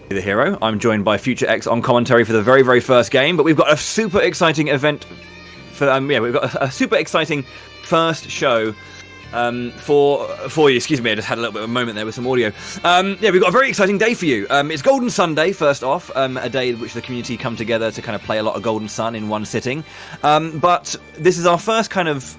The hero. I'm joined by Future X on commentary for the very, very first game, but we've got a super exciting event for we've got a super exciting first show for you. Excuse me, I just had a little bit of a moment there with some audio. We've got a very exciting day for you. It's Golden Sunday, first off, a day in which the community come together to kind of play a lot of Golden Sun in one sitting. But this is our first kind of,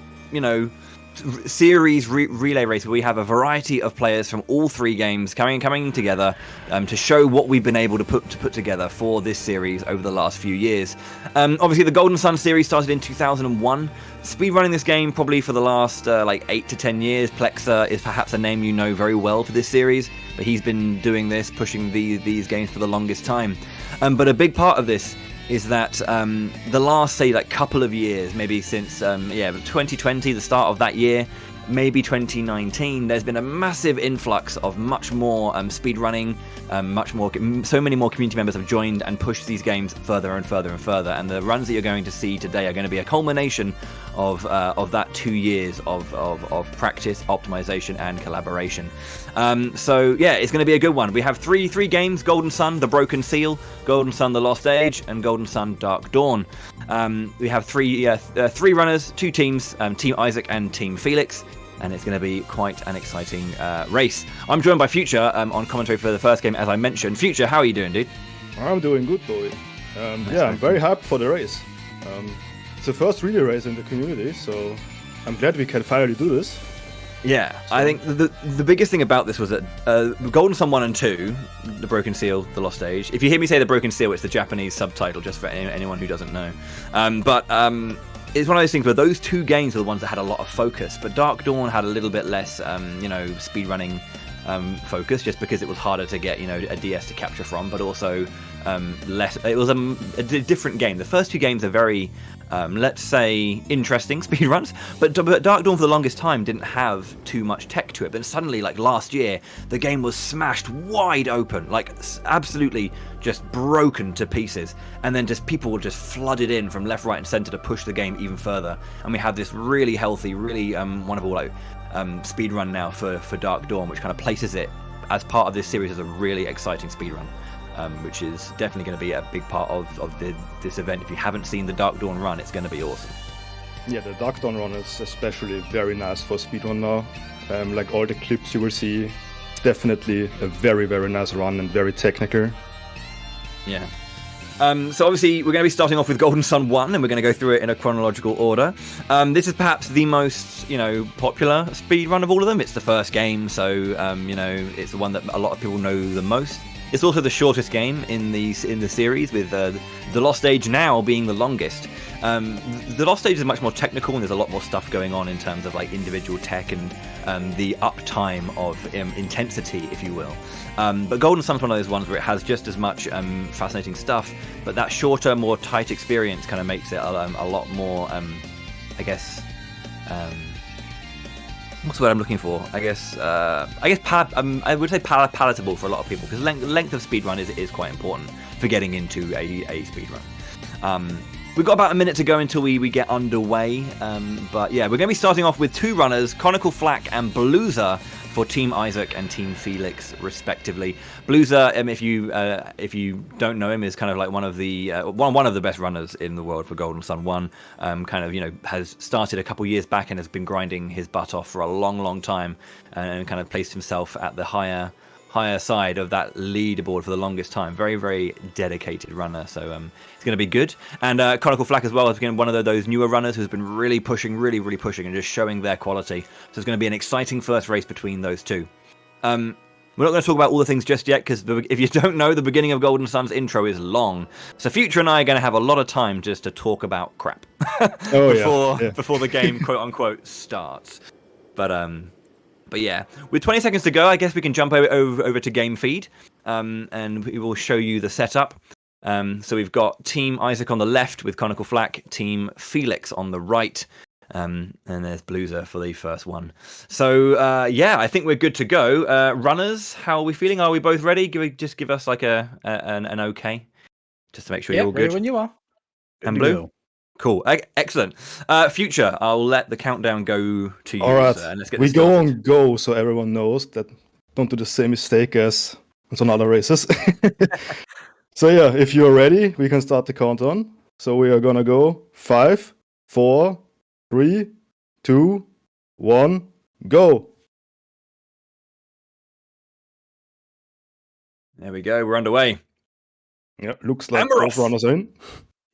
series relay race where we have a variety of players from all three games coming together to show what we've been able to put together for this series over the last few years. Obviously, the Golden Sun series started in 2001. Speedrunning this game probably for the last 8 to 10 years. Plexer is perhaps a name you know very well for this series, but he's been doing this, pushing these games for the longest time. But a big part of this is that the last, couple of years, maybe since 2020, the start of that year, maybe 2019, there's been a massive influx of much more speedrunning, so many more community members have joined and pushed these games further and further and further, and the runs that you're going to see today are going to be a culmination of that 2 years of practice, optimization, and collaboration. It's going to be a good one. We have three games: Golden Sun, The Broken Seal, Golden Sun, The Lost Age, and Golden Sun, Dark Dawn. We have three runners, 2 teams, Team Isaac and Team Felix, and it's going to be quite an exciting race. I'm joined by Future on commentary for the first game, as I mentioned. Future, how are you doing, dude? I'm doing good, boy. I'm very hyped for the race. It's the first relay race in the community, so I'm glad we can finally do this. Yeah, so I think the biggest thing about this was that Golden Sun 1 and 2, The Broken Seal, The Lost Age. If you hear me say The Broken Seal, it's the Japanese subtitle, just for anyone who doesn't know. It's one of those things where those 2 games are the ones that had a lot of focus, but Dark Dawn had a little bit less, speedrunning focus, just because it was harder to get, a DS to capture from, but also less. It was a different game. The first 2 games are very, let's say, interesting speedruns, but Dark Dawn for the longest time didn't have too much tech to it. But suddenly, last year, the game was smashed wide open, absolutely just broken to pieces, and then people were just flooded in from left, right, and center to push the game even further. And we have this really healthy, really wonderful speedrun now for Dark Dawn, which kind of places it as part of this series as a really exciting speedrun. Which is definitely going to be a big part of this event. If you haven't seen the Dark Dawn run, it's going to be awesome. Yeah, the Dark Dawn run is especially very nice for speedrun now. All the clips you will see, it's definitely a very, very nice run and very technical. Yeah. So obviously we're going to be starting off with Golden Sun 1, and we're going to go through it in a chronological order. This is perhaps the most, popular speedrun of all of them. It's the first game, so, it's the one that a lot of people know the most. It's also the shortest game in the series, with The Lost Age now being the longest. The Lost Age is much more technical, and there's a lot more stuff going on in terms of individual tech and the uptime of intensity, if you will. But Golden Sun's one of those ones where it has just as much fascinating stuff, but that shorter, more tight experience kind of makes it a lot more, what's the word I'm looking for? I would say palatable for a lot of people, because length of speedrun is quite important for getting into a speedrun. We've got about a minute to go until we get underway, but yeah, we're going to be starting off with 2 runners, Chronicle Flak and Bluezer, for Team Isaac and Team Felix, respectively. Bluezer, if you don't know him, is kind of one of the best runners in the world for Golden Sun 1. Has started a couple years back and has been grinding his butt off for a long, long time, and kind of placed himself at the higher side of that leaderboard for the longest time. Very, very dedicated runner, so it's going to be good. And Chronicle Flak as well has been one of those newer runners who's been really pushing and just showing their quality. So it's going to be an exciting first race between those 2. We're not going to talk about all the things just yet, because if you don't know, the beginning of Golden Sun's intro is long. So Future and I are going to have a lot of time just to talk about crap before the game, quote unquote, starts. But yeah, with 20 seconds to go, I guess we can jump over to game feed, and we will show you the setup. So we've got Team Isaac on the left with Chronicle Flak, Team Felix on the right, and there's Bluezer for the first one. So I think we're good to go. Runners, how are we feeling? Are we both ready? Give us an okay, just to make sure you're all good. When you are. And Blue. Go. Cool, excellent. Future, I'll let the countdown go to you. All right, and let's get we go on go, so everyone knows that. Don't do the same mistake as some other races. So yeah, if you're ready, we can start the countdown. So we are gonna go 5, 4, 3, 2, 1, go. There we go. We're underway. Yeah, looks like both runners are in.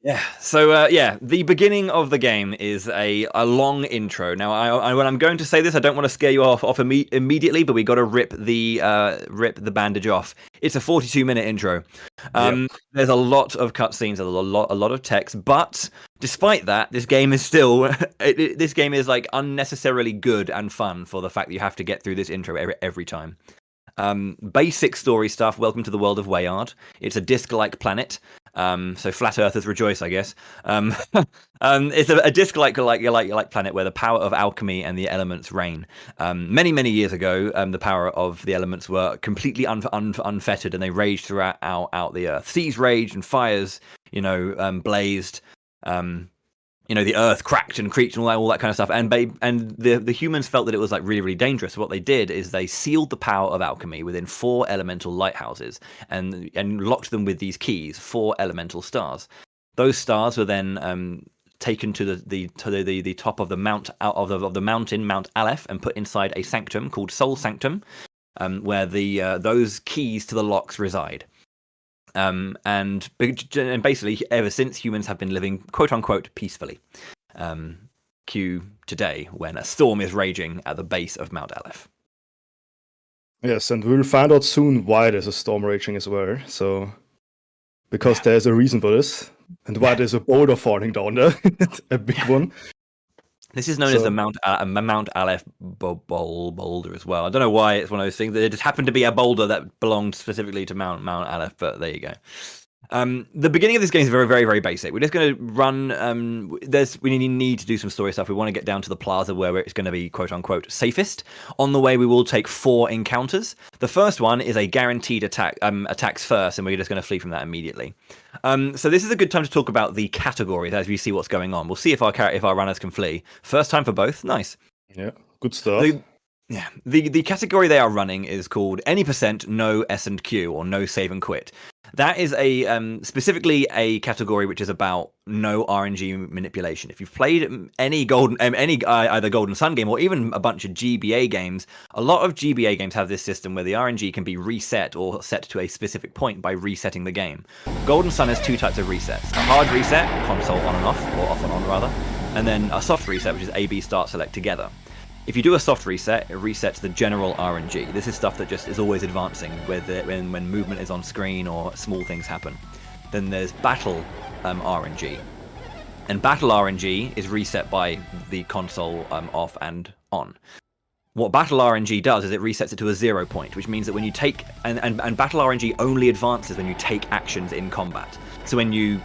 Yeah. So the beginning of the game is a long intro. Now, I when I'm going to say this, I don't want to scare you off immediately, but we got to rip the bandage off. It's a 42-minute intro. There's a lot of cutscenes, a lot of text, but despite that, this game is still this game is like unnecessarily good and fun for the fact that you have to get through this intro every time. Basic story stuff. Welcome to the world of Wayard. It's a disc-like planet. So flat earthers rejoice, I guess. It's a disc-like planet where the power of alchemy and the elements reign. Many years ago, the power of the elements were completely unfettered, and they raged throughout the earth. Seas raged and fires, blazed. The earth cracked and creaked and all that kind of stuff. And the humans felt that it was like really dangerous. So what they did is they sealed the power of alchemy within 4 elemental lighthouses and locked them with these keys, 4 elemental stars. Those stars were then taken to the top of the mountain, Mount Aleph, and put inside a sanctum called Soul Sanctum, where those keys to the locks reside. And basically, ever since, humans have been living quote unquote peacefully. Cue today when a storm is raging at the base of Mount Aleph. Yes, and we'll find out soon why there's a storm raging as well. So, because there's a reason for this, and why there's a boulder falling down there, a big one. This is known as the Mount Aleph boulder as well. I don't know why it's one of those things. It just happened to be a boulder that belonged specifically to Mount Aleph, but there you go. The beginning of this game is very basic. We're just going to run. We need to do some story stuff. We want to get down to the plaza where it's going to be quote unquote safest. On the way, we will take 4 encounters. The first one is a guaranteed attack. Attacks first, and we're just going to flee from that immediately. So this is a good time to talk about the categories as we see what's going on. We'll see if our runners can flee. First time for both. Nice. Yeah, good stuff. The category they are running is called any % no S&Q, or no save and quit. That is specifically a category which is about no RNG manipulation. If you've played any either Golden Sun game or even a bunch of GBA games, a lot of GBA games have this system where the RNG can be reset or set to a specific point by resetting the game. Golden Sun has 2 types of resets: a hard reset, console on and off, or off and on rather, and then a soft reset, which is A, B, start, select together. If you do a soft reset, it resets the general RNG. This is stuff that just is always advancing, when movement is on screen or small things happen. Then there's battle RNG. And battle RNG is reset by the console off and on. What battle RNG does is it resets it to a 0 point, which means that when you take... And battle RNG only advances when you take actions in combat. So when you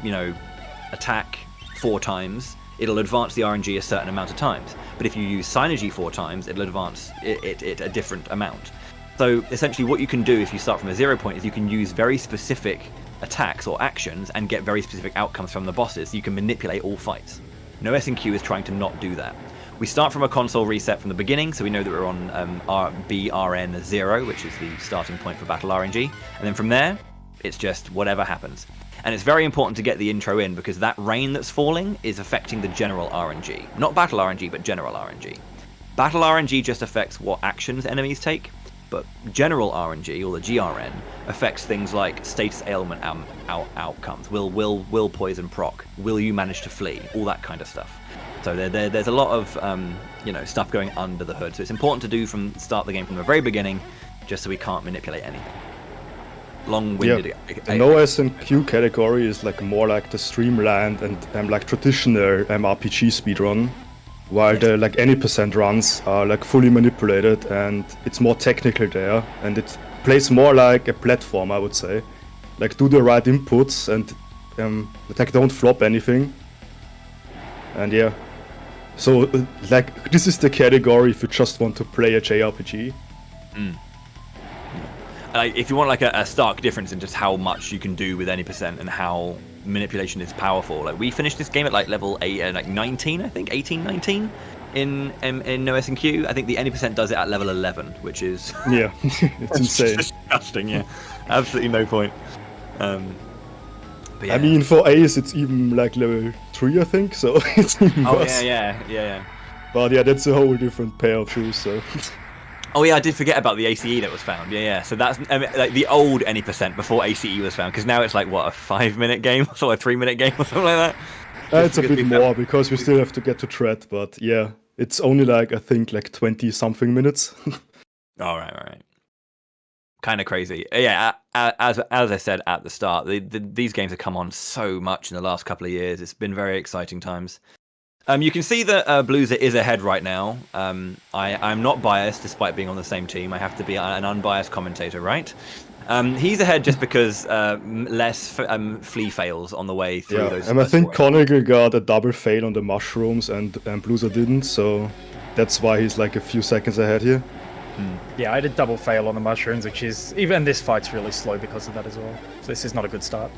attack 4 times... it'll advance the RNG a certain amount of times. But if you use Synergy 4 times, it'll advance it a different amount. So essentially what you can do if you start from a 0 point is you can use very specific attacks or actions and get very specific outcomes from the bosses. You can manipulate all fights. No S&Q is trying to not do that. We start from a console reset from the beginning, so we know that we're on BRN 0, which is the starting point for battle RNG. And then from there, it's just whatever happens. And it's very important to get the intro in because that rain that's falling is affecting the general RNG. Not battle RNG, but general RNG. Battle RNG just affects what actions enemies take, but general RNG, or the GRN, affects things like status ailment outcomes. Will poison proc? Will you manage to flee? All that kind of stuff. So there's a lot of stuff going under the hood. So it's important to start the game from the very beginning, just so we can't manipulate anything. Long-winded. Yeah, the no S&Q category is more like the streamlined and like traditional RPG speedrun, while the any % runs are fully manipulated and it's more technical there, and it plays more like a platform, I would say. Do the right inputs and don't flop anything. And yeah, so this is the category if you just want to play a JRPG. If you want a stark difference in just how much you can do with any % and how manipulation is powerful, we finished this game at level 8, 19, I think, 18, 19. in No S&Q. I think the any percent does it at level 11, which is Yeah, it's insane. disgusting. Yeah, absolutely no point. But yeah. I mean, for Ace, it's even like level 3, I think, so it's even worse. Yeah. But yeah, that's a whole different pair of shoes, so... Oh yeah, I did forget about the ACE that was found. Yeah. So that's like the old any percent before ACE was found, because now it's like what, a 5-minute game or a 3-minute game or something like that. It's a bit more because we still have to get to Tread, but yeah, it's only like, I think, like 20-something minutes. All right. Kind of crazy. Yeah, as I said at the start, these games have come on so much in the last couple of years. It's been very exciting times. You can see that Blueser is ahead right now. I'm not biased, despite being on the same team. I have to be an unbiased commentator, right? He's ahead just because less flea fails on the way through those. And I think Conical got a double fail on the mushrooms, and Blueser didn't, so that's why he's like a few seconds ahead here. Yeah, I did double fail on the mushrooms, which is, even this fight's really slow because of that as well. So this is not a good start.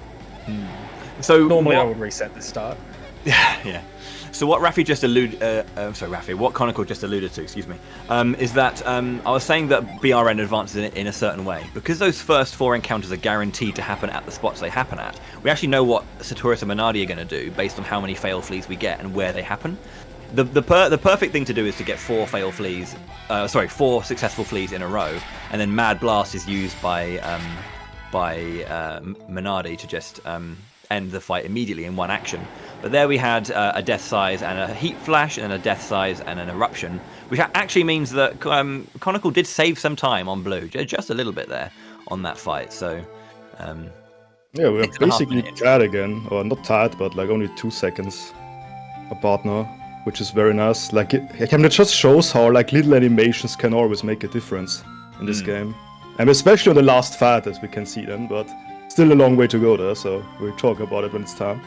So normally I would reset this start. Yeah. So what Rafi just what Conical just alluded to, excuse me, is that I was saying that BRN advances in a certain way. Because those first 4 encounters are guaranteed to happen at the spots they happen at, we actually know what Satoris and Minardi are going to do based on how many fail fleas we get and where they happen. The perfect thing to do is to get 4 successful fleas in a row, and then Mad Blast is used by Minardi to just end the fight immediately in one action. But there we had a Death Size and a Heat Flash, and a Death Size and an Eruption, which actually means that Conical did save some time on Blue, just a little bit there on that fight. So yeah, we're basically tied again, or not tied, but like only 2 seconds apart now, which is very nice. Like it just shows how like little animations can always make a difference in this game, and especially on the last fight, as we can see then. But still a long way to go there, so we'll talk about it when it's time.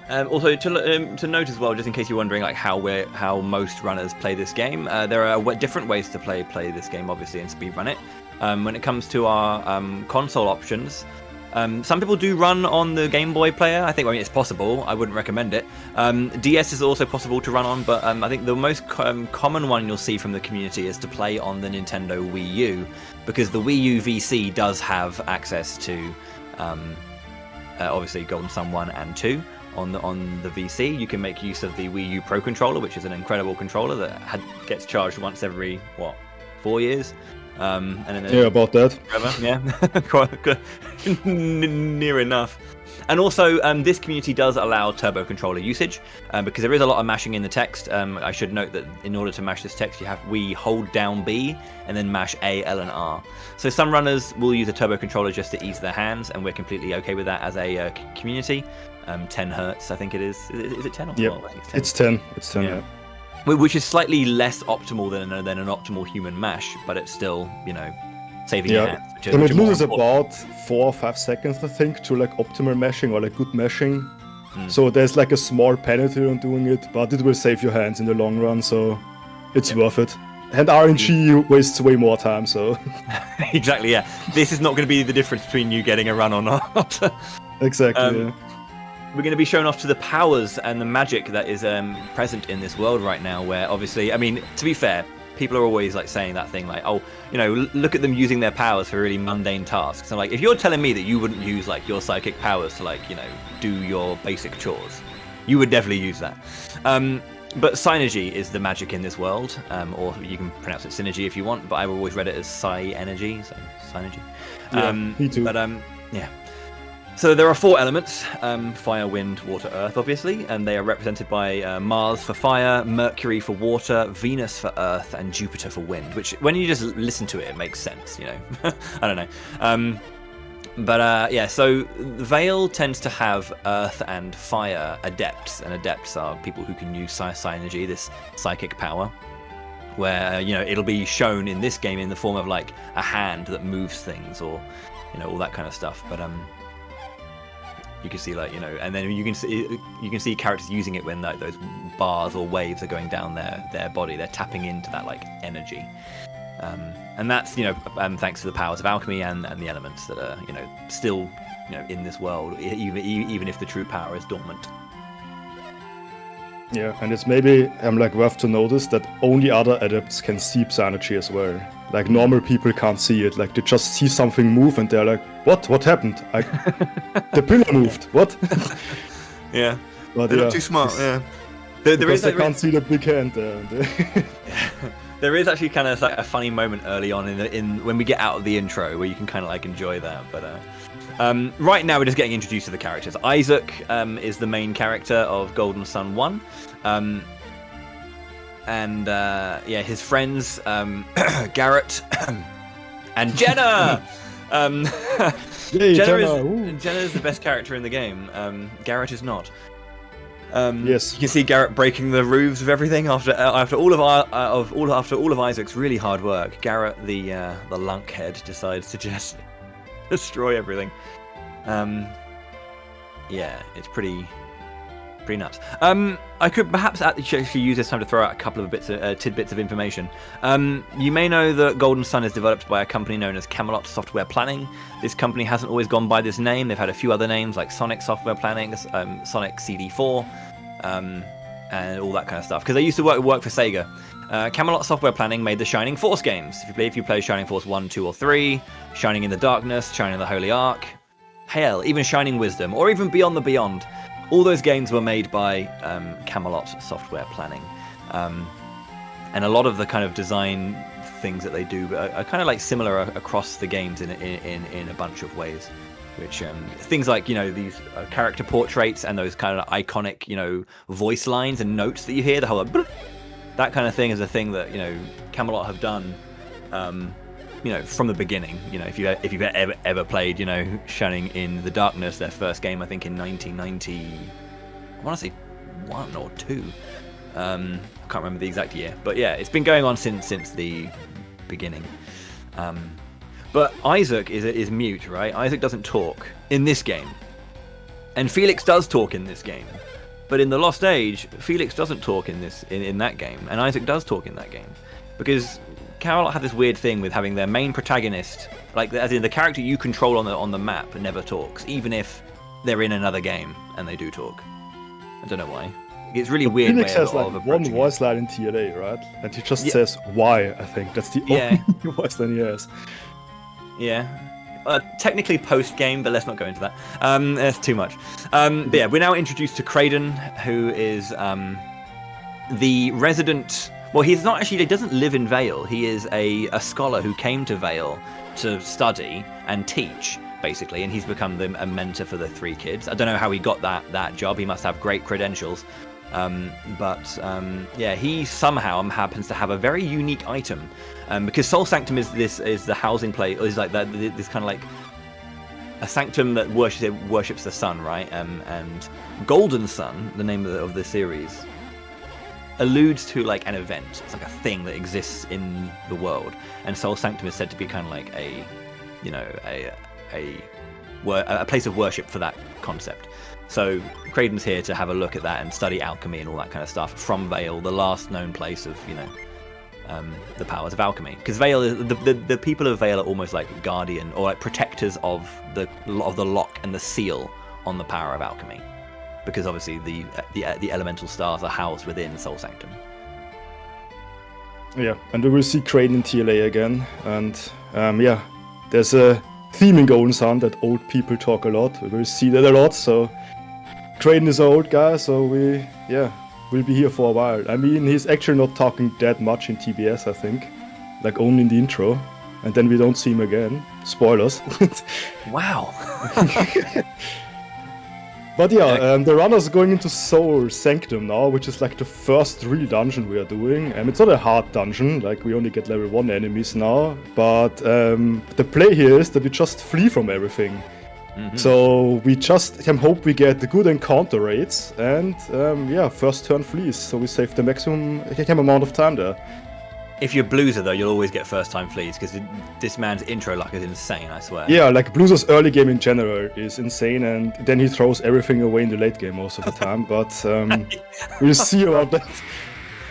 Also, to note as well, just in case you're wondering, like how most runners play this game, there are different ways to play this game, obviously, and speedrun it. When it comes to our console options, some people do run on the Game Boy player. I mean, it's possible. I wouldn't recommend it. DS is also possible to run on, but I think the most common one you'll see from the community is to play on the Nintendo Wii U, because the Wii U VC does have access to obviously Golden Sun 1 and 2. On the VC, you can make use of the Wii U Pro Controller, which is an incredible controller that gets charged once every 4 years. And then about that. Yeah, near enough. And also, this community does allow turbo controller usage, because there is a lot of mashing in the text. I should note that in order to mash this text, we hold down B and then mash A, L, and R. So some runners will use a turbo controller just to ease their hands, and we're completely okay with that as a community. 10 hertz, I think it is. Is it 10 or 12? Yeah, it's 10. It's 10. Yeah. Which is slightly less optimal than an optimal human mash, but it's still, saving your hands. And it loses about 4 or 5 seconds, I think, to like optimal mashing or like good mashing. So there's like a small penalty on doing it, but it will save your hands in the long run, so it's worth it. And RNG wastes way more time, so... Exactly, yeah. This is not going to be the difference between you getting a run or not. Exactly, yeah. We're going to be shown off to the powers and the magic that is present in this world right now, where obviously, I mean, to be fair, people are always like saying that thing like, oh, look at them using their powers for really mundane tasks. And like, if you're telling me that you wouldn't use like your psychic powers to like, do your basic chores, you would definitely use that. But synergy is the magic in this world, or you can pronounce it synergy if you want, but I've always read it as psy-energy, so synergy. Yeah, me too. But yeah. So there are 4 elements, fire, wind, water, earth, obviously, and they are represented by Mars for fire, Mercury for water, Venus for earth, and Jupiter for wind, which, when you just listen to it, it makes sense, I don't know. Yeah, so Veil tends to have earth and fire adepts, and adepts are people who can use psy-energy, this psychic power, where, it'll be shown in this game in the form of, like, a hand that moves things, or, all that kind of stuff, but, you can see, like, and then you can see characters using it when like those bars or waves are going down their body. They're tapping into that like energy, and that's thanks to the powers of alchemy and the elements that are still in this world, even if the true power is dormant. Yeah, and it's maybe like worth to notice that only other adepts can see Psynergy as well. Like normal people can't see it. Like they just see something move and they're like, "What? What happened? The pillar moved. What?" Yeah, but they're not too smart. Yeah, because they can't see the big hand. There is actually kind of like a funny moment early on in when we get out of the intro where you can kind of like enjoy that. But right now we're just getting introduced to the characters. Isaac is the main character of Golden Sun 1. And yeah, his friends Garrett and Jenna. Yay, Jenna is the best character in the game. Garrett is not. Yes, you can see Garrett breaking the roofs of everything after all of Isaac's really hard work. Garrett, the lunkhead, decides to just destroy everything. Yeah, it's pretty nuts. I could perhaps actually use this time to throw out a couple of tidbits of information. You may know that Golden Sun is developed by a company known as Camelot Software Planning. This company hasn't always gone by this name. They've had a few other names like Sonic Software Planning, Sonic CD4, and all that kind of stuff. Because they used to work for Sega. Camelot Software Planning made the Shining Force games. If you play Shining Force 1, 2, or 3, Shining in the Darkness, Shining in the Holy Ark, hell, even Shining Wisdom, or even Beyond the Beyond. All those games were made by Camelot Software Planning. And a lot of the kind of design things that they do are kind of like similar across the games in a bunch of ways. Which things like, you know, these character portraits and those kind of iconic, you know, voice lines and notes that you hear, the whole like, that kind of thing is a thing that, you know, Camelot have done, you know, from the beginning. You know, if you've ever played, you know, Shining in the Darkness, their first game, I think in 1990, I want to say 1 or 2. I can't remember the exact year, but yeah, it's been going on since the beginning. But Isaac is mute, right? Isaac doesn't talk in this game, and Felix does talk in this game. But in the Lost Age, Felix doesn't talk in that game, and Isaac does talk in that game, because Camelot had this weird thing with having their main protagonist, like as in the character you control on the map, never talks, even if they're in another game and they do talk. I don't know why. It's really weird. Felix has like one voice line in TLA, right? And he just says "why." I think that's the only voice line he has. Yeah. Technically post-game, but let's not go into that. That's too much. But yeah, we're now introduced to Kraden, who is the resident... Well, he's not actually... He doesn't live in Vale. He is a scholar who came to Vale to study and teach, basically, and he's become a mentor for the 3 kids. I don't know how he got that job. He must have great credentials. Yeah, he somehow happens to have a very unique item, because Soul Sanctum is the housing place, is like this kind of like a sanctum that worships the sun, right? And Golden Sun, the name of the series, alludes to like an event. It's like a thing that exists in the world, and Soul Sanctum is said to be kind of like a place of worship for that concept. So Kraden's here to have a look at that and study alchemy and all that kind of stuff from Vale, the last known place of, you know, the powers of alchemy. Because Vale, the people of Vale are almost like guardian or like protectors of the lock and the seal on the power of alchemy. Because obviously the elemental stars are housed within Soul Sanctum. Yeah, and we will see Kraden in TLA again, and yeah, there's a theme in Golden Sun that old people talk a lot. We will see that a lot, so Kraden is an old guy, so we'll be here for a while. I mean, he's actually not talking that much in TBS, I think. Like, only in the intro. And then we don't see him again. Spoilers. Wow. But yeah, the runners are going into Soul Sanctum now, which is like the first real dungeon we are doing. It's not a hard dungeon, like we only get level 1 enemies now. But the play here is that we just flee from everything. Mm-hmm. So we just hope we get the good encounter rates and first turn flees, so we save the maximum amount of time there. If you're Blueser though, you'll always get first time flees because this man's intro luck is insane, I swear. Yeah, like Blueser's early game in general is insane, and then he throws everything away in the late game most of the time, but we'll see about that.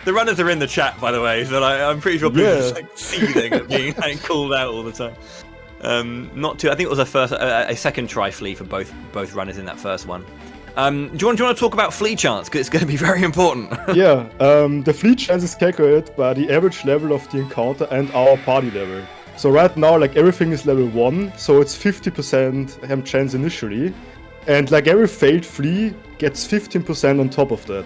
The runners are in the chat, by the way, so I'm pretty sure Blueser's like seething at being like called out all the time. I think it was a second try flee for both runners in that first one. Do you want to talk about flee chance? Because it's going to be very important. Yeah, the flee chance is calculated by the average level of the encounter and our party level. So right now, like everything is level 1, so it's 50% chance initially. And like every failed flee gets 15% on top of that.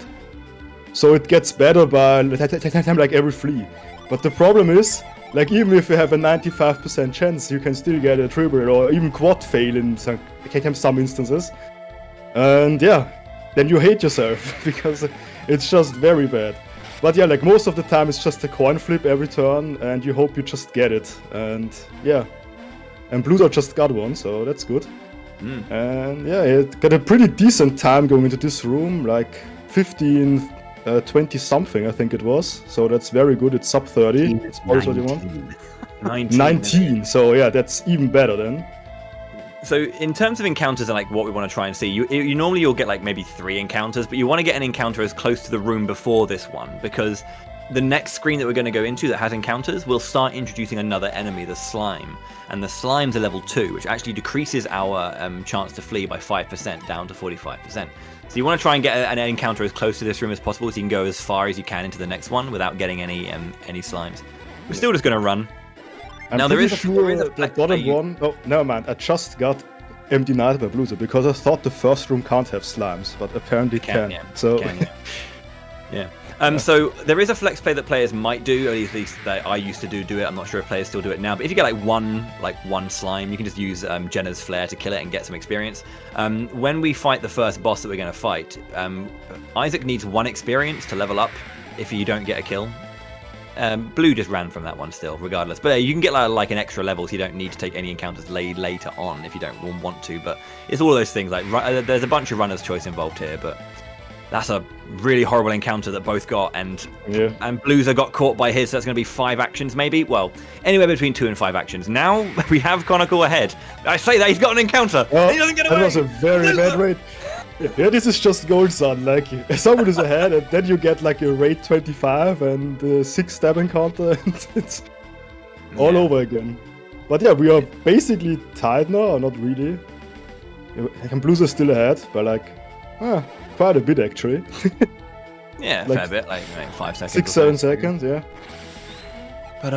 So it gets better by like every flee. But the problem is, like even if you have a 95% chance, you can still get a triple or even quad fail in some instances. And yeah, then you hate yourself because it's just very bad. But yeah, like most of the time it's just a coin flip every turn and you hope you just get it. And yeah, and Blues just got one, so that's good. And yeah, it got a pretty decent time going into this room, like 15, 20 something I think it was. So that's very good, it's sub 30, it's always what you want. 19, so yeah, that's even better then. So in terms of encounters and like what we want to try and see, you normally you'll get like maybe 3 encounters, but you want to get an encounter as close to the room before this one, because the next screen that we're going to go into that has encounters will start introducing another enemy, the slime. And the slime's a level 2, which actually decreases our chance to flee by 5% down to 45%. So you want to try and get an encounter as close to this room as possible so you can go as far as you can into the next one without getting any slimes. We're still just going to run. I'm pretty sure the bottom one... Oh, never mind. I just got denied by Blues because I thought the first room can't have slimes, but apparently can. Yeah. So... Yeah. So there is a flex play that players might do, or at least that I used to do it. I'm not sure if players still do it now. But if you get like one slime, you can just use Jenna's Flare to kill it and get some experience. When we fight the first boss that we're going to fight, Isaac needs 1 experience to level up if you don't get a kill. Blue just ran from that one still, regardless. But you can get like an extra level, so you don't need to take any encounters later on if you don't want to. But it's all of those things. Like there's a bunch of runner's choice involved here, but that's a really horrible encounter that both got, and Blueser got caught by his, so that's going to be 5 actions maybe. Well, anywhere between 2 and 5 actions. Now we have Chronicle ahead. I say that he's got an encounter. Oh, he doesn't get away. That was a very bad rate. Yeah, this is just gold, son. Like, someone is ahead, and then you get like a rate 25 and 6 stab encounter, and it's all over again. But yeah, we are basically tied now, or not really. And Blues are still ahead, but like, quite a bit actually. Yeah, like, fair bit, like 5 seconds. 6-7 seconds, yeah. But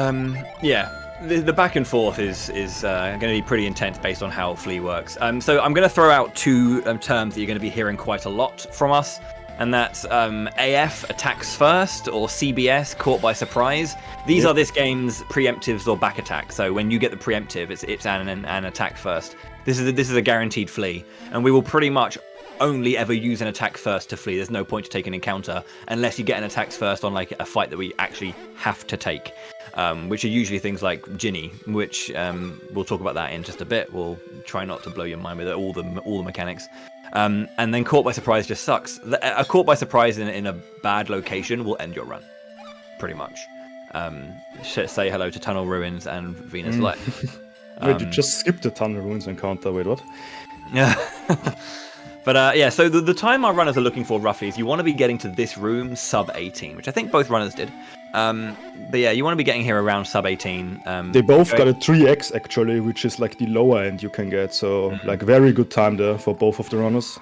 yeah. The back and forth is going to be pretty intense based on how Flee works. So I'm going to throw out 2 terms that you're going to be hearing quite a lot from us, and that's AF, attacks first, or CBS, caught by surprise. These are this game's preemptives or back attack. So when you get the preemptive, it's an attack first. This is a guaranteed flee, and we will pretty much only ever use an attack first to flee. There's no point to take an encounter unless you get an attacks first on like a fight that we actually have to take. Which are usually things like Ginny, which we'll talk about that in just a bit. We'll try not to blow your mind with all the mechanics. And then caught by surprise just sucks. A caught by surprise in a bad location will end your run, pretty much. Say hello to Tunnel Ruins and Venus Light. Wait, you just skipped the Tunnel Ruins encounter. Wait, what? Yeah. But yeah, so the time our runners are looking for roughly is you want to be getting to this room sub 18, which I think both runners did. But yeah, you want to be getting here around sub 18. They both got a 3x actually, which is like the lower end you can get. So like very good time there for both of the runners.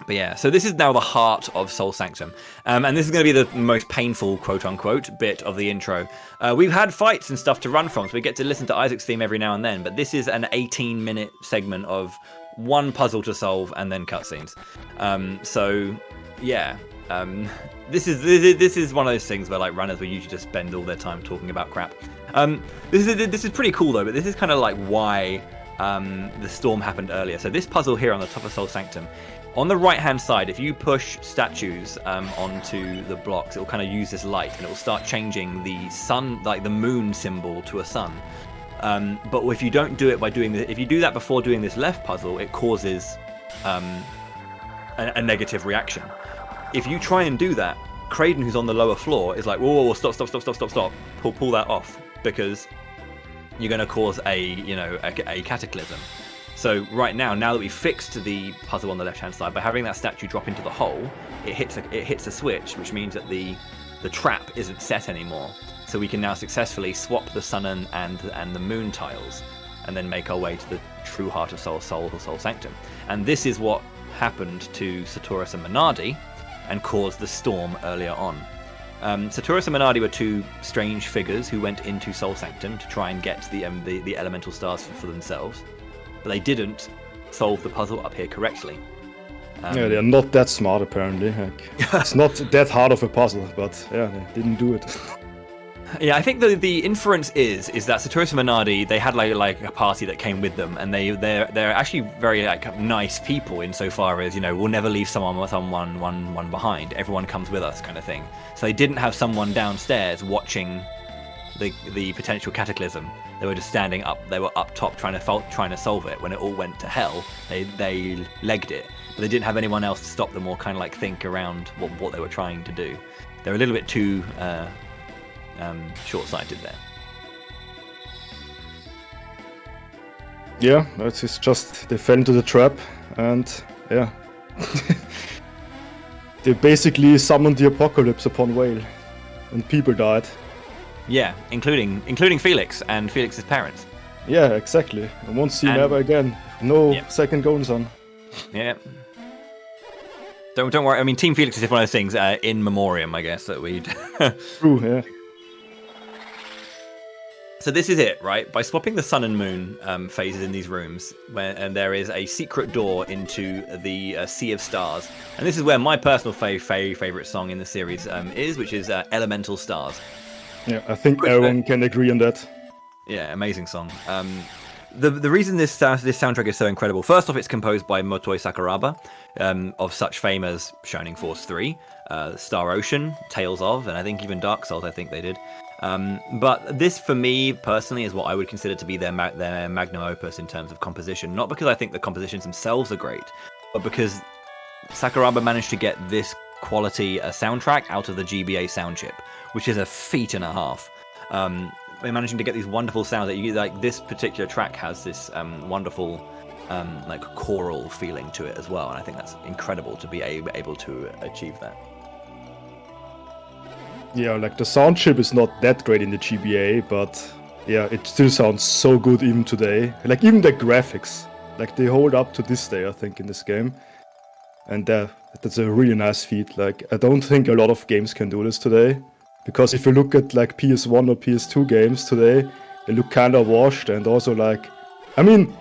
But yeah, so this is now the heart of Soul Sanctum. And this is going to be the most painful, quote-unquote, bit of the intro. We've had fights and stuff to run from, so we get to listen to Isaac's theme every now and then. But this is an 18-minute segment of 1 puzzle to solve and then cutscenes. So, yeah. This is one of those things where like runners will usually just spend all their time talking about crap. This is pretty cool, though, but this is kind of like why the storm happened earlier. So this puzzle here on the top of Soul Sanctum, on the right-hand side, if you push statues onto the blocks, it will kind of use this light, and it will start changing the sun, like the moon symbol, to a sun. But if you don't do it by doing this, if you do that before doing this left puzzle, it causes a negative reaction. If you try and do that, Kraden, who's on the lower floor, is like, whoa, stop, pull that off, because you're going to cause a cataclysm. So right now that we've fixed the puzzle on the left-hand side, by having that statue drop into the hole, it hits a switch, which means that the trap isn't set anymore. So we can now successfully swap the sun and the moon tiles. and then make our way to the true heart of Soul Sanctum. And this is what happened to Saturas and Minardi and caused the storm earlier on. Saturas and Minardi were two strange figures who went into Soul Sanctum to try and get the elemental stars for themselves, but they didn't solve the puzzle up here correctly. Yeah, they're not that smart apparently. Like, it's not that hard of a puzzle, but yeah, they didn't do it. Yeah, I think the inference is that Saturas and Minardi, they had like a party that came with them, and they're actually very like nice people insofar as, you know, we'll never leave someone behind. Everyone comes with us, kind of thing. So they didn't have someone downstairs watching the potential cataclysm. They were just standing up. They were up top trying to solve it. When it all went to hell, they legged it, but they didn't have anyone else to stop them or kind of like think around what they were trying to do. They're a little bit too short-sighted there. Yeah, it's just they fell into the trap, and yeah, they basically summoned the apocalypse upon Whale, and people died. Yeah, including Felix and Felix's parents. Yeah, exactly. I won't see him ever again. No second Golden Sun. Yeah. Don't worry. I mean, Team Felix is just one of those things in memoriam, I guess, that we'd. True. Yeah. So this is it, right? By swapping the sun and moon phases in these rooms, and there is a secret door into the Sea of Stars, and this is where my personal favorite song in the series is, which is Elemental Stars. Yeah, I think everyone can agree on that. Yeah, amazing song. The reason this soundtrack is so incredible, first off, it's composed by Motoi Sakuraba, of such fame as Shining Force 3, Star Ocean, Tales of, and I think even Dark Souls, I think they did. But this, for me, personally, is what I would consider to be their magnum opus in terms of composition. Not because I think the compositions themselves are great, but because Sakuraba managed to get this quality soundtrack out of the GBA sound chip, which is a feat and a half. They're managing to get these wonderful sounds that you like. This particular track has this wonderful like choral feeling to it as well, and I think that's incredible to be able to achieve that. Yeah, like the sound chip is not that great in the GBA, but yeah, it still sounds so good even today. Like even the graphics, like they hold up to this day, I think, in this game. And that's a really nice feat. Like I don't think a lot of games can do this today, because if you look at like PS1 or PS2 games today, they look kind of washed, and also like, I mean,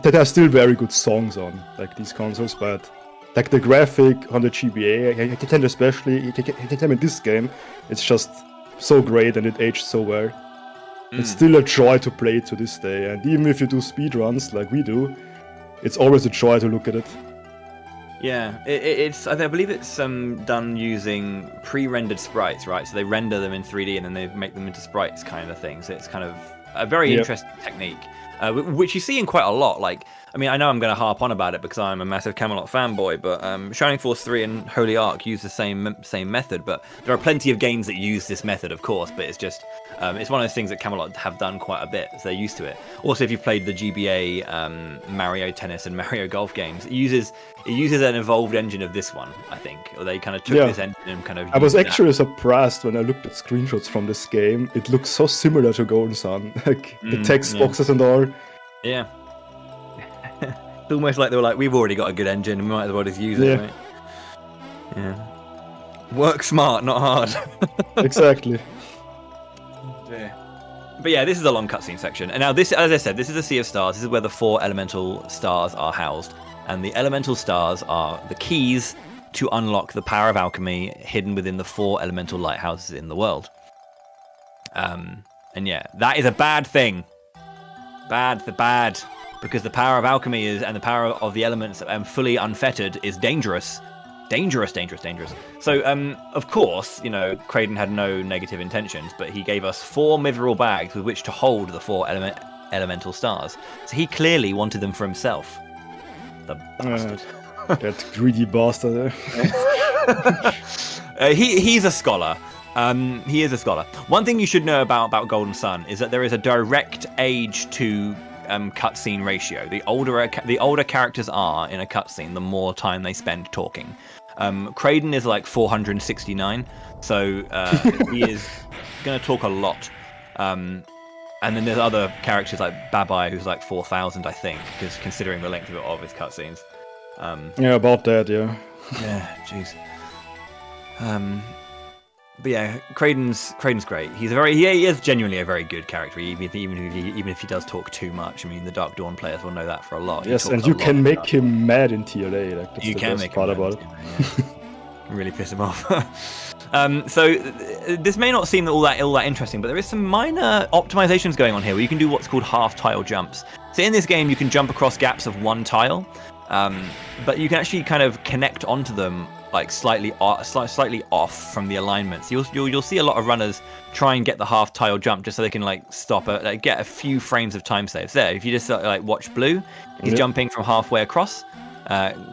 there are still very good songs on like these consoles, but like the graphic on the GBA, I can tell especially, I can tell in this game, it's just so great and it aged so well. It's still a joy to play it to this day, and even if you do speedruns like we do, it's always a joy to look at it. Yeah, it's I believe it's done using pre-rendered sprites, right? So they render them in 3D and then they make them into sprites kind of thing. So it's kind of a very interesting technique, which you see in quite a lot. Like, I mean, I know I'm going to harp on about it because I'm a massive Camelot fanboy, but Shining Force 3 and Holy Ark use the same method, but there are plenty of games that use this method, of course, but it's just, it's one of those things that Camelot have done quite a bit, so they're used to it. Also, if you've played the GBA Mario Tennis and Mario Golf games, it uses an evolved engine of this one, I think, or they kind of took this engine and kind of I was actually surprised when I looked at screenshots from this game. It looks so similar to Golden Sun, like the text boxes and all. Yeah. It's almost like they were like, we've already got a good engine, we might as well just use it, right? Yeah. Work smart, not hard. Exactly. Yeah. But yeah, this is a long cutscene section. And now this, as I said, this is a Sea of Stars. This is where the 4 elemental stars are housed. And the elemental stars are the keys to unlock the power of alchemy hidden within the 4 elemental lighthouses in the world. And yeah, that is a bad thing. Bad. Because the power of alchemy and the power of the elements fully unfettered is dangerous. Dangerous. So, of course, you know, Kraden had no negative intentions, but he gave us 4 mithril bags with which to hold the 4 elemental stars. So he clearly wanted them for himself. The bastard. That greedy bastard. He's a scholar. He is a scholar. One thing you should know about Golden Sun is that there is a direct age to cutscene ratio. The older characters are in a cutscene, the more time they spend talking. Kraden is like 469, so he is going to talk a lot. And then there's other characters like Babai, who's like 4,000, I think, because considering the length of his cutscenes. Yeah, about that, yeah. Yeah, jeez. But yeah, Kraden's great. He is genuinely a very good character, even if he does talk too much. I mean, the Dark Dawn players will know that for a lot. Yes, and you can make him mad in TLA. Like, that's you the can best make part him about mad it. Yeah. Really piss him off. So this may not seem all that interesting, but there is some minor optimizations going on here where you can do what's called half tile jumps. So in this game, you can jump across gaps of one tile, but you can actually kind of connect onto them like slightly off from the alignments. You'll see a lot of runners try and get the half tile jump just so they can like stop get a few frames of time saves. There, if you just like watch Blue, he's jumping from halfway across.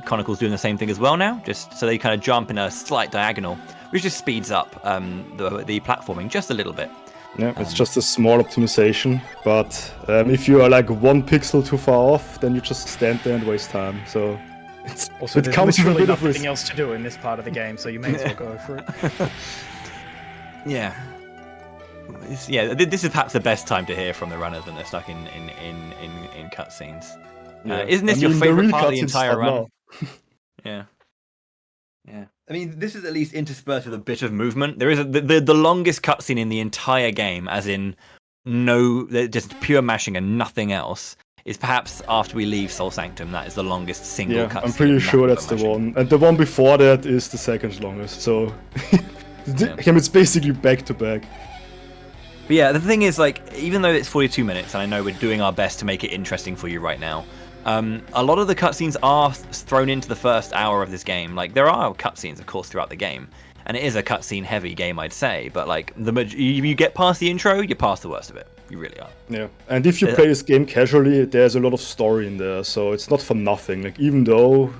Conicle's doing the same thing as well now, just so they kind of jump in a slight diagonal, which just speeds up the platforming just a little bit. Yeah, it's just a small optimization, but if you are like 1 pixel too far off, then you just stand there and waste time. So also, it comes with a bit of nothing else to do in this part of the game, so you may as well go for it. Yeah. This is perhaps the best time to hear from the runners when they're stuck in cutscenes. Yeah. Isn't this your favorite part of the entire run? Yeah. I mean, this is at least interspersed with a bit of movement. There is the longest cutscene in the entire game, as in just pure mashing and nothing else, is perhaps after we leave Soul Sanctum. That is the longest single cutscene. I'm pretty sure that's the one. And the one before that is the second longest, so it's basically back to back. But yeah, the thing is, like, even though it's 42 minutes, and I know we're doing our best to make it interesting for you right now, a lot of the cutscenes are thrown into the first hour of this game. Like, there are cutscenes, of course, throughout the game, and it is a cutscene-heavy game, I'd say. But like, you get past the intro, you're past the worst of it. You really are. Yeah, and if you play this game casually, there's a lot of story in there, so it's not for nothing. Like, even though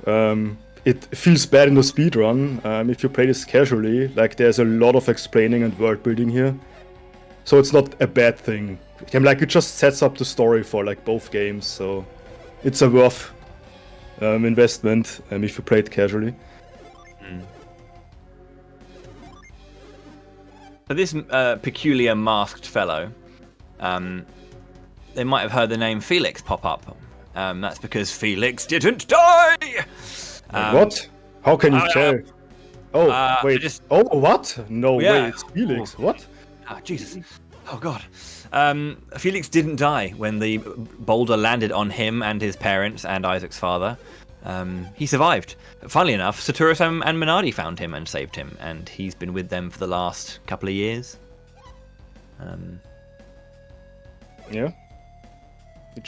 it feels bad in the speedrun, if you play this casually, like, there's a lot of explaining and world building here. So it's not a bad thing. Like, it just sets up the story for like both games, so it's a worth investment if you play it casually. So this peculiar masked fellow, they might have heard the name Felix pop up. That's because Felix didn't die! What? How can you tell? Oh, wait. Oh, what? No way, it's Felix. What? Oh, Jesus. Oh, God. Felix didn't die when the boulder landed on him and his parents and Isaac's father. He survived. Funnily enough, Saturas and Minardi found him and saved him, and he's been with them for the last couple of years. Yeah. They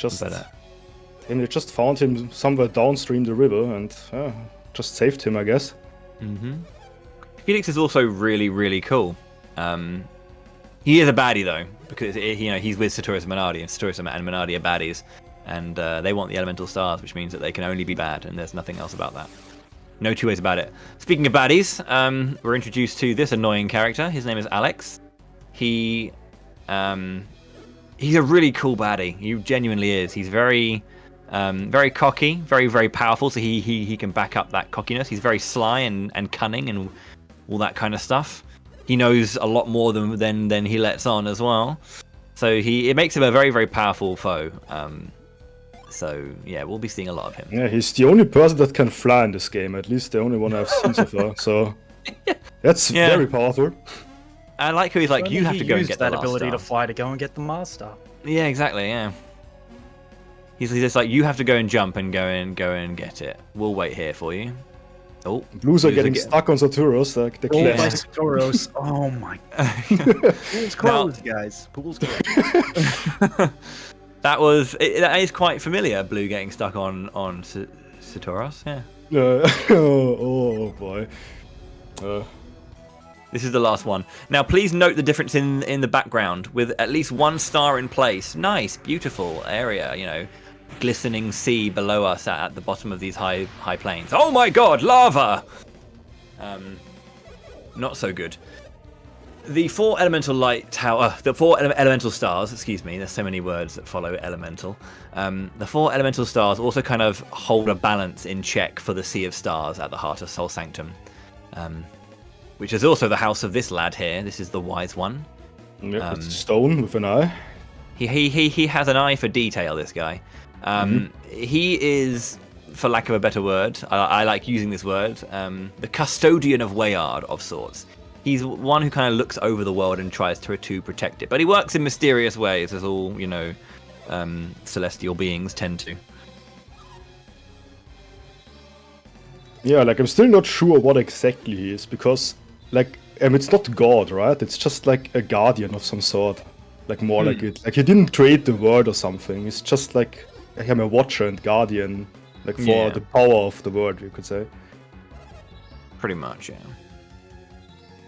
just found him somewhere downstream the river and just saved him, I guess. Felix is also really, really cool. He is a baddie, though, because he's with Saturas and Minardi, and Saturas and Minardi are baddies, and they want the elemental stars, which means that they can only be bad, and there's nothing else about that. No two ways about it. Speaking of baddies, we're introduced to this annoying character. His name is Alex. He's a really cool baddie. He genuinely is. He's very cocky, very, very powerful, so he can back up that cockiness. He's very sly and cunning and all that kind of stuff. He knows a lot more than he lets on as well. So it makes him a very, very powerful foe. So yeah, we'll be seeing a lot of him. Yeah, he's the only person that can fly in this game. At least the only one I've seen so far. So that's very powerful. I like how he's like, you have to go and get that ability to fly to go and get the master. Yeah, exactly. Yeah. He's just like, you have to go and jump and go and get it. We'll wait here for you. Oh, Blues are getting stuck on Saturos, like the class. Saturos. Oh my god. Pool's closed, guys. Pool's closed. That is quite familiar, Blue getting stuck on Saturos, yeah. Oh boy. This is the last one. Now, please note the difference in the background with at least one star in place. Nice, beautiful area, glistening sea below us at the bottom of these high plains. Oh my god, lava! Not so good. The four elemental elemental stars, excuse me, there's so many words that follow elemental. The four elemental stars also kind of hold a balance in check for the Sea of Stars at the heart of Soul Sanctum. Which is also the house of this lad here. This is the Wise One. Yep, it's stone with an eye. He has an eye for detail. This guy. He is, for lack of a better word, I like using this word, the custodian of Wayard of sorts. He's one who kind of looks over the world and tries to protect it, but he works in mysterious ways, as all celestial beings tend to. Yeah, like I'm still not sure what exactly he is, because like it's not God, right? It's just like a guardian of some sort, like more like it. Like he didn't create the world or something. It's just like I'm a watcher and guardian, like for the power of the world, you could say. Pretty much, yeah.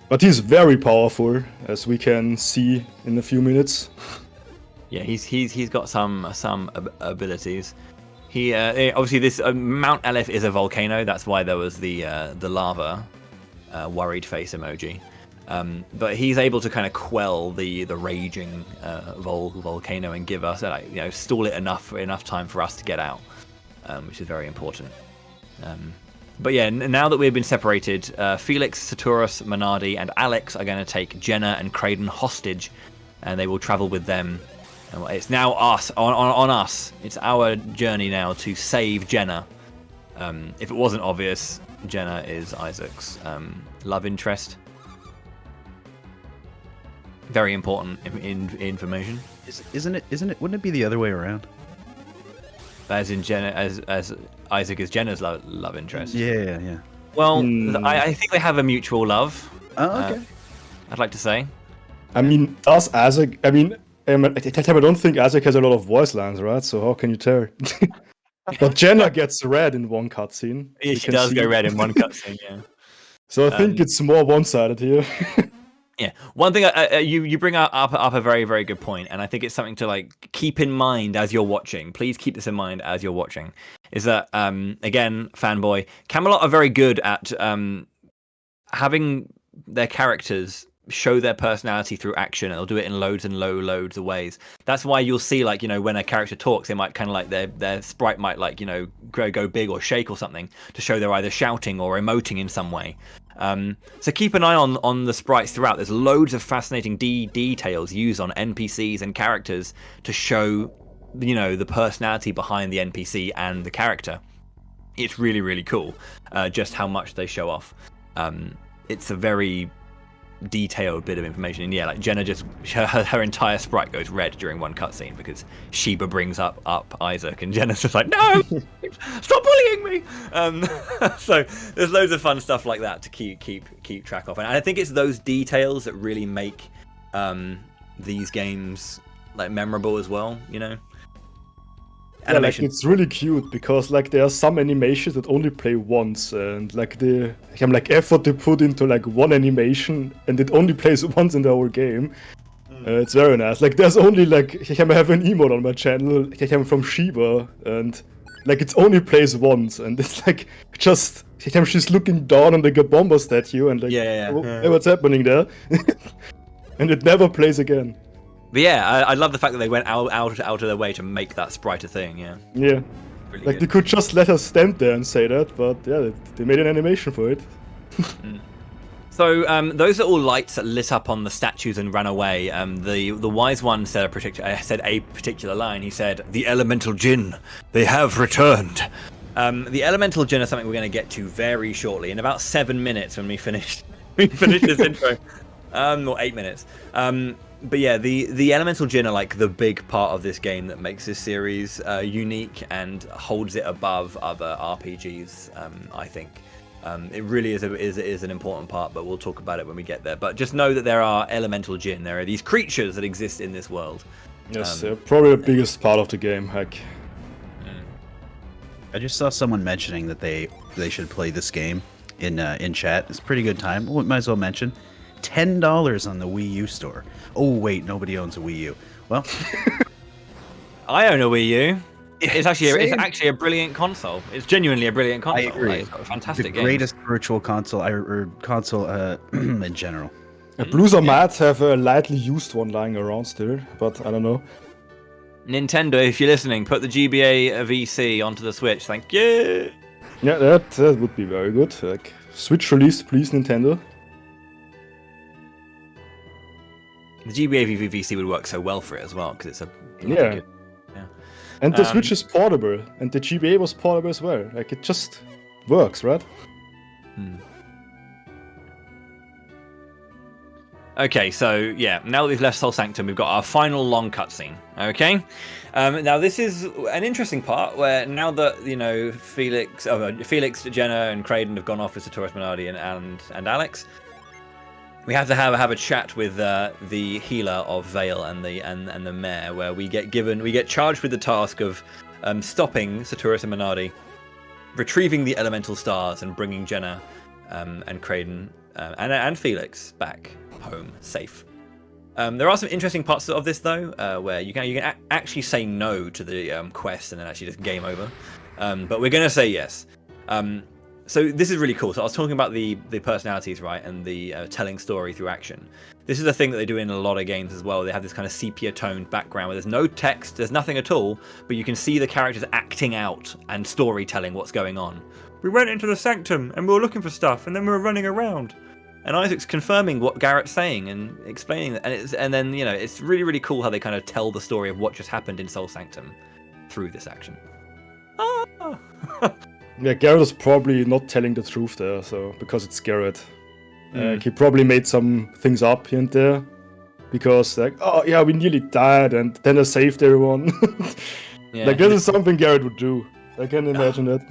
But he's very powerful, as we can see in a few minutes. Yeah, he's got some abilities. He obviously this Mount Aleph is a volcano. That's why there was the lava worried face emoji. But he's able to kind of quell the raging volcano and give us stall it enough time for us to get out, which is very important. But yeah, now that we've been separated, Felix, Saturus, Minardi, and Alex are going to take Jenna and Kraden hostage, and they will travel with them. And it's now us on us. It's our journey now to save Jenna. If it wasn't obvious, Jenna is Isaac's love interest. Very important information. Isn't it? Wouldn't it be the other way around? As in Jenna, as Isaac is Jenna's love interest. Yeah. Well, I think they have a mutual love. Oh, okay. I'd like to say. I mean, does Isaac? I mean, I don't think Isaac has a lot of voice lines, right? So how can you tell? But Jenna gets red in one cutscene. Yeah, she does go red in one cutscene. Yeah. So I think it's more one-sided here. Yeah, one thing you bring up a very, very good point, and I think it's something to like keep in mind as you're watching. Please keep this in mind as you're watching. Is that again, fanboy Camelot are very good at having their characters show their personality through action, and they'll do it in loads and loads of ways. That's why you'll see like when a character talks, they might kind of like their sprite might like go big or shake or something to show they're either shouting or emoting in some way. So keep an eye on the sprites throughout. There's loads of fascinating details used on NPCs and characters to show the personality behind the NPC and the character. It's really, really cool just how much they show off. It's a very detailed bit of information, and yeah, like Jenna just her entire sprite goes red during one cutscene because Sheba brings up Isaac, and Jenna's just like, no, stop bullying me. So there's loads of fun stuff like that to keep track of, and I think it's those details that really make these games like memorable as well. Yeah, like, it's really cute because like there are some animations that only play once, and like the effort they put into like one animation, and it only plays once in the whole game. It's very nice. Like there's only like I have an emote on my channel from Shiba, and like it only plays once, and it's like just she's looking down on the Gabomba statue, and like hey, what's happening there? And it never plays again. But yeah, I love the fact that they went out of their way to make that sprite a thing. Yeah. Yeah. Really like good. They could just let us stand there and say that, but yeah, they made an animation for it. So those little lights that lit up on the statues and ran away. The wise one said a particular line. He said, "The elemental jinn, they have returned." The elemental jinn is something we're going to get to very shortly, in about 7 minutes when we finish this intro, or 8 minutes. But yeah, the elemental jinn are like the big part of this game that makes this series unique and holds it above other RPGs. I think it really is an important part, but we'll talk about it when we get there. But just know that there are elemental jinn. There are these creatures that exist in this world. Yes, they're probably the biggest part of the game. Heck. I just saw someone mentioning that they should play this game in chat. It's a pretty good time. We might as well mention $10 on the Wii U store. Oh wait, nobody owns a Wii U. Well, I own a Wii U. It's actually a brilliant console. It's genuinely a brilliant console. I agree. It's got a fantastic the greatest virtual console or console in general. Blues or Mats have a lightly used one lying around still, but I don't know. Nintendo, if you're listening, put the GBA VC onto the Switch. Thank you. Yeah, that would be very good. Like Switch release, please, Nintendo. The GBA VVC would work so well for it as well because it's a Yeah. good, yeah. And the Switch is portable, and the GBA was portable as well. Like, it just works, right? Okay, so yeah, now that we've left Soul Sanctum, we've got our final long cutscene. Okay, now this is an interesting part where now that Felix, Jenna, and Kraden have gone off with Satoris Minardi and Alex, we have to have a chat with the healer of Vale and the mayor, where we get charged with the task of stopping Satoris and Minardi, retrieving the elemental stars, and bringing Jenna and Kraden and Felix back home safe. There are some interesting parts of this though, where you can actually say no to the quest and then actually just game over. But we're gonna say yes. So this is really cool. So I was talking about the personalities, right, and the telling story through action. This is a thing that they do in a lot of games as well. They have this kind of sepia-toned background where there's no text, there's nothing at all, but you can see the characters acting out and storytelling what's going on. We went into the Sanctum and we were looking for stuff, and then we were running around. And Isaac's confirming what Garrett's saying and explaining that, and then it's really, really cool how they kind of tell the story of what just happened in Soul Sanctum through this action. Ah! Yeah, Garrett is probably not telling the truth there, so because it's Garrett. He probably made some things up here and there. Because, like, oh yeah, we nearly died, and then I saved everyone. Yeah. Like, this is something Garrett would do. I can imagine it.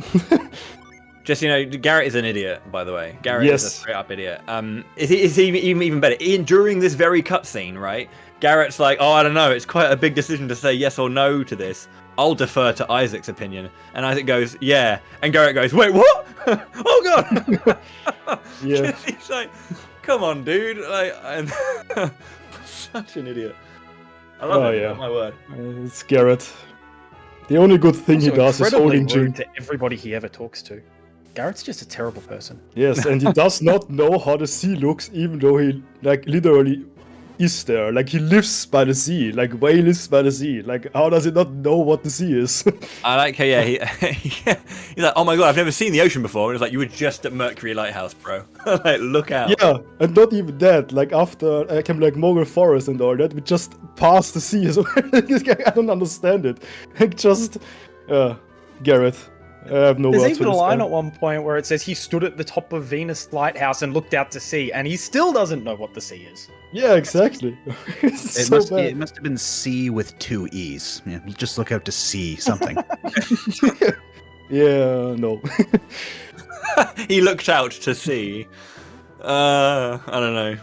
Just, Garrett is an idiot, by the way. Garrett is a straight-up idiot. It's even better. During this very cutscene, right, Garrett's like, oh, I don't know, it's quite a big decision to say yes or no to this. I'll defer to Isaac's opinion. And Isaac goes, yeah. And Garrett goes, wait, what? Oh, God! Yeah. He's like, come on, dude. Like, such an idiot. I love it. Yeah. Oh, my word. It's Garrett. The only good thing he does is holding June. To everybody he ever talks to. Garrett's just a terrible person. Yes, and he does not know how the sea looks, even though he, like, literally is there. Like, he lives by the sea. Like, Whale lives by the sea. Like, how does he not know what the sea is? I like how, he's like, oh my God, I've never seen the ocean before. And it's like, you were just at Mercury Lighthouse, bro. Like, look out. Yeah, and not even that. Like, after I came, like, Mogul Forest and all that, we just passed the sea as well. I don't understand it. Like, just, Garrett. I have no There's words for even a this line guy. at one point where it says he stood at the top of Venus Lighthouse and looked out to sea, and he still doesn't know what the sea is. Yeah, exactly. It must have been C with 2 E's. Yeah, just look out to see something. Yeah, no. He looked out to see. I don't know.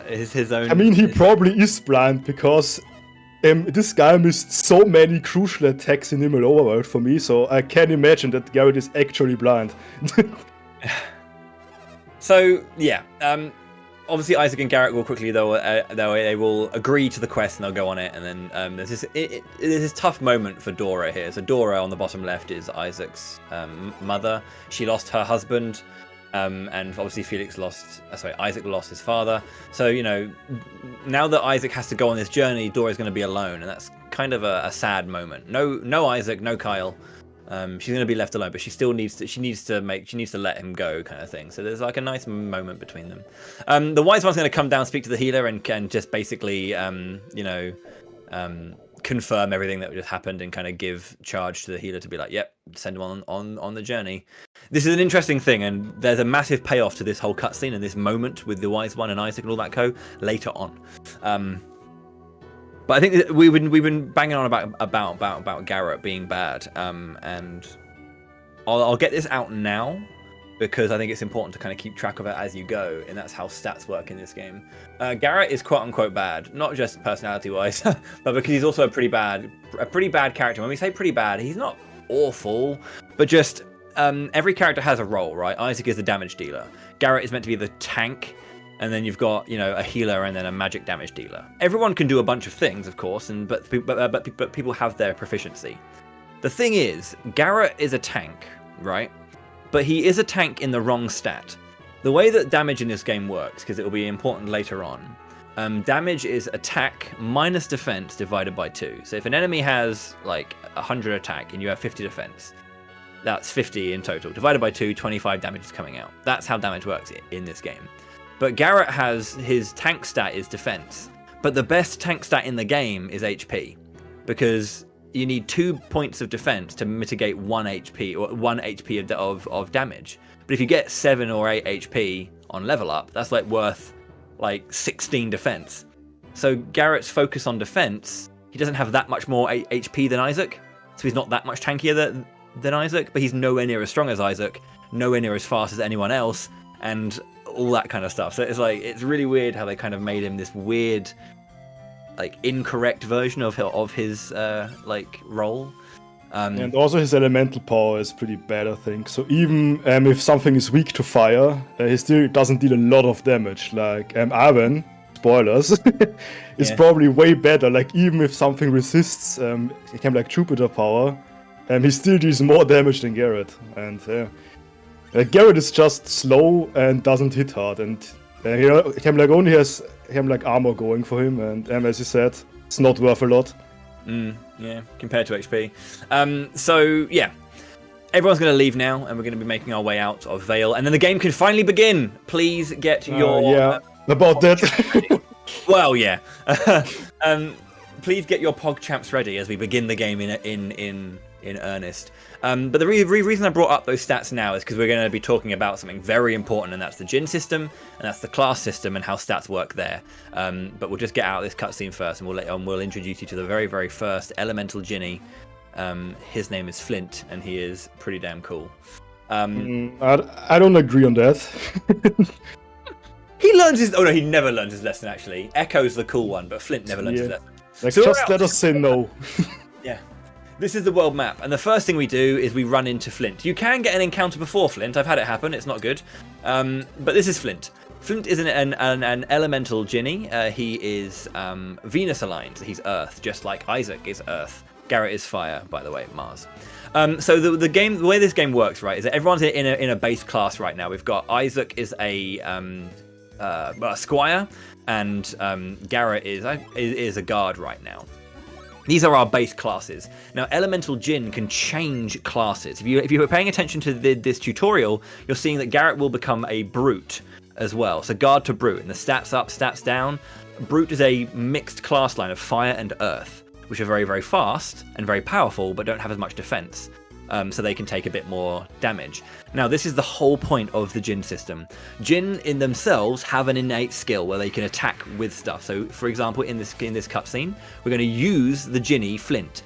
His own. I mean, he probably is blind because this guy missed so many crucial attacks in Himmel Overworld for me, so I can imagine that Garrett is actually blind. So yeah, obviously Isaac and Garrett will quickly they will agree to the quest and they'll go on it, and then there's this tough moment for Dora here. So Dora on the bottom left is Isaac's mother. She lost her husband. And obviously Isaac lost his father. So, now that Isaac has to go on this journey, Dora's going to be alone. And that's kind of a sad moment. No Isaac, no Kyle. She's going to be left alone, but she still needs to let him go kind of thing. So there's like a nice moment between them. The wise one's going to come down, speak to the healer, and can just basically, confirm everything that just happened and kind of give charge to the healer to be like, yep, send him on the journey. This is an interesting thing, and there's a massive payoff to this whole cutscene and this moment with the wise one and Isaac and all that later on. But I think we've been banging on about Garrett being bad, and I'll get this out now because I think it's important to kind of keep track of it as you go, and that's how stats work in this game. Garrett is quote unquote bad, not just personality wise, but because he's also a pretty bad character. When we say pretty bad, he's not awful, but just every character has a role, right? Isaac is the damage dealer. Garrett is meant to be the tank, and then you've got a healer and then a magic damage dealer. Everyone can do a bunch of things, of course, but people have their proficiency. The thing is, Garrett is a tank, right? But he is a tank in the wrong stat. The way that damage in this game works, because it will be important later on, damage is attack minus defense divided by 2. So if an enemy has like 100 attack and you have 50 defense, that's 50 in total. Divided by 2, 25 damage is coming out. That's how damage works in this game. But Garrett has his tank stat is defense, But the best tank stat in the game is HP, because you need 2 points of defense to mitigate 1 HP or 1 HP of damage. But if you get 7 or 8 HP on level up, that's like worth like 16 defense. So Garrett's focus on defense, he doesn't have that much more HP than Isaac, so he's not that much tankier than Isaac, but he's nowhere near as strong as Isaac, nowhere near as fast as anyone else, and all that kind of stuff. So it's like, it's really weird how they kind of made him this weird, like, incorrect version of his like role. And also his elemental power is pretty bad, I think. So even if something is weak to fire, he still doesn't deal a lot of damage. Like Arwen, spoilers, is probably way better. Like even if something resists, he can like Jupiter power, he still deals more damage than Garrett. And Garrett is just slow and doesn't hit hard, and only has armor going for him. And as you said, it's not worth a lot. Yeah, compared to HP. So yeah, everyone's going to leave now, and we're going to be making our way out of Vale, and then the game can finally begin. Please get your about that. Well, yeah. Please get your PogChamps ready as we begin the game in earnest. But the reason I brought up those stats now is because we're going to be talking about something very important, and that's the Jin system, and that's the class system, and how stats work there. But we'll just get out of this cutscene first, and we'll introduce you to the very, very first elemental Jinny. His name is Flint, and he is pretty damn cool. I don't agree on that. He learns his... Oh no, he never learns his lesson, actually. Echo's the cool one, but Flint never learns his lesson. Like, so just let us say no. Yeah. This is the world map, and the first thing we do is we run into Flint. You can get an encounter before Flint. I've had it happen. It's not good. But this is Flint. Flint is an elemental Jinny. He is Venus aligned. He's Earth, just like Isaac is Earth. Garrett is fire, by the way, Mars. So the way this game works, right, is that everyone's in a base class right now. We've got Isaac is a squire, and Garrett is a guard right now. These are our base classes. Now, Elemental Jin can change classes. If you were paying attention to this tutorial, you're seeing that Garrett will become a Brute as well. So Guard to Brute, and the stats up, stats down. Brute is a mixed class line of fire and earth, which are very, very fast and very powerful, but don't have as much defense. So they can take a bit more damage. Now, this is the whole point of the Jin system. Jin in themselves have an innate skill where they can attack with stuff. So, for example, in this cutscene, we're going to use the Jinny Flint.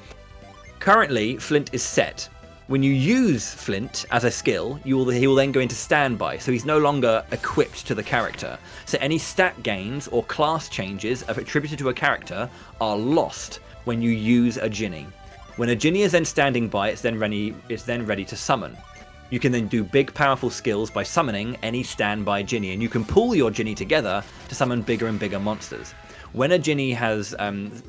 Currently, Flint is set. When you use Flint as a skill, he will then go into standby, so he's no longer equipped to the character. So any stat gains or class changes attributed to a character are lost when you use a Jinny. When a Jinny is then standing by, it's then ready to summon. You can then do big, powerful skills by summoning any standby Jinny, and you can pull your Jinny together to summon bigger and bigger monsters. When a Jinny has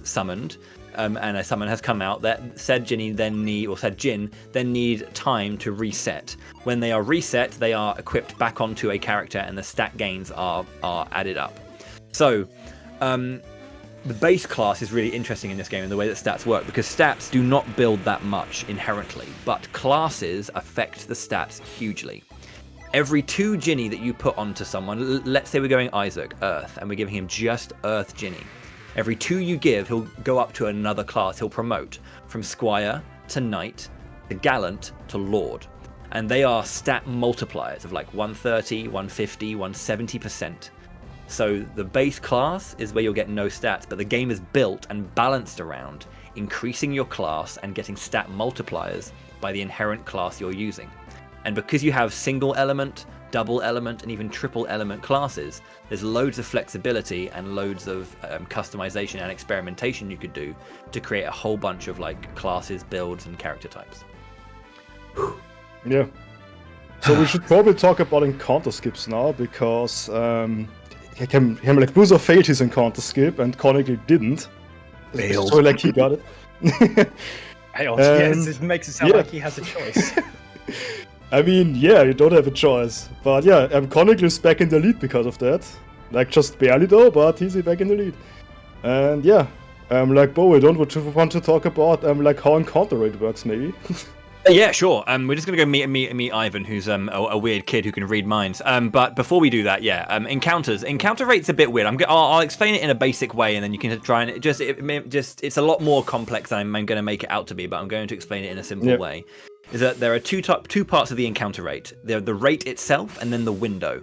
summoned, and a summon has come out, that said Jin then need time to reset. When they are reset, they are equipped back onto a character, and the stat gains are added up. So, the base class is really interesting in this game in the way that stats work, because stats do not build that much inherently, but classes affect the stats hugely. Every 2 Jinny that you put onto someone, let's say we're going Isaac, Earth, and we're giving him just Earth Jinny. Every 2 you give, he'll go up to another class. He'll promote from Squire to Knight to Gallant to Lord. And they are stat multipliers of like 130, 150, 170%. So the base class is where you'll get no stats, but the game is built and balanced around increasing your class and getting stat multipliers by the inherent class you're using. And because you have single element, double element, and even triple element classes, there's loads of flexibility and loads of customization and experimentation you could do to create a whole bunch of like classes, builds, and character types. Yeah. So we should probably talk about encounter skips now, because like Bruiser failed his encounter skip and Conical didn't. Failed. So like he got it. Yes, it makes it sound like he has a choice. I mean, yeah, you don't have a choice. But yeah, Conical is back in the lead because of that. Like, just barely though, but he's back in the lead. And yeah, like, Bo, I don't want to talk about like how encounter rate works, maybe. Yeah, sure. We're just gonna go meet Ivan, who's a weird kid who can read minds. But before we do that, encounter rate's a bit weird. I'll explain it in a basic way, and then you can try and it's a lot more complex than I'm gonna make it out to be. But I'm going to explain it in a simple way. Is that there are two parts of the encounter rate. They're the rate itself, and then the window,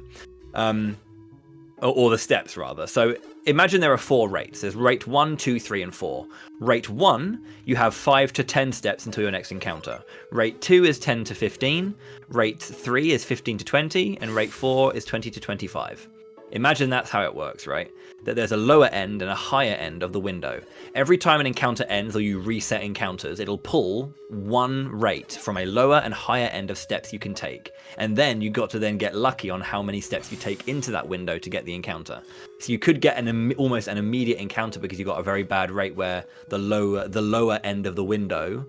or the steps rather. So imagine there are 4 rates. There's rate 1, 2, 3, and 4. Rate 1, you have 5 to 10 steps until your next encounter. Rate 2 is 10 to 15. Rate 3 is 15 to 20. And rate 4 is 20 to 25. Imagine that's how it works, right? That there's a lower end and a higher end of the window. Every time an encounter ends or you reset encounters, it'll pull 1 rate from a lower and higher end of steps you can take. And then you got to then get lucky on how many steps you take into that window to get the encounter. So you could get almost an immediate encounter because you got a very bad rate where the lower end of the window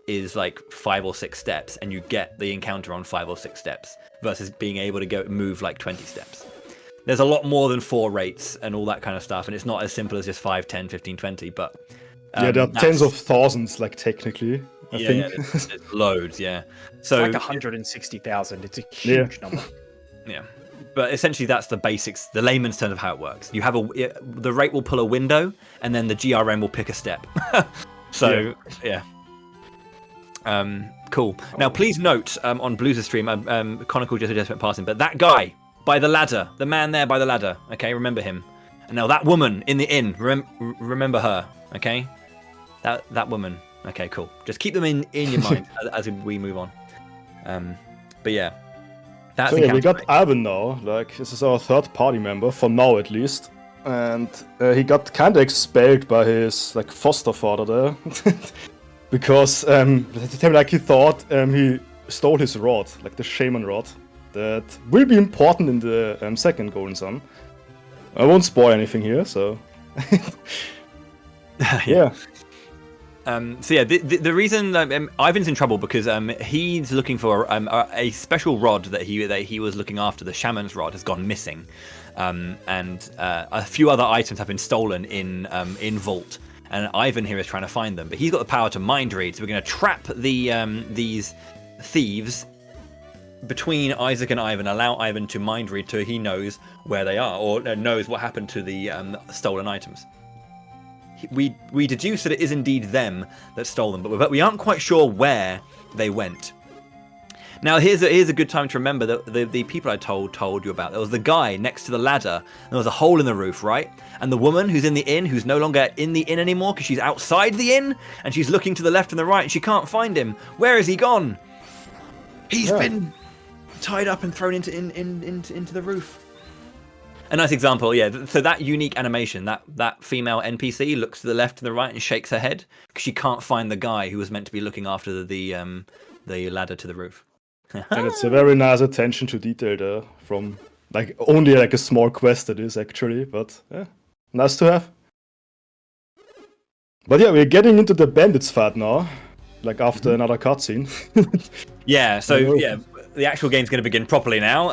is like 5 or 6 steps, and you get the encounter on 5 or 6 steps versus being able to move like 20 steps. There's a lot more than 4 rates and all that kind of stuff, and it's not as simple as just 5, 10, 15, 20, but... there are tens of thousands, like, technically, I think. Yeah, there's loads, yeah. So, it's like 160,000. It's a huge number. Yeah. But essentially, that's the basics, the layman's terms of how it works. You have the rate will pull a window, and then the GRM will pick a step. So, yeah. Cool. Now, please note, on Blues' stream, Conical just went past him, but that guy... by the ladder, the man there by the ladder, okay, remember him. And now that woman in the inn, remember her, okay? That woman, okay, cool. Just keep them in your mind as we move on. But yeah, that's so we got Ivan now, like, this is our 3rd party member, for now at least. And he got kind of expelled by his, like, foster father there. Because, like, he thought he stole his rod, like the shaman rod. That will be important in the 2nd Golden Sun. I won't spoil anything here, so... yeah. The reason Ivan's in trouble because he's looking for a special rod that he was looking after. The shaman's rod has gone missing, and a few other items have been stolen in Vault. And Ivan here is trying to find them, but he's got the power to mind read. So we're going to trap these thieves between Isaac and Ivan, allow Ivan to mind read till he knows where they are or knows what happened to the stolen items. We deduce that it is indeed them that stole them, but we aren't quite sure where they went. Now here's a good time to remember that the people I told you about. There was the guy next to the ladder, and there was a hole in the roof, right? And the woman who's in the inn, who's no longer in the inn anymore because she's outside the inn, and she's looking to the left and the right, and she can't find him. Where has he gone? He's been tied up and thrown into the roof. A nice example, yeah. So that unique animation, that female NPC looks to the left and the right and shakes her head because she can't find the guy who was meant to be looking after the ladder to the roof. And it's a very nice attention to detail there from like only like a small quest it is actually, but yeah, nice to have. But yeah, we're getting into the bandits fight now, like after another cutscene. Yeah, so yeah. The actual game's going to begin properly now,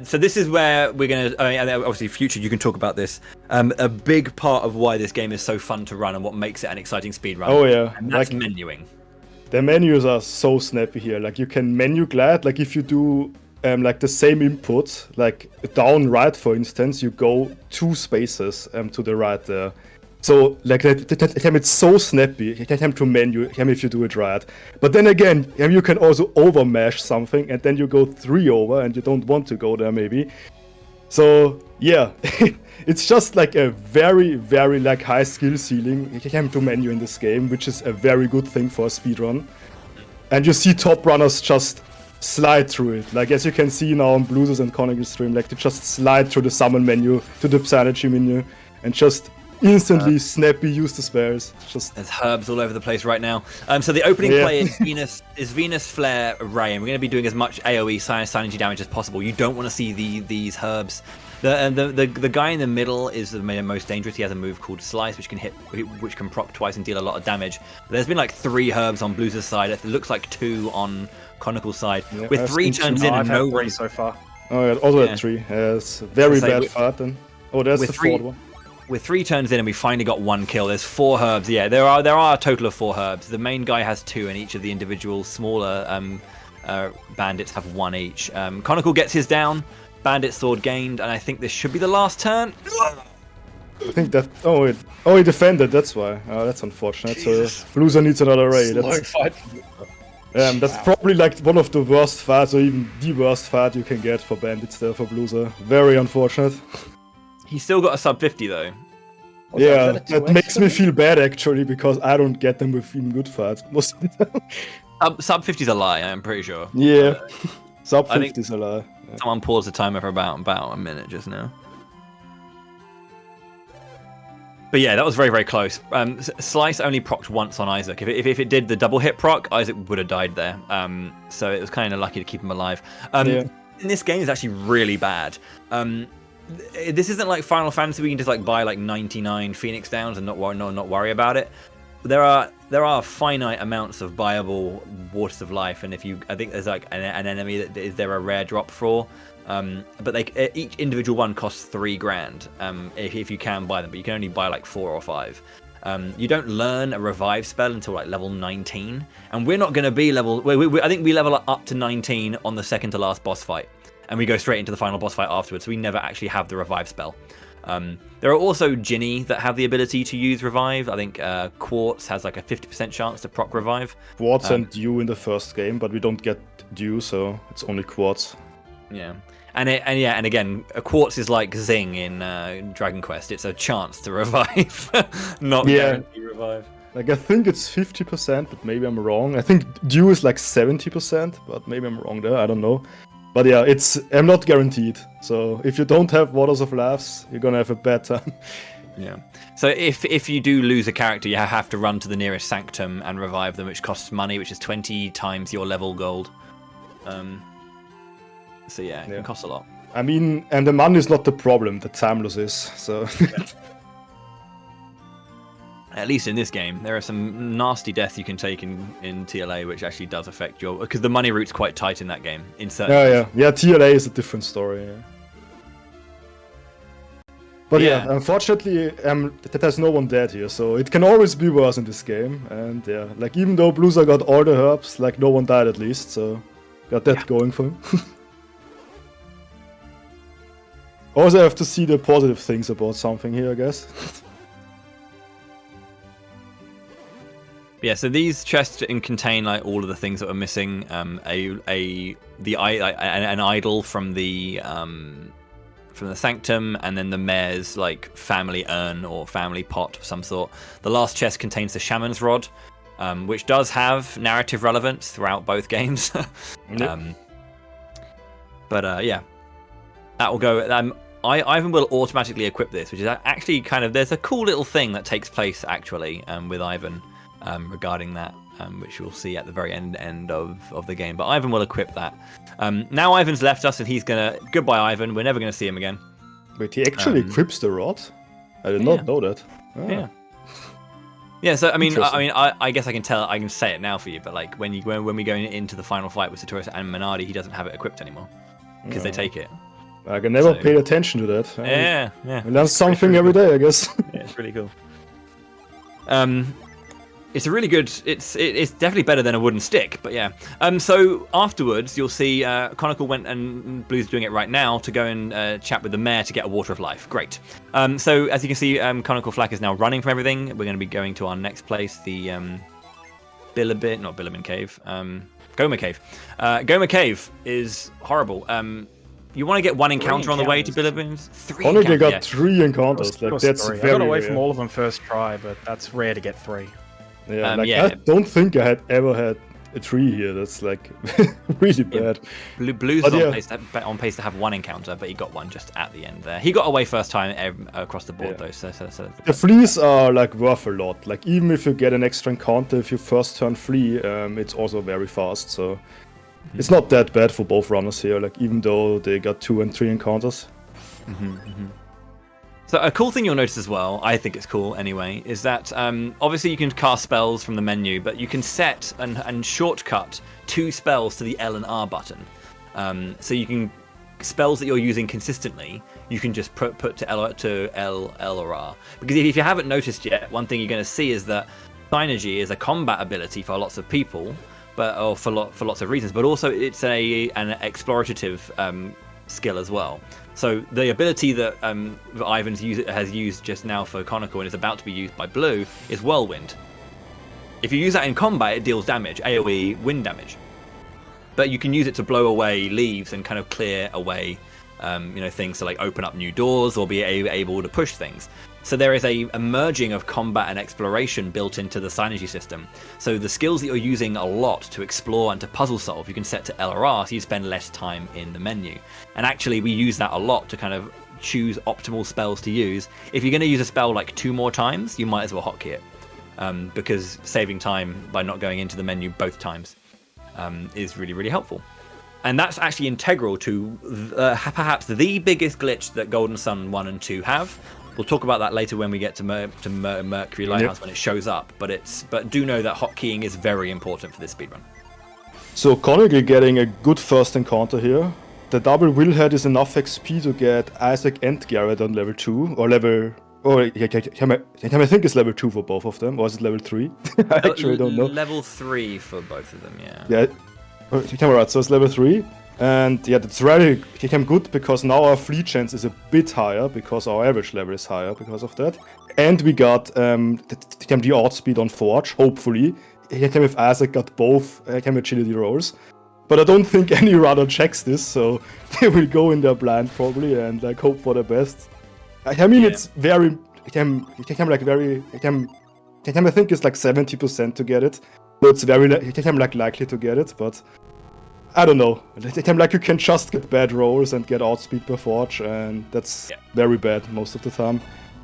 so this is where we're going to. Obviously, future you can talk about this. A big part of why this game is so fun to run and what makes it an exciting speedrun. Oh yeah, and that's like, menuing. The menus are so snappy here. Like you can menu glide. Like if you do like the same input, like down right, for instance, you go 2 spaces to the right there. So, like, it's so snappy to menu if you do it right. But then again, you can also overmesh something, and then you go 3 over, and you don't want to go there, maybe. So, yeah, it's just like a very, very like high skill ceiling to menu in this game, which is a very good thing for a speedrun. And you see top runners just slide through it. Like, as you can see now on Blues and Conic's stream, like, they just slide through the summon menu to the Psynergy menu, and just instantly snappy use the spares. Just there's herbs all over the place right now. So the opening play is Venus Flare Ray, and we're going to be doing as much AoE synergy damage as possible. You don't want to see these herbs. The guy in the middle is the most dangerous. He has a move called Slice, which can proc twice and deal a lot of damage. But there's been like 3 herbs on Blues' side. It looks like 2 on Conical's side. Yeah, with 3 turns in and no 3 so far. Oh yeah, also at 3. It's very bad fight. And there's the 4th one. we're 3 turns in and we finally got 1 kill. There's 4 herbs. Yeah, there are a total of 4 herbs. The main guy has 2, and each of the individual smaller bandits have 1 each. Conical gets his down. Bandit sword gained, and I think this should be the last turn. I think that. Oh, he defended. That's why. Oh, that's unfortunate. Jesus. So loser needs another raid. Slow fight. That's probably like one of the worst fights, or even the worst fight you can get for bandits there for Blueser. Very unfortunate. He's still got a sub 50 though. Yeah, that makes me feel bad actually, because I don't get them with even good fights most of the time. Sub 50's a lie, I'm pretty sure. Yeah, sub 50's a lie. Yeah. Someone paused the timer for about a minute just now. But yeah, that was very, very close. Slice only procced once on Isaac. If it did the double hit proc, Isaac would have died there. So it was kind of lucky to keep him alive. In this game is actually really bad. This isn't like Final Fantasy. We can just like buy like 99 Phoenix Downs and not worry about it. There are finite amounts of buyable Waters of Life, and I think there's like an enemy that is there a rare drop for. But each individual one costs 3 grand if you can buy them, but you can only buy like 4 or 5. You don't learn a revive spell until like level 19, and we're not going to be level. I think we level up to 19 on the second to last boss fight, and we go straight into the final boss fight afterwards. So we never actually have the revive spell. There are also Ginny that have the ability to use revive. I think Quartz has like a 50% chance to proc revive. Quartz and Dew in the first game, but we don't get Dew, so it's only Quartz. Yeah. And again, a Quartz is like Zing in Dragon Quest. It's a chance to revive, not guarantee revive. Like I think it's 50%, but maybe I'm wrong. I think Dew is like 70%, but maybe I'm wrong there. I don't know. But yeah, I'm not guaranteed. So if you don't have Waters of Lives, you're gonna have a bad time. Yeah. So if you do lose a character, you have to run to the nearest Sanctum and revive them, which costs money, which is 20 times your level gold. So yeah, it costs a lot. I mean, and the money is not the problem, the time loss is. So. At least in this game, there are some nasty deaths you can take in TLA, which actually does affect your... Because the money route's quite tight in that game. Yeah, TLA is a different story. Yeah. But yeah, unfortunately, there's no one dead here, so it can always be worse in this game. And yeah, like even though Blueser got all the herbs, like no one died at least, so got that going for him. Also, I have to see the positive things about something here, I guess. Yeah, so these chests contain like all of the things that were missing. An idol from the Sanctum, and then the mayor's like family urn or family pot of some sort. The last chest contains the Shaman's Rod, which does have narrative relevance throughout both games. Yeah, that will go. Ivan will automatically equip this, which is actually kind of, there's a cool little thing that takes place actually with Ivan. Regarding that, which we'll see at the very end of the game. But Ivan will equip that. Now Ivan's left us, and he's gonna... Goodbye, Ivan. We're never gonna see him again. Wait, he actually equips the rod? I did not know that. Oh. Yeah. Yeah. So I guess I can say it now for you. But like when we go into the final fight with Satoris and Minardi, he doesn't have it equipped anymore because they take it. I can never pay attention to that. Yeah. I learn something every day, I guess. Yeah, it's really cool. It's a really good. It's definitely better than a wooden stick, but yeah. So afterwards, you'll see Conical went, and Blue's doing it right now, to go and chat with the mayor to get a Water of Life. Great. So as you can see, Conical Flack is now running from everything. We're going to be going to our next place, the Bilibin Cave, Goma Cave. Goma Cave is horrible. You want to get 1 encounter on the way to Bilibin's? 3 encounters. Only got 3 encounters. Like that's very I got away from all of them first try, but that's rare to get 3. Yeah, I don't think I had ever had a 3 here. That's like really bad. Blue's on pace to have 1 encounter, but he got 1 just at the end there. He got away first time across the board though. So the fleas are like worth a lot. Like even if you get an extra encounter, if you first turn flea, it's also very fast. So it's not that bad for both runners here. Like even though they got 2 and 3 encounters. So a cool thing you'll notice as well, I think it's cool anyway, is that obviously you can cast spells from the menu, but you can set and shortcut 2 spells to the L and R button. So you can spells that you're using consistently, you can just put to L or R. Because if you haven't noticed yet, one thing you're going to see is that Synergy is a combat ability for lots of people, or for lots of reasons, but also it's an explorative skill as well. So the ability that Ivan's has used just now for Conical and is about to be used by Blue is Whirlwind. If you use that in combat, it deals damage, AoE wind damage. But you can use it to blow away leaves and kind of clear away things to like open up new doors or be able to push things. So there is a merging of combat and exploration built into the Synergy system. So the skills that you're using a lot to explore and to puzzle solve, you can set to L or R, so you spend less time in the menu. And actually, we use that a lot to kind of choose optimal spells to use. If you're going to use a spell like 2 more times, you might as well hotkey it, because saving time by not going into the menu both times is really, really helpful. And that's actually integral to perhaps the biggest glitch that Golden Sun 1 and 2 have. We'll talk about that later when we get to Mercury Lighthouse when it shows up. But do know that hotkeying is very important for this speedrun. So Conical getting a good first encounter here. The double will head is enough XP to get Isaac and Garrett on level 2 or level. Or I think it's level 2 for both of them, or is it level 3? I actually don't know. Level 3 for both of them, yeah. Yeah, right. So it's level 3. And yeah, that's really good because now our fleet chance is a bit higher because our average level is higher because of that. And we got the odd speed on Forge, hopefully. If Isaac got both agility rolls. But I don't think any runner checks this, so they will go in there blind probably and like hope for the best. I mean, it's very. I think it's like 70% to get it. So it's very likely to get it, but I don't know. Like you can just get bad rolls and get outspeed per Forge, and that's very bad most of the time.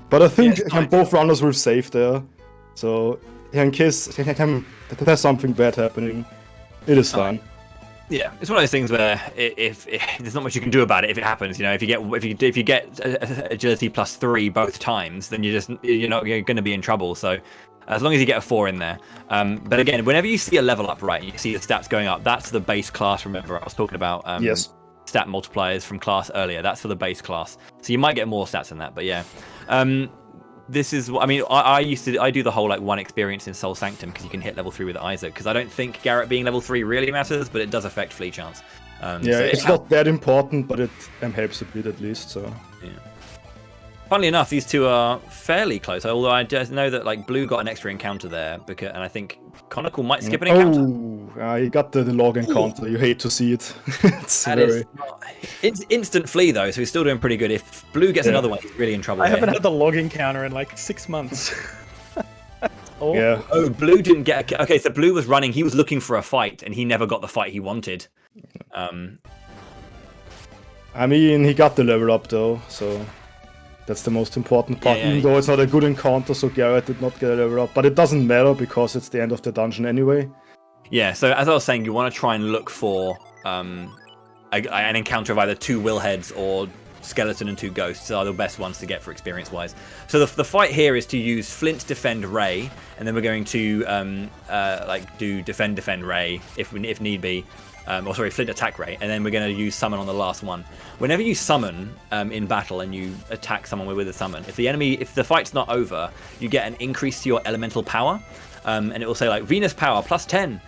But I think both runners will save there. So in case there's something bad happening, it is fine. Yeah, it's one of those things where if there's not much you can do about it if it happens. If you get agility plus 3 both times, then you're going to be in trouble. So as long as you get a 4 in there. But again, whenever you see a level up, right, you see the stats going up. That's the base class. Remember, I was talking about stat multipliers from class earlier. That's for the base class. So you might get more stats than that. But yeah. This is, I mean, I do the whole like 1 experience in Soul Sanctum because you can hit level 3 with Isaac, because I don't think Garrett being level 3 really matters, but it does affect fleet chance. So it's not that important, but it helps a bit at least. So yeah. Funnily enough, these two are fairly close. Although I just know that like Blue got an extra encounter there, and I think Conical might skip an encounter. Oh, he got the log encounter. You hate to see it. It's instant flee though, so he's still doing pretty good. If Blue gets another one, he's really in trouble. I haven't had the log encounter in like 6 months. Yeah. Oh, Blue didn't get. Okay, so Blue was running. He was looking for a fight, and he never got the fight he wanted. I mean, he got the level up though, so. That's the most important part, even though it's not a good encounter, so Garrett did not get a level up. But it doesn't matter because it's the end of the dungeon anyway. Yeah, so as I was saying, you want to try and look for an encounter of either 2 Willheads or Skeleton and 2 Ghosts are the best ones to get for experience-wise. So the fight here is to use Flint, Defend, Ray, and then we're going to do Defend, Ray if need be. Flint, Attack, Ray, and then we're going to use Summon on the last one. Whenever you summon in battle and you attack someone with a summon, if the fight's not over, you get an increase to your elemental power, and it will say like Venus power plus 10,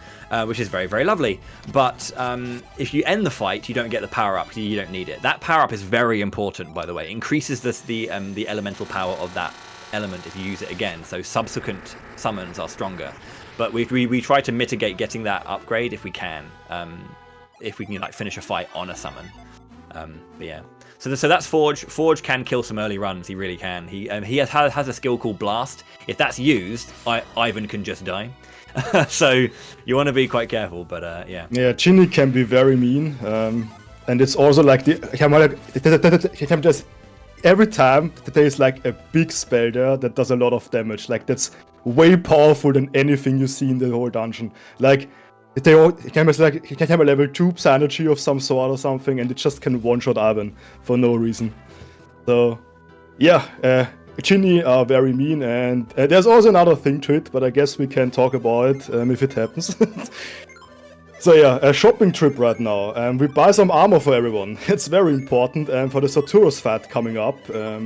which is very, very lovely. But if you end the fight, you don't get the power up. You don't need it. That power up is very important, by the way. It increases the elemental power of that element if you use it again. So subsequent summons are stronger. But we try to mitigate getting that upgrade if we can. If we can like finish a fight on a summon. But yeah. So that's Forge. Forge can kill some early runs. He really can. He has a skill called Blast. If that's used, Ivan can just die. So you want to be quite careful. But yeah. Yeah, Ginny can be very mean. And it's also like every time there's like a big spell there that does a lot of damage. Like that's way powerful than anything you see in the whole dungeon. Like he can have a level 2 Psynergy of some sort or something, and it just can one-shot Ivan for no reason. So yeah, Ginny are very mean, and there's also another thing to it, but I guess we can talk about it if it happens. So yeah, a shopping trip right now. We buy some armor for everyone. It's very important for the Sartoros fight coming up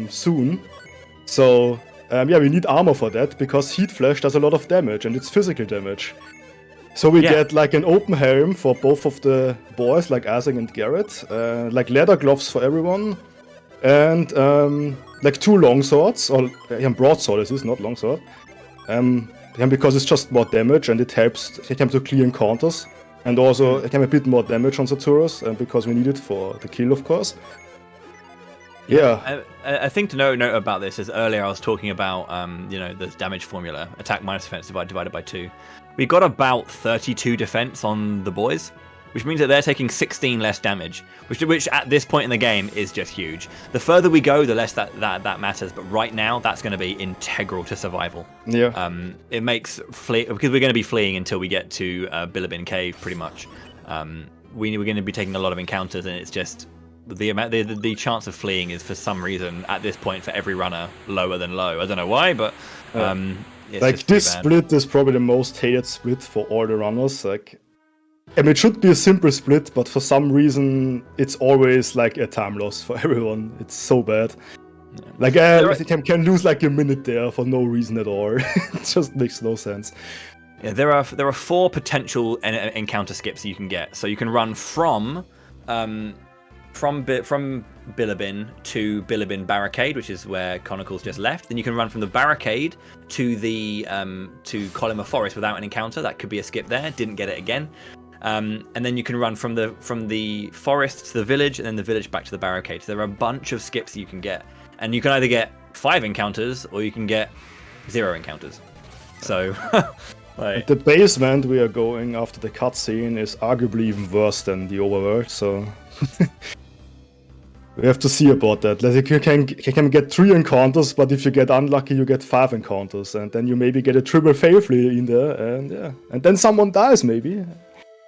soon. So yeah, we need armor for that because Heat Flash does a lot of damage and it's physical damage. So we get like an open helm for both of the boys, like Isaac and Garrett, like leather gloves for everyone, and like 2 long swords, or broadsword this is, not longsword. Because it's just more damage and it helps to clear encounters. And also it can a bit more damage on Sartoros, because we need it for the kill, of course. Yeah. A thing to note about this is earlier I was talking about the damage formula, attack minus defense divided by 2. We got about 32 defense on the boys, which means that they're taking 16 less damage, which at this point in the game is just huge. The further we go, the less that matters. But right now, that's going to be integral to survival. Yeah. It makes because we're going to be fleeing until we get to Bilibin Cave, pretty much. We're going to be taking a lot of encounters, and it's just the chance of fleeing is for some reason at this point for every runner lower than low. I don't know why, but like this split is probably the most hated split for all the runners. Like, I mean, it should be a simple split, but for some reason it's always like a time loss for everyone. It's so bad. Like I can lose like a minute there for no reason at all. It just makes no sense. Yeah, there are 4 potential encounter skips you can get. So you can run from Bilibin to Bilibin Barricade, which is where Chronicles just left. Then you can run from the Barricade to the to Colima Forest without an encounter. That could be a skip there. Didn't get it again. And then you can run from the forest to the village, and then the village back to the Barricade. So there are a bunch of skips you can get, and you can either get 5 encounters or you can get 0 encounters. So the basement we are going after the cutscene is arguably even worse than the overworld. So. We have to see about that. Like, you can get 3 encounters, but if you get unlucky, you get 5 encounters, and then you maybe get a triple fail flea in there, and then someone dies maybe.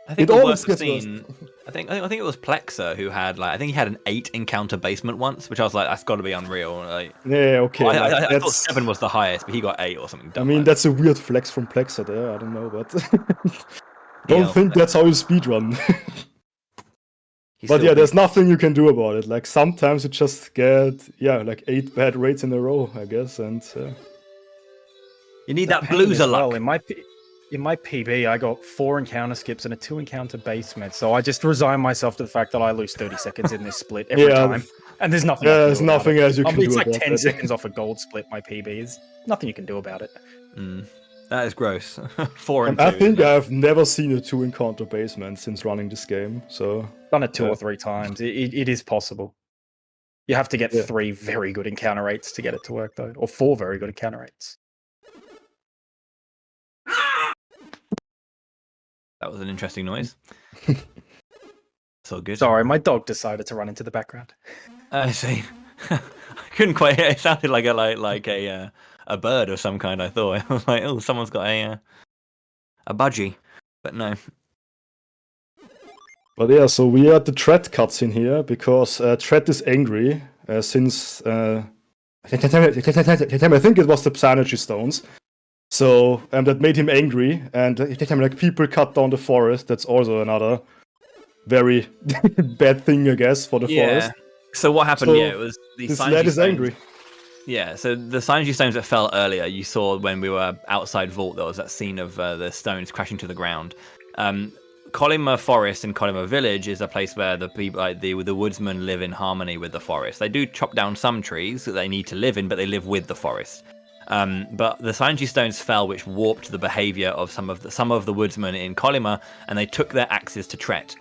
I think the worst I've seen. I think it was Plexer who had I think he had an 8 encounter basement once, which I was like, that's got to be unreal. Like, yeah, okay. I thought 7 was the highest, but he got 8 or something. I mean, that's a weird flex from Plexer there. I don't know, but don't think that's how you speedrun. But yeah, there's nothing you can do about it. Like, sometimes you just get like 8 bad raids in a row, I guess, and you need that blues luck. In my PB, I got 4 encounter skips and a 2 encounter basement, so I just resign myself to the fact that I lose 30 seconds in this split every time, and there's nothing. Yeah, there's nothing else you can do. It's like about 10 it. seconds off a gold split. My PB is nothing you can do about it. That is gross. 4 and 2. I think I've never seen a 2 encounter basement since running this game. So done it 2 or 3 times. It is possible. You have to get 3 very good encounter rates to get it to work, though, or 4 very good encounter rates. That was an interesting noise. So good. Sorry, my dog decided to run into the background. I see. I couldn't quite hear. It sounded like a bird of some kind. I thought I was like, oh, someone's got a budgie, but no. But yeah, so we are at the Tret cutscene here because Tret is angry since I think it was the Psynergy Stones. So that made him angry, and like people cut down the forest. That's also another very bad thing, I guess, for the forest. So what happened? It was this lad is angry. Yeah, so the Psynergy Stones that fell earlier, you saw when we were outside Vault, there was that scene of the stones crashing to the ground. Colima Forest and Colima Village is a place where the people, like the woodsmen, live in harmony with the forest. They do chop down some trees that they need to live in, but they live with the forest. But the Psynergy Stones fell, which warped the behavior of some of the woodsmen in Colima, and they took their axes to Tret.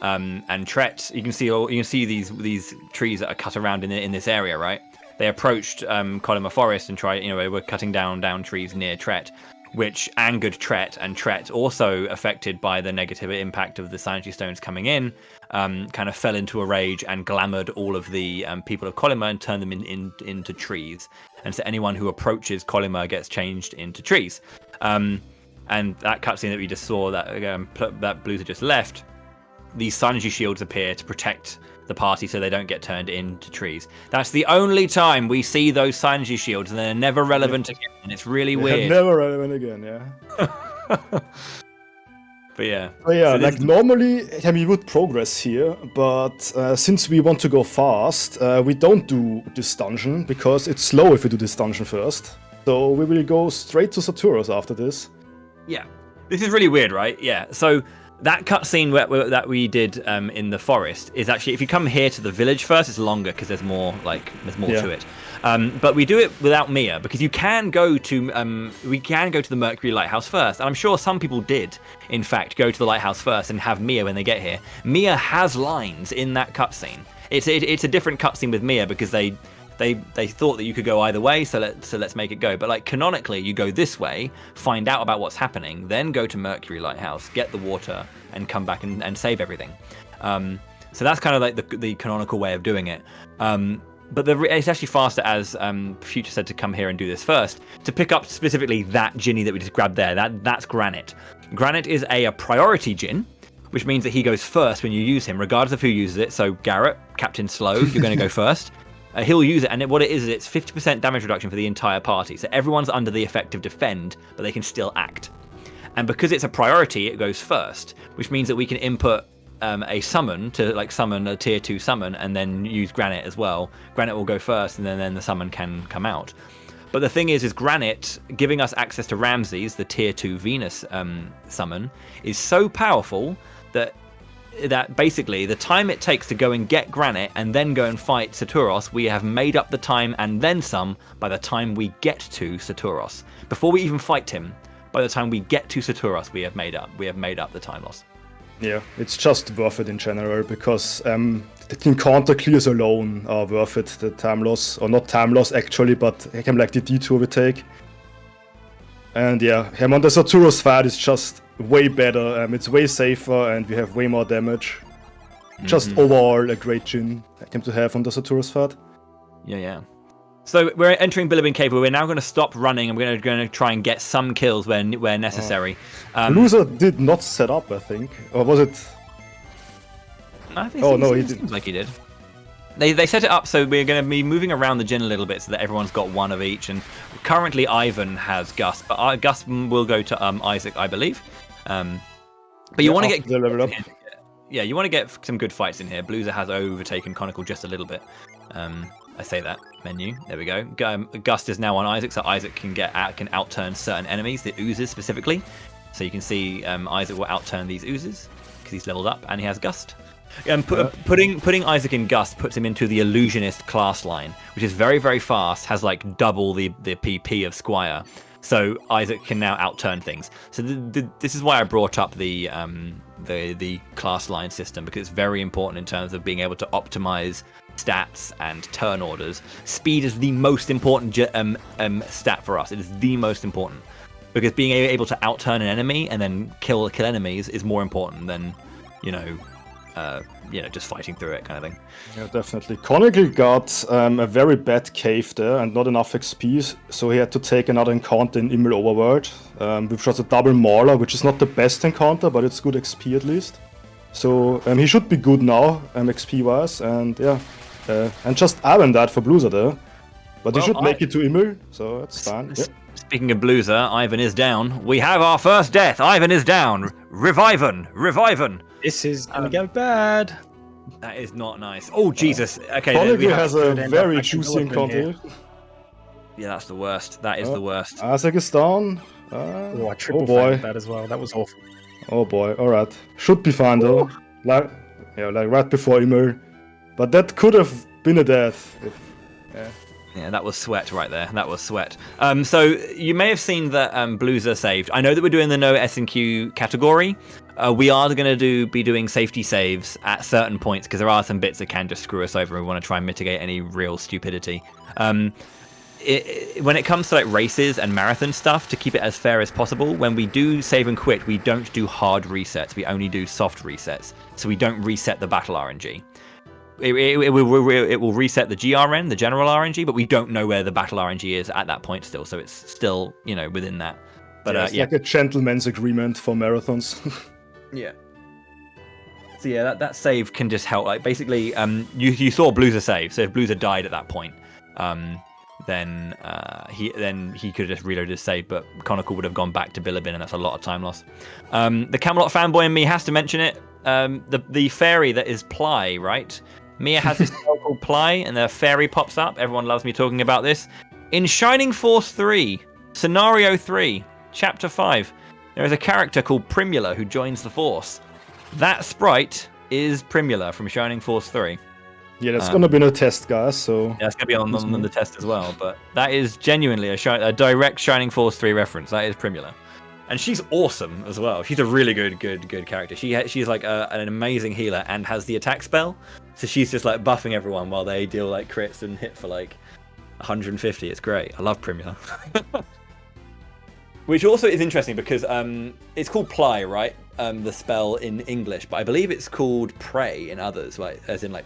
And Tret, you can see these trees that are cut around in this area, right? They approached Colima Forest and they were cutting down trees near Tret, which angered Tret, and Tret, also affected by the negative impact of the Psynergy Stones coming in, kind of fell into a rage and glamoured all of the people of Colima and turned them into trees. And so anyone who approaches Colima gets changed into trees. And that cutscene that we just saw, that Blues had just left, these Psynergy shields appear to protect the party so they don't get turned into trees. That's the only time we see those Psynergy shields, and they're never relevant again. And it's really weird. Never relevant again, yeah. But yeah. Oh yeah, So like normally we would progress here, but since we want to go fast, we don't do this dungeon because it's slow if we do this dungeon first. So we will go straight to Saturos after this. Yeah. This is really weird, right? Yeah. So that cutscene that we did in the forest is actually, if you come here to the village first, it's longer because there's more to it. But we do it without Mia because you can go to the Mercury Lighthouse first, and I'm sure some people did, in fact, go to the lighthouse first and have Mia when they get here. Mia has lines in that cutscene. It's a different cutscene with Mia because they thought that you could go either way, so let's make it go. But like canonically, you go this way, find out about what's happening, then go to Mercury Lighthouse, get the water, and come back and save everything. So that's kind of like the canonical way of doing it. But it's actually faster, as Future said, to come here and do this first, to pick up specifically that Djinni that we just grabbed there. That's Granite. Granite is a priority Djinn, which means that he goes first when you use him, regardless of who uses it. So Garrett, Captain Slow, you're going to go first. He'll use it, and what it is it's 50% damage reduction for the entire party. So everyone's under the effect of defend, but they can still act. And because it's a priority, it goes first, which means that we can input a summon to like summon a tier 2 summon, and then use Granite as well. Granite will go first, and then the summon can come out. But the thing is Granite giving us access to Ramses, the tier 2 Venus summon, is so powerful that basically the time it takes to go and get Granite and then go and fight Saturos, we have made up the time and then some by the time we get to Saturos. Before we even fight him, by the time we get to Saturos, we have made up the time loss. Yeah, it's just worth it in general because the encounter clears alone are worth it. The time loss, or not time loss actually, but like the detour we take. And yeah, him on the Saturos fight is just way better. It's way safer, and we have way more damage. Just overall a great Djinn to have on the Saturos fight. Yeah. So we're entering Bilibin Cave, where we're now going to stop running, and we're going to try and get some kills where necessary. Loser did not set up, I think, or was it? I think he didn't. Seems like he did. They set it up so we're going to be moving around the Djinn a little bit, so that everyone's got one of each. And currently Ivan has Gus, but Gus will go to Isaac, I believe. But you want to get level up. Yeah, you want to get some good fights in here. Blueser has overtaken Conical just a little bit. I say that menu. There we go. Gust is now on Isaac, so Isaac can outturn certain enemies, the oozes specifically. So you can see Isaac will outturn these oozes because he's leveled up and he has Gust. Putting Isaac in Gust puts him into the Illusionist class line, which is very, very fast, has like double the PP of Squire. So Isaac can now outturn things. So this is why I brought up the class line system, because it's very important in terms of being able to optimize stats and turn orders. Speed is the most important stat for us. It is the most important, because being able to outturn an enemy and then kill enemies is more important than just fighting through it, kind of thing. Yeah, definitely. Conical got a very bad cave there and not enough XP, so he had to take another encounter in Immel Overworld, which was a double mauler, which is not the best encounter, but it's good XP at least. So he should be good now, XP wise, and yeah, and just Ivan died for Blueser there, but he should make it to Immel, so that's fine. Yeah. Speaking of Blueser, Ivan is down. We have our first death. Ivan is down. Reviven. This is gonna go bad. That is not nice. Oh Jesus. Okay. Conical has a very juicy encounter. Yeah, that's the worst. That is the worst. Isaac is down. I triple failed that as well. That was awful. Oh boy. All right. Should be fine though. Like right before Immel. But that could have been a death. Yeah, that was sweat right there. That was sweat. So you may have seen that Blueser saved. I know that we're doing the no S&Q category. We are going to be doing safety saves at certain points, because there are some bits that can just screw us over, and we want to try and mitigate any real stupidity. When it comes to like races and marathon stuff, to keep it as fair as possible, when we do save and quit, we don't do hard resets. We only do soft resets. So we don't reset the battle RNG. It will reset the GRN, the general RNG, but we don't know where the battle RNG is at that point still, so it's still, within that. But it's like a gentleman's agreement for marathons. Yeah. So yeah, that save can just help. Like basically, you saw Blueser save, so if Blueser died at that point, then he could have just reloaded his save, but Conical would have gone back to Billabin, and that's a lot of time loss. The Camelot fanboy in me has to mention it. The fairy that is Ply, right? Mia has this spell called Ply, and the fairy pops up. Everyone loves me talking about this. In Shining Force 3, Scenario 3, Chapter 5, there is a character called Primula who joins the Force. That sprite is Primula from Shining Force 3. Yeah, that's gonna be no test, guys. So yeah, it's gonna be on the test as well. But that is genuinely a direct Shining Force 3 reference. That is Primula, and she's awesome as well. She's a really good character. She's like an amazing healer and has the attack spell. So she's just like buffing everyone while they deal like crits and hit for like 150. It's great. I love Primula. Which also is interesting because it's called Ply, right? The spell in English, but I believe it's called Prey in others, like as in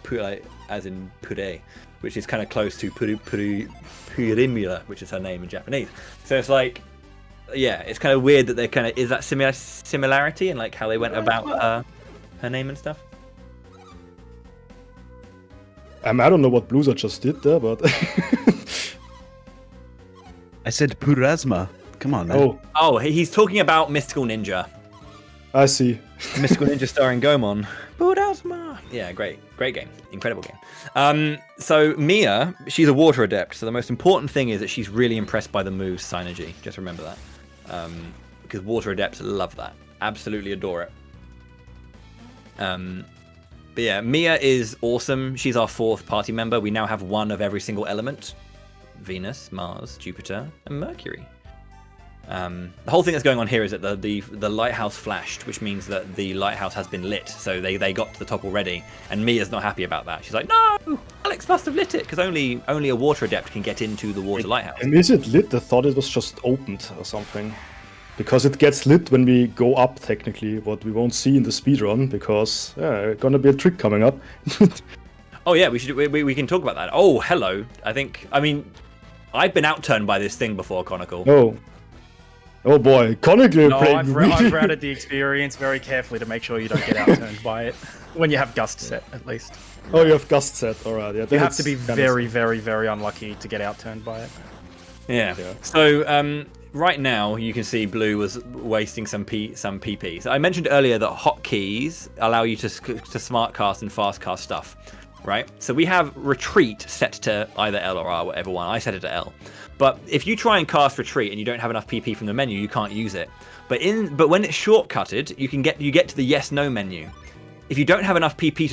Pure, which is kind of close to Purimula, which is her name in Japanese. So it's like, yeah, it's kind of weird that there kind of is that similarity in like how they went about her name and stuff. I don't know what Bluza just did there, but I said Purasma. Come on, man. Oh, he's talking about Mystical Ninja. I see. Mystical Ninja starring Gomon. Purasma. Yeah, great game, incredible game. So Mia, she's a water adept. So the most important thing is that she's really impressed by the move Synergy. Just remember that, because water adepts love that, absolutely adore it. But yeah, Mia is awesome. She's our 4th party member. We now have one of every single element: Venus, Mars, Jupiter, and Mercury. The whole thing that's going on here is that the lighthouse flashed, which means that the lighthouse has been lit. So they got to the top already, and Mia's not happy about that. She's like, no, Alex must have lit it, because only a water adept can get into the water lighthouse. And is it lit? I thought it was just opened or something. Because it gets lit when we go up, technically, what we won't see in the speedrun, because gonna be a trick coming up. Oh yeah, we can talk about that. Oh, hello. I mean, I've been outturned by this thing before, Conical. Oh boy, Conical. No, I've routed the experience very carefully to make sure you don't get outturned by it. When you have Gust set, at least. Oh, you have Gust set, alright. Yeah, you have to be very, very, very unlucky to get outturned by it. Yeah. So, right now, you can see Blue was wasting some PP. So I mentioned earlier that hotkeys allow you to smart cast and fast cast stuff, right? So we have Retreat set to either L or R, whatever one. I set it to L. But if you try and cast Retreat and you don't have enough PP from the menu, you can't use it. But when it's shortcutted, you get to the yes/no menu. If you don't have enough PP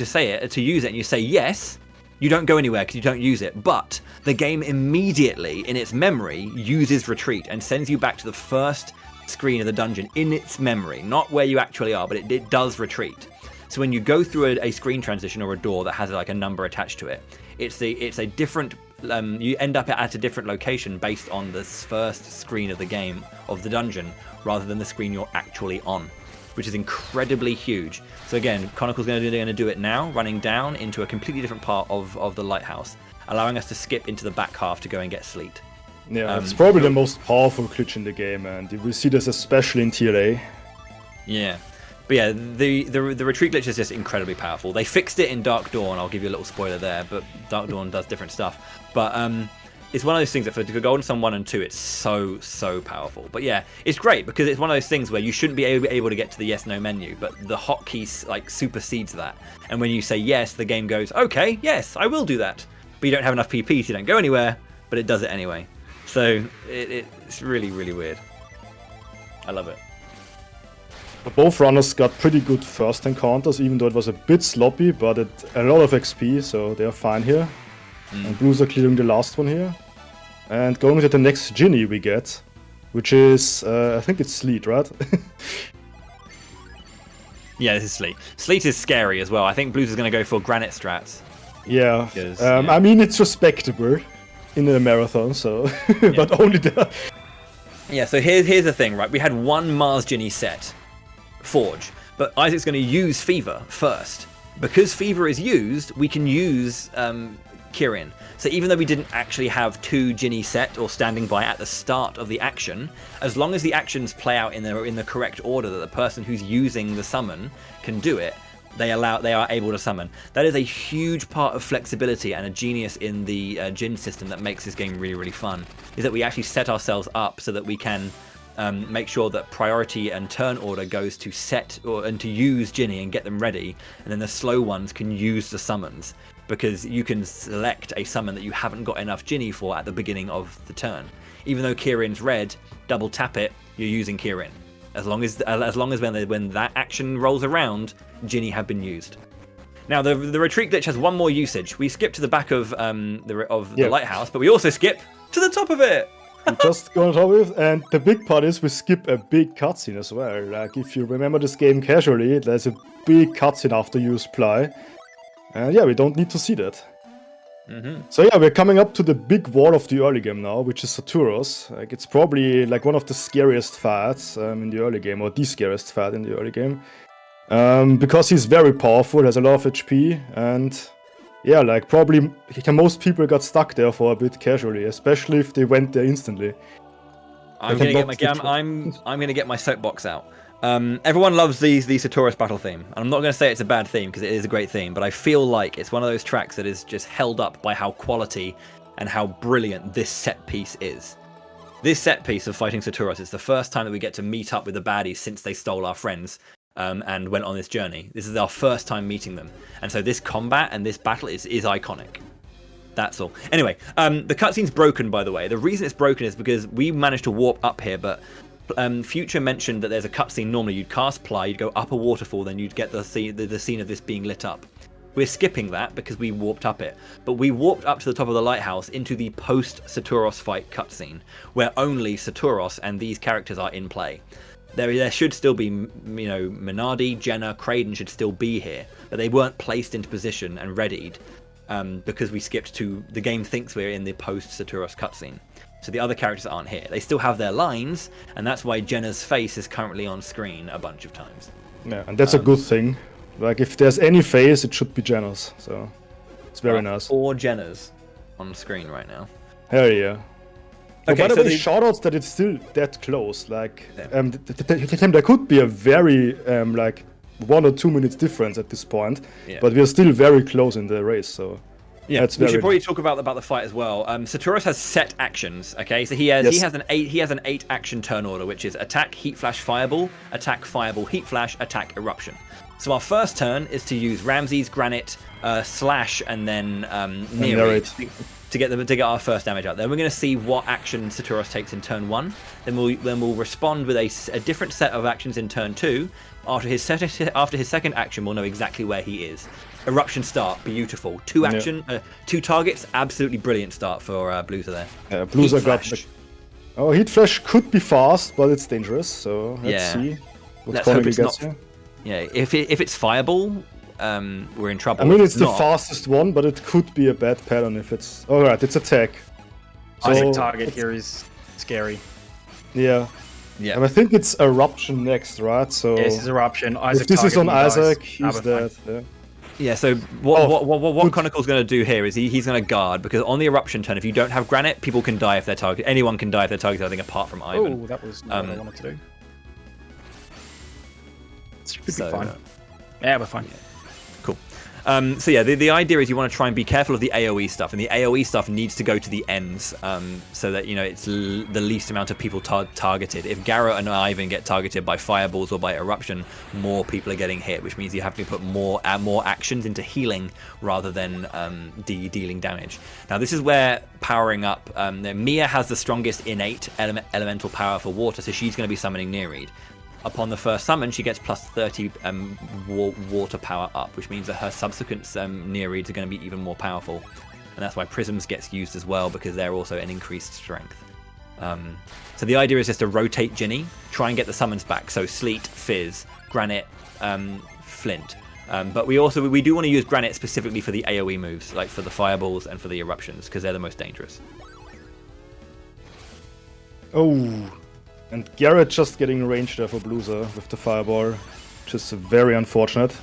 to use it, and you say yes, you don't go anywhere because you don't use it. But the game immediately, in its memory, uses Retreat and sends you back to the first screen of the dungeon in its memory, not where you actually are, but it does Retreat. So when you go through a screen transition or a door that has like a number attached to it, it's a different. You end up at a different location based on this first screen of the game, of the dungeon, rather than the screen you're actually on, which is incredibly huge. So again, Conical's going to do it now, running down into a completely different part of the lighthouse, allowing us to skip into the back half to go and get Sleet. Yeah, it's probably the most powerful glitch in the game, and you will see this especially in TLA. Yeah. But yeah, the retreat glitch is just incredibly powerful. They fixed it in Dark Dawn. I'll give you a little spoiler there, but Dark Dawn does different stuff. But it's one of those things that for Golden Sun 1 and 2, it's so powerful. But yeah, it's great because it's one of those things where you shouldn't be able to get to the yes/no menu, but the hotkey like supersedes that. And when you say yes, the game goes, okay, yes, I will do that. But you don't have enough PP, so you don't go anywhere, but it does it anyway. So it's really, really weird. I love it. Both runners got pretty good first encounters, even though it was a bit sloppy, but a lot of XP, so they are fine here. And Blues are clearing the last one here. And going to the next Ginny we get, which is, I think it's Sleet, right? Yeah, this is Sleet. Sleet is scary as well. I think Blues is going to go for Granite strats. Yeah, I mean, it's respectable in a marathon, so, but only the... Yeah, so here's the thing, right? We had one Mars Ginny set. Forge, but Isaac's going to use Fever first. Because Fever is used, we can use Kirin. So even though we didn't actually have 2 Ginny set or standing by at the start of the action, as long as the actions play out in the correct order that the person who's using the summon can do it, they are able to summon. That is a huge part of flexibility and a genius in the Jin system that makes this game really, really fun. Is that we actually set ourselves up so that we can make sure that priority and turn order goes to set and to use Jinny and get them ready, and then the slow ones can use the summons, because you can select a summon that you haven't got enough Jinny for at the beginning of the turn. Even though Kirin's red, double tap it, you're using Kirin. As long as when that action rolls around, Jinny have been used. Now the retreat glitch has one more usage. We skip to the back of the lighthouse, but we also skip to the top of it. Just going on top of it, and the big part is we skip a big cutscene as well. Like, if you remember this game casually, there's a big cutscene after you supply. And yeah, we don't need to see that. So yeah, we're coming up to the big war of the early game now, which is Saturos. Like, it's probably like one of the scariest fights in the early game, or the scariest fight in the early game. Because he's very powerful, has a lot of HP, and yeah, like probably most people got stuck there for a bit casually, especially if they went there instantly. I'm gonna get my soapbox out. Everyone loves the Saturos battle theme. And I'm not going to say it's a bad theme, because it is a great theme, but I feel like it's one of those tracks that is just held up by how quality and how brilliant this set piece is. This set piece of fighting Saturos is the first time that we get to meet up with the baddies since they stole our friends and went on this journey. This is our first time meeting them. And so this combat and this battle is iconic. That's all. Anyway, the cutscene's broken, by the way. The reason it's broken is because we managed to warp up here, but Future mentioned that there's a cutscene. Normally you'd cast Ply, you'd go up a waterfall, then you'd get the scene of this being lit up. We're skipping that because we warped up it. But we warped up to the top of the lighthouse into the post-Saturos fight cutscene, where only Saturos and these characters are in play. There should still be, Minardi, Jenna, Kraden should still be here, but they weren't placed into position and readied because we skipped to, the game thinks we're in the post-Saturos cutscene. So the other characters aren't here. They still have their lines, and that's why Jenna's face is currently on screen a bunch of times. Yeah, and that's a good thing. Like, if there's any face, it should be Jenna's, so it's very nice. 4 Jennas on screen right now. Hell yeah. Okay, by the way, the shoutouts that it's still that close. Like, there could be a very, 1 or 2 minutes difference at this point, but we're still very close in the race, so... Yeah, we should probably talk about the fight as well. Saturos has set actions. Okay, so he has an 8 action turn order, which is attack, heat flash, fireball, attack, fireball, heat flash, attack, eruption. So our first turn is to use Ramses, Granite, Slash, and then Nereid to get our first damage out. Then we're going to see what action Saturos takes in turn 1. Then we'll respond with a different set of actions in turn 2. After his second action, we'll know exactly where he is. Eruption start, beautiful. 2 targets, absolutely brilliant start for Bluza there. Yeah, Bluza got... Heat Flash could be fast, but it's dangerous, so let's see what quality gets here. Yeah, if it's Fireball, we're in trouble. I mean, it's the fastest one, but it could be a bad pattern if it's... Alright, it's attack. So... I think target here is scary. Yeah. Yeah. And I think it's Eruption next, right? So this is Eruption. If this is on Isaac, he's dead. Yeah, so what Chronicle's going to do here is he's going to guard, because on the Eruption turn, if you don't have Granite, people can die if they're targeted. Anyone can die if they're targeted, I think, apart from Ivan. Oh, that was not what I wanted to do. It should be fine. Yeah, we're fine. Yeah. Cool. So yeah, the idea is you want to try and be careful of the AoE stuff, and the AoE stuff needs to go to the ends, so that it's the least amount of people targeted. If Garrett and Ivan get targeted by fireballs or by eruption, more people are getting hit, which means you have to put more actions into healing rather than dealing damage. Now this is where powering up. Mia has the strongest innate elemental power for water, so she's going to be summoning Nereid. Upon the first summon, she gets plus 30 water power up, which means that her subsequent Nereids are going to be even more powerful. And that's why Prisms gets used as well, because they're also an increased strength. So the idea is just to rotate Jinny, try and get the summons back. So Sleet, Fizz, Granite, Flint. But we do want to use Granite specifically for the AoE moves, like for the Fireballs and for the Eruptions, because they're the most dangerous. Oh... And Garrett just getting range there for Bluza with the fireball, which is very unfortunate.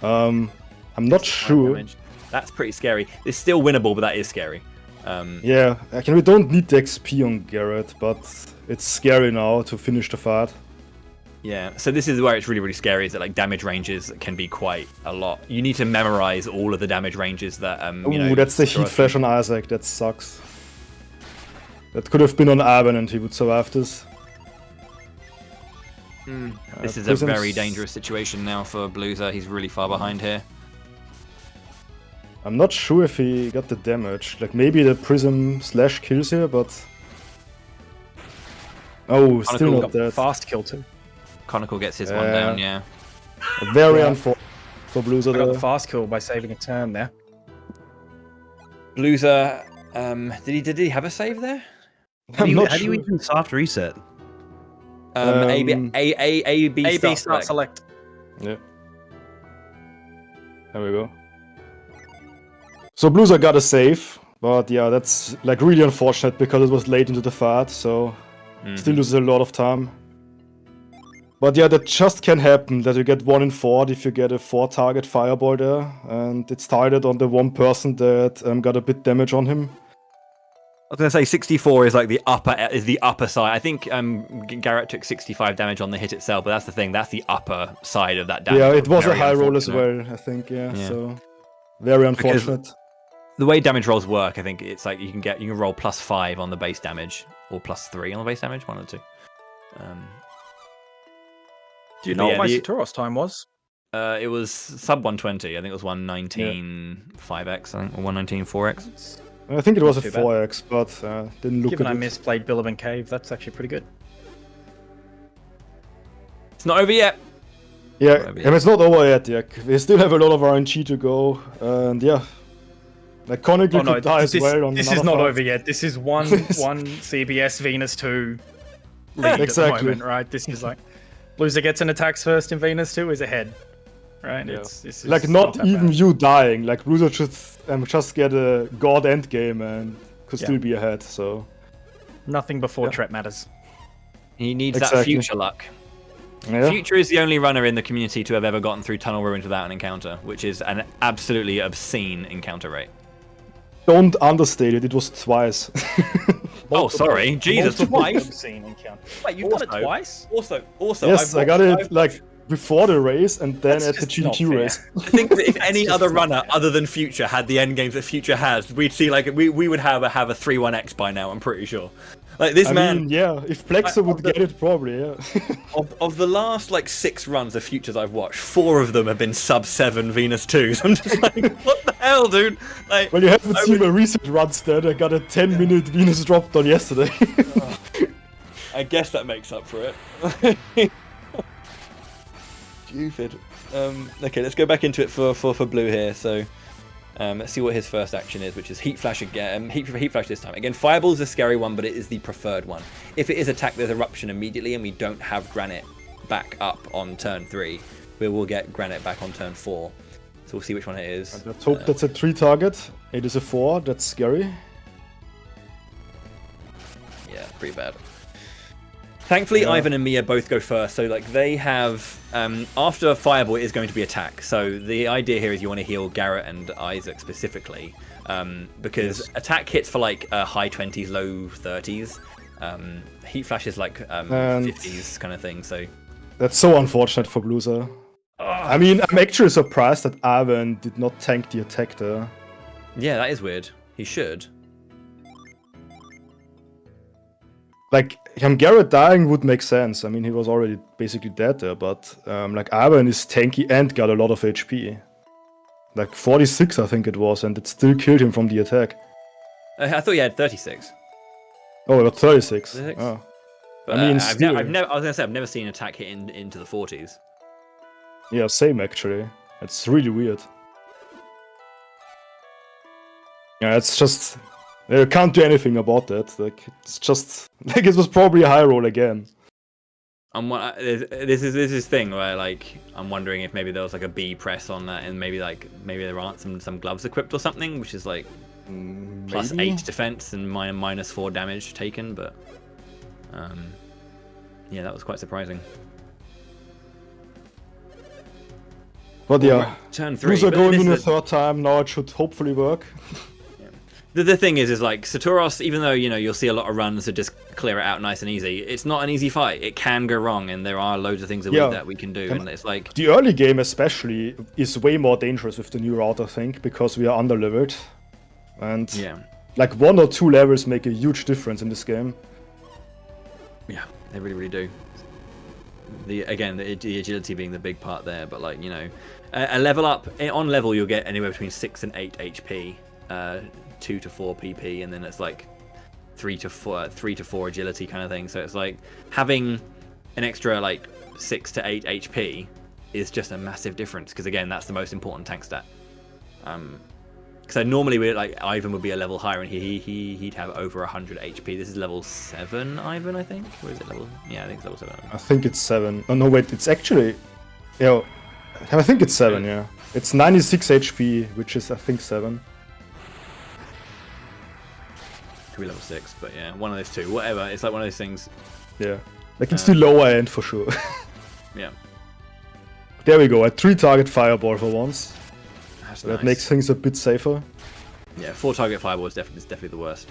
I'm not sure. That's pretty scary. It's still winnable, but that is scary. Yeah, we don't need the XP on Garrett, but it's scary now to finish the fight. Yeah, so this is where it's really, really scary, is that like damage ranges can be quite a lot. You need to memorize all of the damage ranges that Ooh, that's the heat flash on Isaac, that sucks. That could have been on Arben and he would survive this. This is a very dangerous situation now for Blueser. He's really far behind here. I'm not sure if he got the damage. Like maybe the Prism slash kills here, but... Oh, still not dead. Fast kill too. Conical gets his one down, yeah. Very unfortunate for Blueser. I got the fast kill by saving a turn there. Blueser, did he have a save there? How do you even soft reset? A, B start select. Yeah. There we go. So Blueser got a save, but yeah, that's like really unfortunate because it was late into the fight, so still loses a lot of time. But yeah, that just can happen, that you get 1 in 4 if you get a 4-target fireball there, and it's targeted on the one person that got a bit damage on him. I was gonna say 64 is like the upper side. I think Garrett took 65 damage on the hit itself, but that's the thing. That's the upper side of that damage. Yeah, it was a high roll as well. I think. Yeah. So very unfortunate. Because the way damage rolls work, I think it's like you can roll +5 on the base damage or +3 on the base damage, one or two. Do you know what my Saturos time was? It was sub 120. I think it was 119 5x, I think, or 119 4x. I think it was a 4x, but didn't look Given at I it. misplayed Billabong Cave, that's actually pretty good. It's not over yet. Yeah, and it's not over yet. Yeah, we still have a lot of RNG to go, and yeah, like Conical could die as well. On this is not over yet. This is one CBS Venus 2 lead at the moment, right? This is like Blueser gets an attacks first in Venus 2 is ahead. Right, yeah. It's like not even bad. You dying. Like Blueser should just get a god end game and could still be ahead. So nothing before Tret matters. He needs that future luck. Yeah. Future is the only runner in the community to have ever gotten through Tunnel Ruins without an encounter, which is an absolutely obscene encounter rate. Don't understate it. It was twice. Oh, sorry, Jesus, twice. Obscene encounter. Wait, you've done it twice? Also, yes, I got it like before the race and then at the GDQ race. I think that if any other runner other than Future had the end games that Future has, we'd see like we would have a 3-1x by now. I'm pretty sure. Like this man, I mean, yeah. If Plexer would get it, probably, yeah. of the last like 6 runs of Futures I've watched, 4 of them have been sub 7 Venus 2s. I'm just like, what the hell, dude? Like, well, you haven't seen my recent runs then. I got a 10-minute Venus dropped on yesterday. I guess that makes up for it. Stupid. Okay, let's go back into it for Blue here. So let's see what his first action is, which is Heat Flash again. Heat Flash this time. Again, Fireball is a scary one, but it is the preferred one. If it is attack, there's Eruption immediately, and we don't have Granite back up on turn 3. We will get Granite back on turn 4. So we'll see which one it is. Let's hope that's a 3 target. It is a 4. That's scary. Yeah, pretty bad. Thankfully, Ivan and Mia both go first, so like they have after Fireball it is going to be attack. So the idea here is you want to heal Garrett and Isaac specifically, because attack hits for like high 20s, low 30s. Heat Flash is like 50s kind of thing. So that's so unfortunate for Blueser. I mean, I'm actually surprised that Ivan did not tank the attack there. Yeah, that is weird. He should. Like, Garrett dying would make sense. I mean, he was already basically dead there, but like Ivan is tanky and got a lot of HP. Like 46, I think it was, and it still killed him from the attack. I thought he had 36. Oh, I got 36. 36? Oh. But, I mean, I've never seen attack hit into the 40s. Yeah, same actually. It's really weird. Yeah, it's just. You can't do anything about that. Like it's just like it was probably a high roll again. This is thing where like I'm wondering if maybe there was like a B press on that, and maybe there aren't some gloves equipped or something, which is like +8 defense and -4 damage taken. But yeah, that was quite surprising. But yeah, turn 3. Blueser going in a 3rd time now. It should hopefully work. The thing is like Saturos, even though you'll see a lot of runs that just clear it out nice and easy, it's not an easy fight. It can go wrong, and there are loads of things that we can do. And it's like the early game especially is way more dangerous with the new route, I think, because we are underleveled, and like 1 or 2 levels make a huge difference in this game. Yeah, they really do. The agility being the big part there, but like a level up on level you'll get anywhere between 6 and 8 HP. 2 to 4 PP, and then it's like 3 to 4 agility kind of thing. So it's like having an extra like 6 to 8 HP is just a massive difference, because again, that's the most important tank stat. So normally we're like Ivan would be a level higher, and he'd have over 100 HP. This is level 7 Ivan, I think. Or is it level? Yeah, I think it's level 7. I think it's 7. Oh no, wait, it's actually, I think it's 7. Yeah, it's 96 HP, which is I think 7. Could be level 6, but yeah, one of those two, whatever. It's like one of those things. Yeah, like it's the lower end for sure. Yeah. There we go. A 3-target fireball for once. That's That nice. makes things a bit safer. Yeah, 4-target fireball is definitely the worst.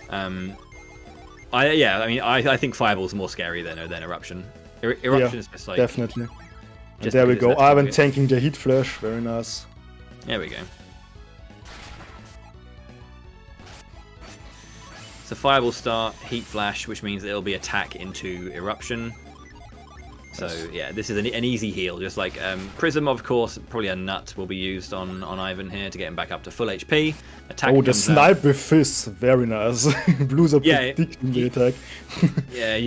I think fireball's more scary than eruption. Eruption is just like definitely. And just there we because go. it's Ivan target. tanking the heat flash. Very nice. There we go. So fire will start heat flash, which means it'll be attack into eruption. So yeah, this is an easy heal. Just like Prism, of course, probably a nut will be used on Ivan here to get him back up to full HP. Attack. Oh, the snipe with fist, very nice. Blues are predicting the attack. Yeah,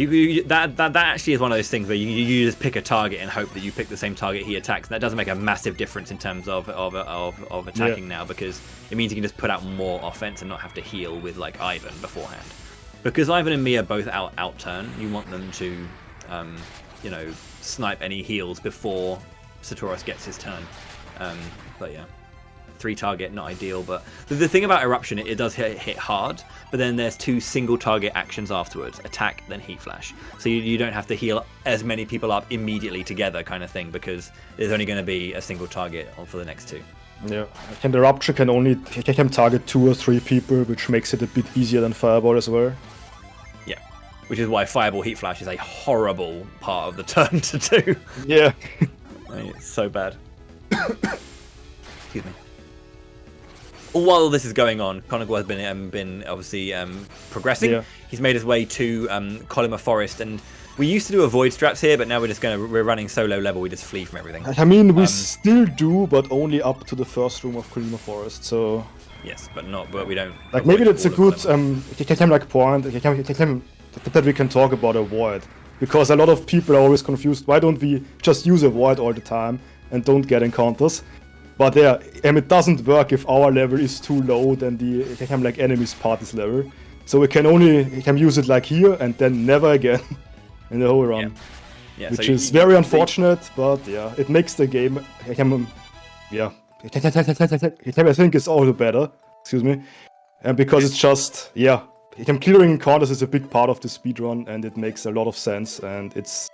that actually is one of those things where you just pick a target and hope that you pick the same target he attacks. And that does make a massive difference in terms of attacking now, because it means you can just put out more offense and not have to heal with like Ivan beforehand. Because Ivan and me are both out turn, you want them to snipe any heals before Saturos gets his turn. But yeah, 3-target, not ideal. But the thing about eruption, it does hit hard, but then there's 2 single target actions afterwards: attack, then heat flash. So you don't have to heal as many people up immediately together, kind of thing, because there's only going to be a single target for the next 2. Yeah, and the eruption can target 2 or 3 people, which makes it a bit easier than fireball as well. Which is why Fireball Heat Flash is a horrible part of the turn to do. Yeah. It's so bad. Excuse me. While this is going on, Conagua has been obviously progressing. Yeah. He's made his way to Colima Forest, and we used to do avoid straps here, but now we're running so low level, we just flee from everything. I mean, we still do, but only up to the first room of Colima Forest, so... Yes, but we don't... Like, maybe that's a good point. That we can talk about a void, because a lot of people are always confused. Why don't we just use a void all the time and don't get encounters? But yeah, it doesn't work if our level is too low than the enemy's party's level. So we can only use it like here and then never again in the whole run. Yeah, which is very unfortunate, but yeah, it makes the game I think it's all the better. Excuse me, and because it's just clearing encounters is a big part of the speedrun, and it makes a lot of sense, and it's,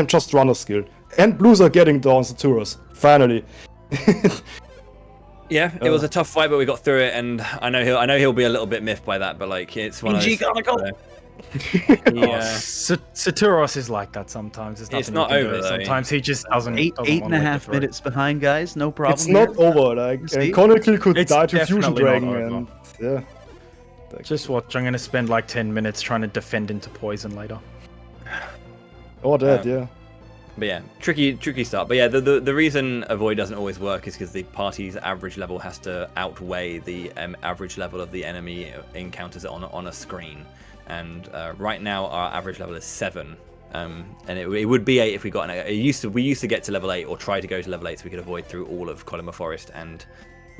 just runner skill. And blues are getting down Saturos, finally. Yeah, it was a tough fight, but we got through it, and I know he'll be a little bit miffed by that, but like, it's one of those... Saturos is like that sometimes. It's not over. Sometimes he just doesn't. Eight and a half minutes behind, guys. No problem. It's not over. Like, Conical could die to Fusion Dragon, and Just watch. I'm gonna spend like 10 minutes trying to defend into poison later. Or that, yeah. But yeah, tricky start. But yeah, the reason avoid doesn't always work is because the party's average level has to outweigh the average level of the enemy encounters on a screen. And right now our average level is 7. And it would be 8 if we got an 8. We used to get to level 8 or try to go to level 8 so we could avoid through all of Colima Forest and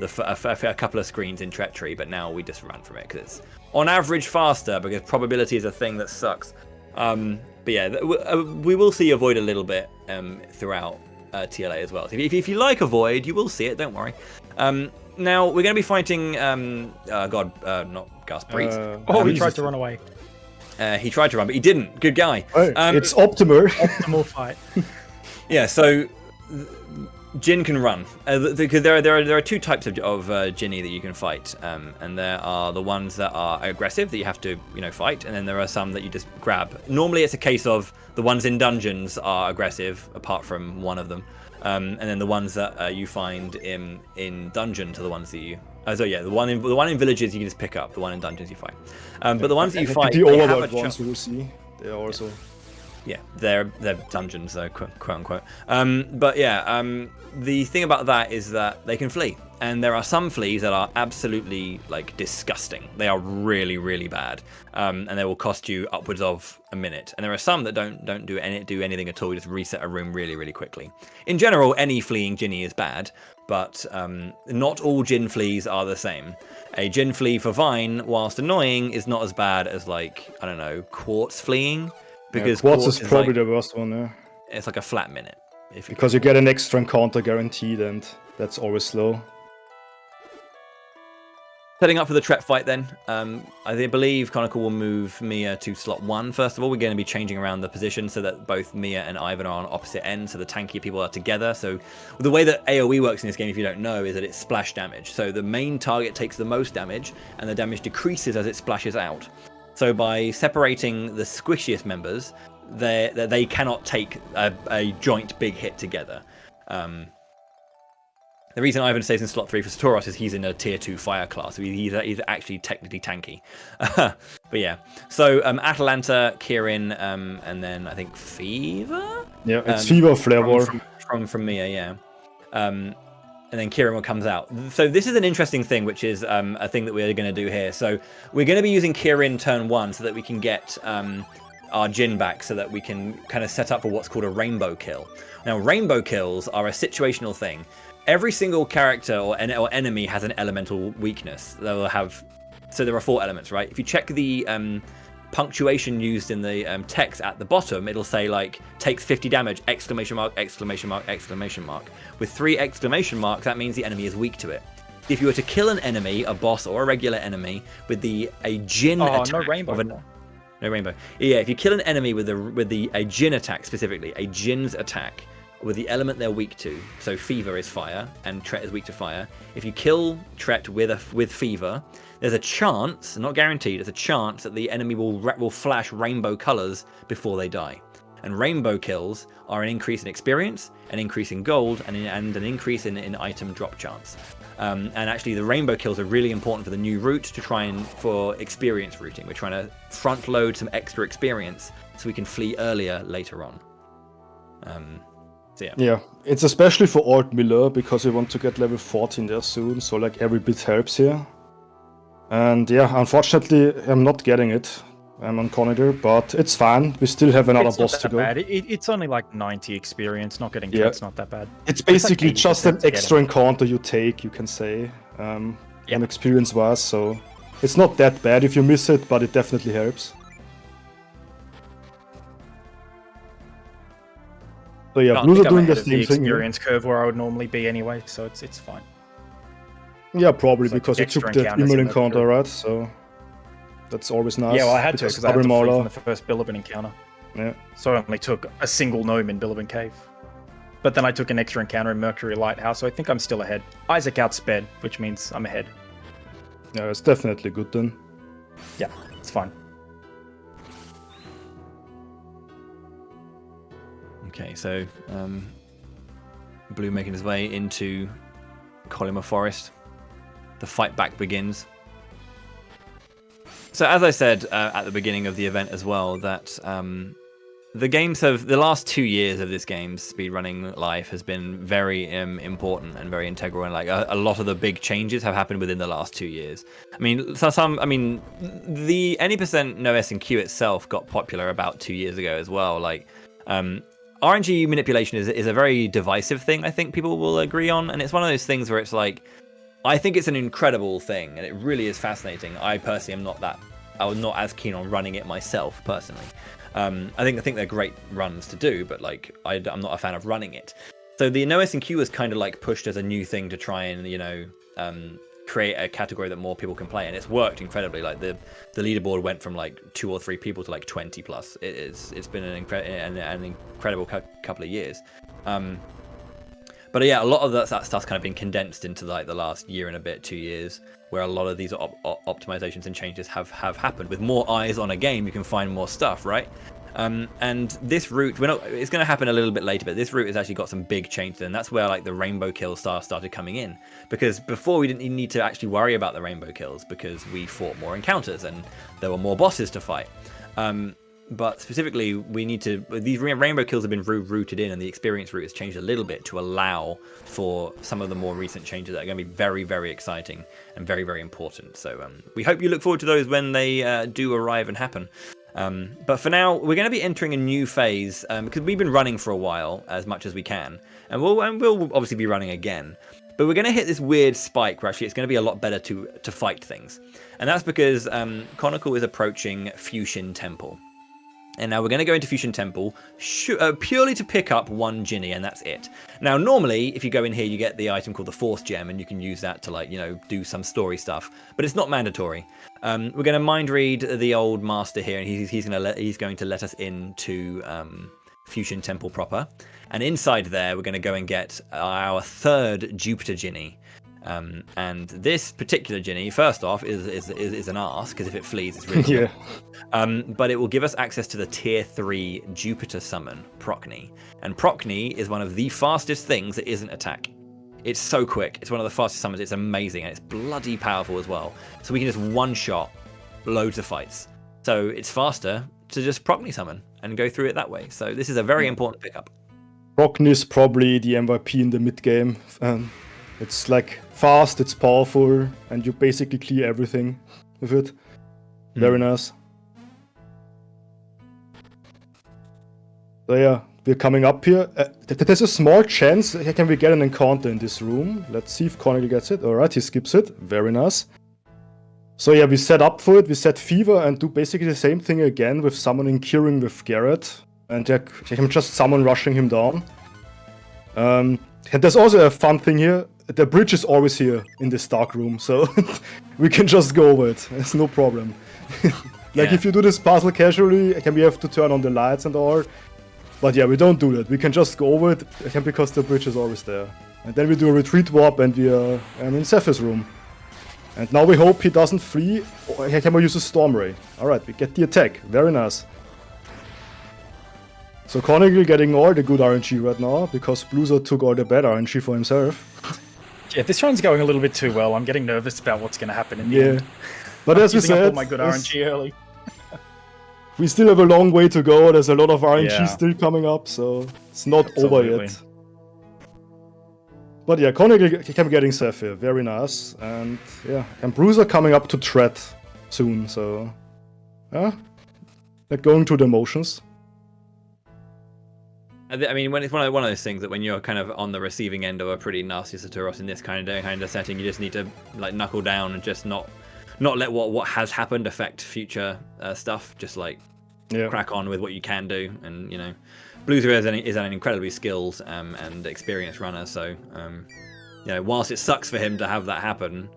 a couple of screens in Treachery, but now we just run from it because it's on average faster, because probability is a thing that sucks. But yeah, we will see Avoid a little bit throughout TLA as well. So if you like Avoid, you will see it, don't worry. Now we're going to be fighting, not Gus Breeze. He tried to run away. He tried to run, but he didn't. Good guy. It's optimal. Optimal fight. Yeah, so Jin can run because there are two types of Jinni that you can fight, and there are the ones that are aggressive that you have to fight, and then there are some that you just grab. Normally, it's a case of the ones in dungeons are aggressive, apart from one of them, and then the ones that you find in dungeons are the ones that you. So yeah, the one in villages you can just pick up. The one in dungeons you fight, but the ones that you fight, the Overworld ones you will see, they are also. Yeah, they're dungeons, though, quote unquote. But yeah, the thing about that is that they can flee, and there are some fleas that are absolutely disgusting. They are really, really bad, and they will cost you upwards of a minute. And there are some that don't do anything at all. You just reset a room really, really quickly. In general, any fleeing Jinni is bad, but not all Jin fleas are the same. A Jin flea for Vine, whilst annoying, is not as bad as Quartz fleeing. Because Quartz is probably the worst one, yeah. It's like a flat minute. Because you get an extra encounter guaranteed, and that's always slow. Setting up for the Tret fight then. I believe Chronicle will move Mia to slot 1 first of all. We're going to be changing around the position so that both Mia and Ivan are on opposite ends, so the tanky people are together. So the way that AoE works in this game, if you don't know, is that it's splash damage. So the main target takes the most damage, and the damage decreases as it splashes out. So by separating the squishiest members, they cannot take a joint big hit together. The reason Ivan stays in slot 3 for Satoros is he's in a tier 2 fire class, so he's actually technically tanky. But yeah, so Atalanta, Kirin, and then I think Fever? Yeah, it's Fever Flavor. From Mia, yeah. And then Kirin comes out. So this is an interesting thing, which is a thing that we're going to do here. So we're going to be using Kirin turn 1 so that we can get our Jin back, so that we can kind of set up for what's called a rainbow kill. Now, rainbow kills are a situational thing. Every single character or enemy has an elemental weakness. They'll have. So there are 4 elements, right? If you check the punctuation used in the text at the bottom, it'll say takes 50 damage, exclamation mark, exclamation mark, exclamation mark. With 3 exclamation marks, that means the enemy is weak to it. If you were to kill an enemy, a boss or a regular enemy, with a Jin attack, no rainbow. No rainbow. Yeah, if you kill an enemy with a Jin attack specifically, a Jin's attack with the element they're weak to, so Fever is fire and Tret is weak to fire. If you kill Tret with Fever, there's a chance, not guaranteed, there's a chance that the enemy will flash rainbow colors before they die. And rainbow kills are an increase in experience, an increase in gold, and an increase in item drop chance. And actually, the rainbow kills are really important for the new route for experience routing. We're trying to front load some extra experience so we can flee earlier later on. So yeah, it's especially for Alt Miller because we want to get level 14 there soon. So every bit helps here. And yeah, unfortunately, I'm not getting it. I'm on Conider, but it's fine. We still have another boss to go. Bad. It's only 90 experience. Not getting it's not that bad. It's basically just an extra encounter you take, you can say, experience-wise. So it's not that bad if you miss it, but it definitely helps. So yeah, Blues are doing the same thing. Experience curve where I would normally be anyway, so it's fine. Yeah, probably because you took that email encounter, right? So that's always nice. Yeah, well, I had to because I had to flee from the first Bilibin encounter. Yeah. So I only took a single gnome in Bilibin Cave. But then I took an extra encounter in Mercury Lighthouse, so I think I'm still ahead. Isaac outsped, which means I'm ahead. Yeah, it's definitely good then. Yeah, it's fine. Okay, so Blue making his way into Colima Forest. The fight back begins. So as I said at the beginning of the event as well, that the last 2 years of this game's speedrunning life has been very important and very integral, and a lot of the big changes have happened within the last 2 years. I mean, the any percent no S&Q itself got popular about 2 years ago as well. RNG manipulation is a very divisive thing, I think people will agree on, and it's one of those things where it's I think it's an incredible thing, and it really is fascinating. I personally I was not as keen on running it myself, personally. I think they're great runs to do, but I'm not a fan of running it. So the no S&Q was kind of pushed as a new thing to try and create a category that more people can play, and it's worked incredibly. The leaderboard went from 2 or 3 people to 20 plus. It's been an incredible couple of years. But yeah, a lot of that stuff's kind of been condensed into like the last year and a bit, 2 years, where a lot of these optimizations and changes have happened. With more eyes on a game, you can find more stuff, right? And this route, it's going to happen a little bit later, but this route has actually got some big changes, and that's where like the rainbow kills started coming in. Because before we didn't need to actually worry about the rainbow kills because we fought more encounters and there were more bosses to fight. But specifically, these rainbow kills have been rooted in, and the experience route has changed a little bit to allow for some of the more recent changes that are going to be very, very exciting and very, very important. So we hope you look forward to those when they do arrive and happen. But for now, we're going to be entering a new phase because we've been running for a while as much as we can, and we'll obviously be running again. But we're going to hit this weird spike where actually it's going to be a lot better to fight things, and that's because Chronicle is approaching Fusion Temple. And now we're going to go into Fusion Temple purely to pick up 1 Ginny, and that's it. Now, normally, if you go in here, you get the item called the Force Gem, and you can use that to, like, you know, do some story stuff. But it's not mandatory. We're going to mind read the old master here, and he's going to let us into Fusion Temple proper. And inside there, we're going to go and get our 3rd Jupiter Ginny. And this particular Ginny, first off, is an arse, because if it flees, it's really yeah. But it will give us access to the tier 3 Jupiter summon, Procne. And Procne is one of the fastest things that isn't attack. It's so quick. It's one of the fastest summons. It's amazing, and it's bloody powerful as well. So we can just one-shot loads of fights. So it's faster to just Procne summon and go through it that way. So this is a very important pickup. Procne is probably the MVP in the mid-game. It's like fast, it's powerful, and you basically clear everything with it. Very nice. So yeah, we're coming up here. There's a small chance, can we get an encounter in this room? Let's see if Chronicle gets it. Alright, he skips it. Very nice. So yeah, we set up for it, we set Fever and do basically the same thing again with summoning Curing with Garrett. And you can just summon rushing him down. And there's also a fun thing here. The bridge is always here in this dark room, so we can just go over it. It's no problem. If you do this puzzle casually, we have to turn on the lights and all. But yeah, we don't do that. We can just go over it because the bridge is always there. And then we do a retreat warp and we are in Zephyr's room. And now we hope he doesn't flee. Can we use a Storm Ray? Alright, we get the attack. Very nice. So Chronicle getting all the good RNG right now, because Bluezer took all the bad RNG for himself. Yeah, this run's going a little bit too well. I'm getting nervous about what's going to happen in the end. But as we using up said, all my good RNG early. We still have a long way to go. There's a lot of RNG still coming up, so it's not over yet. But yeah, Chronicle kept getting Sapphire, very nice. And yeah, and Bruiser coming up to Threat soon, so yeah, like going through the motions. I mean, when it's one of those things that when you're kind of on the receiving end of a pretty nasty Saturos in this kind of setting, you just need to like knuckle down and just not let what has happened affect future stuff. Just like crack on with what you can do, and you know, Bluezer is an incredibly skilled and experienced runner. So you know, whilst it sucks for him to have that happen,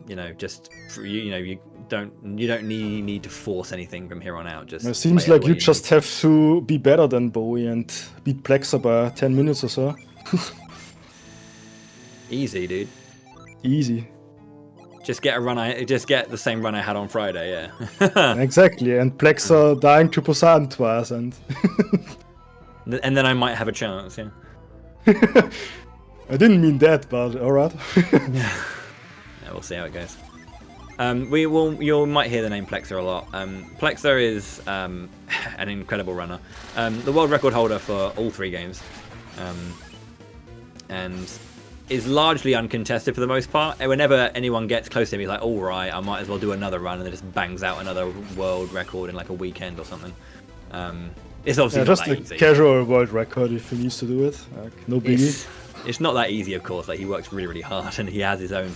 you know, just you don't need to force anything from here on out. Just it seems like you just have to be better than Bowie and beat Plexer by 10 minutes or so. Easy, dude. Easy. Just get the same run I had on Friday, yeah. Exactly, and Plexer dying to Poseidon twice, and and then I might have a chance, yeah. I didn't mean that, but alright. Yeah, we'll see how it goes. You might hear the name Plexer a lot. Plexer is an incredible runner, the world record holder for all 3 games, and is largely uncontested for the most part. And whenever anyone gets close to him, he's like, all right, I might as well do another run, and then just bangs out another world record in like a weekend or something. It's obviously not just that a easy. Casual world record if he needs to do it. Like, no biggie. It's not that easy, of course. Like, he works really, really hard, and he has his own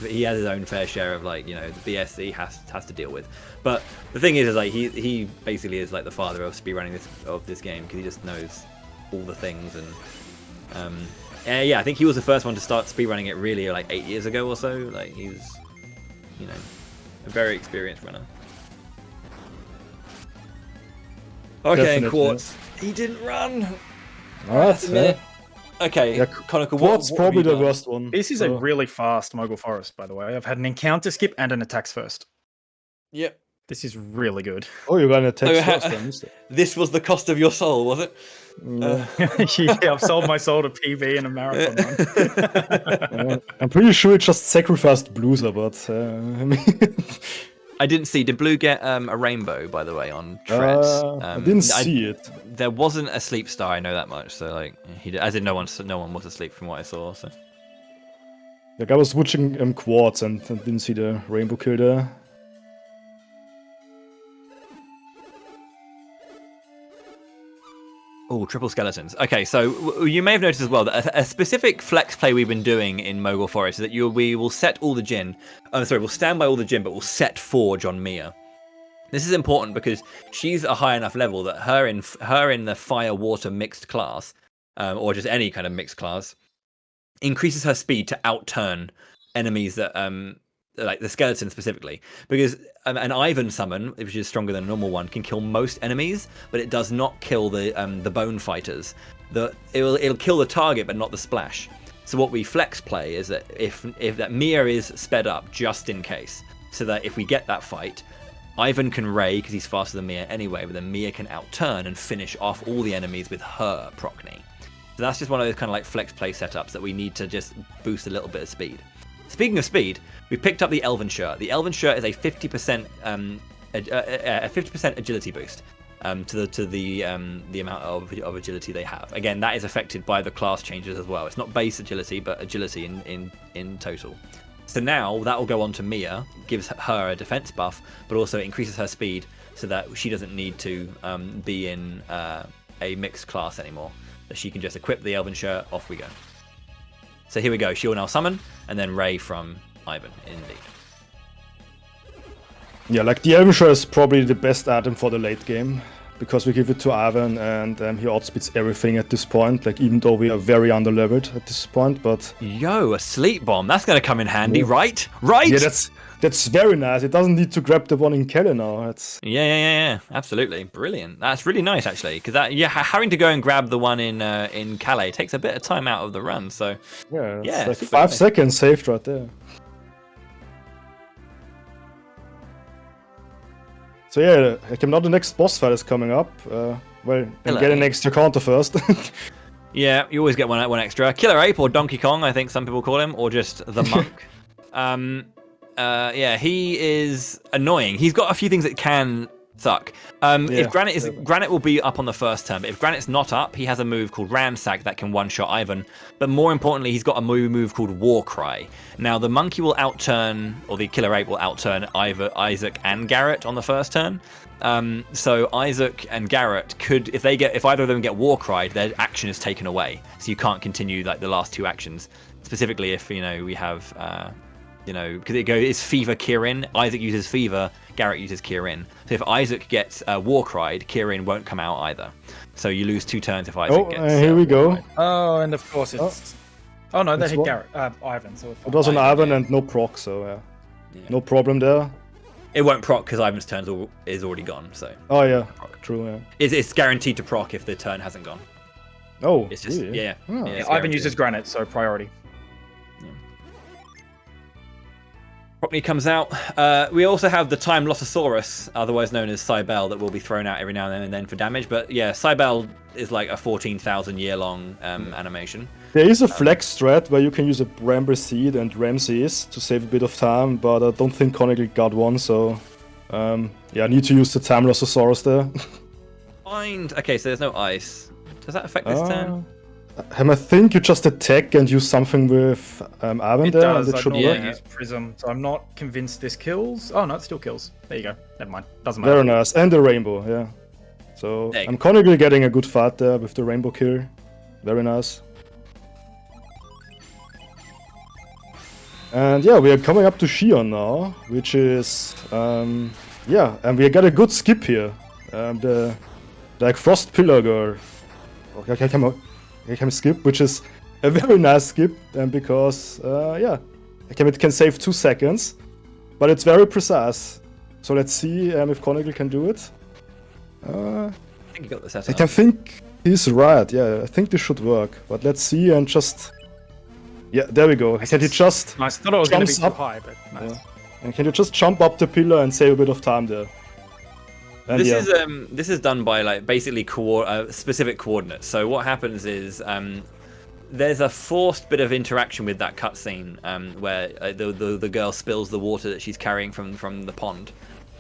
fair share of, like, you know, the BS that he has to deal with. But the thing is like he basically is like the father of speedrunning this game, because he just knows all the things. And yeah, I think he was the first one to start speedrunning it really like 8 years ago or so. Like, he's, you know, a very experienced runner. Okay, and Quartz, he didn't run. Alright, Okay, Yeah, Conical, Quad's what probably have you the done? worst one. This is a really fast Mogul Forest, by the way. I've had an encounter skip and an attacks first. Yep. This is really good. Oh, you got an attack Oh, first. I missed it. This was the cost of your soul, was it? Yeah, I've sold my soul to PB in a marathon run. I'm pretty sure it just sacrificed Blueser, but I mean, I didn't see. Did Blue get a rainbow, by the way, on Treads? I didn't see it. There wasn't a sleep star. I know that much. So like, as in no one was asleep from what I saw. So Like I was watching Quads and didn't see the rainbow kill there. oh, triple skeletons. Okay, so you may have noticed as well that a specific flex play we've been doing in Mogul Forest is that we will set all the Jin. We'll stand by all the Jin, but we'll set Forge on Mia. This is important because she's a high enough level that her in the fire water mixed class, or just any kind of mixed class, increases her speed to outturn enemies that like the skeleton specifically, because an Ivan summon, which is stronger than a normal one, can kill most enemies, but it does not kill the bone fighters. It'll kill the target, but not the splash. So what we flex play is that if that Mia is sped up just in case, so that if we get that fight, Ivan can Ray because he's faster than Mia anyway, but then Mia can outturn and finish off all the enemies with her Procne. So that's just one of those kind of like flex play setups that we need to just boost a little bit of speed. Speaking of speed, we picked up the Elven Shirt. The Elven Shirt is a 50% agility boost to the amount of agility they have. Again, that is affected by the class changes as well. It's not base agility, but agility in total. So now that will go on to Mia, gives her a defense buff, but also increases her speed so that she doesn't need to be in a mixed class anymore. That she can just equip the Elven Shirt, off we go. So here we go. She will now summon, and then Ray from Ivan, indeed. Yeah, like the Elven Shirt is probably the best item for the late game, because we give it to Ivan and he outspeeds everything at this point, like even though we are very underleveled at this point, but... Yo, a sleep bomb. That's going to come in handy, right? Right? Yeah, that's very nice. It doesn't need to grab the one in Kelly now. Yeah. Absolutely. Brilliant. That's really nice, actually, because having to go and grab the one in Calais takes a bit of time out of the run, so... Yeah, like 5 seconds saved right there. So yeah, like now the next boss fight is coming up. Well, then get an extra counter first. Yeah, you always get one extra. Killer Ape, or Donkey Kong, I think some people call him, or just the Monk. Yeah, he is annoying. He's got a few things that can suck. If Granite will be up on the first turn, but if Granite's not up, he has a move called Ransack that can one-shot Ivan. But more importantly, he's got a move called Warcry. Now, the Monkey will outturn, or the Killer Ape will outturn Isaac and Garrett on the first turn. So Isaac and Garrett could, if either of them get Warcry, their action is taken away. So you can't continue like the last two actions. Specifically, if we have. Because it's Fever Kirin. Isaac uses Fever, Garrett uses Kirin. So if Isaac gets Warcried, Kirin won't come out either. So you lose 2 turns if Isaac gets. Here we go. Oh, and of course it's. Oh no, they hit Garrett, Ivan. So it was on Ivan and no proc, so yeah, no problem there. It won't proc because Ivan's turn is already gone. So. Oh yeah, true. Yeah. It's guaranteed to proc if the turn hasn't gone. Oh, it's just really? yeah. Ivan uses Granite, so priority. Procne comes out. We also have the Time Lossosaurus, otherwise known as Cybele, that will be thrown out every now and then for damage. But yeah, Cybele is like a 14,000 year long animation. There is a flex strat where you can use a Bramble Seed and Ramses to save a bit of time, but I don't think Conical got one, so I need to use the Time Lossosaurus there. Okay, so there's no ice. Does that affect this turn? I think you just attack and use something with Ivan there, and it should work. Use Prism, so I'm not convinced this kills. Oh no, it still kills. There you go. Never mind. Doesn't matter. Very nice, and the rainbow, yeah. So I'm Conical getting a good fight there with the rainbow kill. Very nice. And yeah, we are coming up to Shion now, which is and we got a good skip here. The Frost Pillar Girl. Okay, come on. I can skip, which is a very nice skip, because it can save 2 seconds, but it's very precise. So let's see if Conical can do it. I think you got the setup. I think He's right, yeah, I think this should work. But let's see and just... Yeah, there we go. Can he just... Nice. I thought it was going to be too up? high, but nice. Yeah. And can you just jump up the pillar and save a bit of time there? And This is done by like basically specific coordinates. So what happens is there's a forced bit of interaction with that cutscene where the girl spills the water that she's carrying from the pond.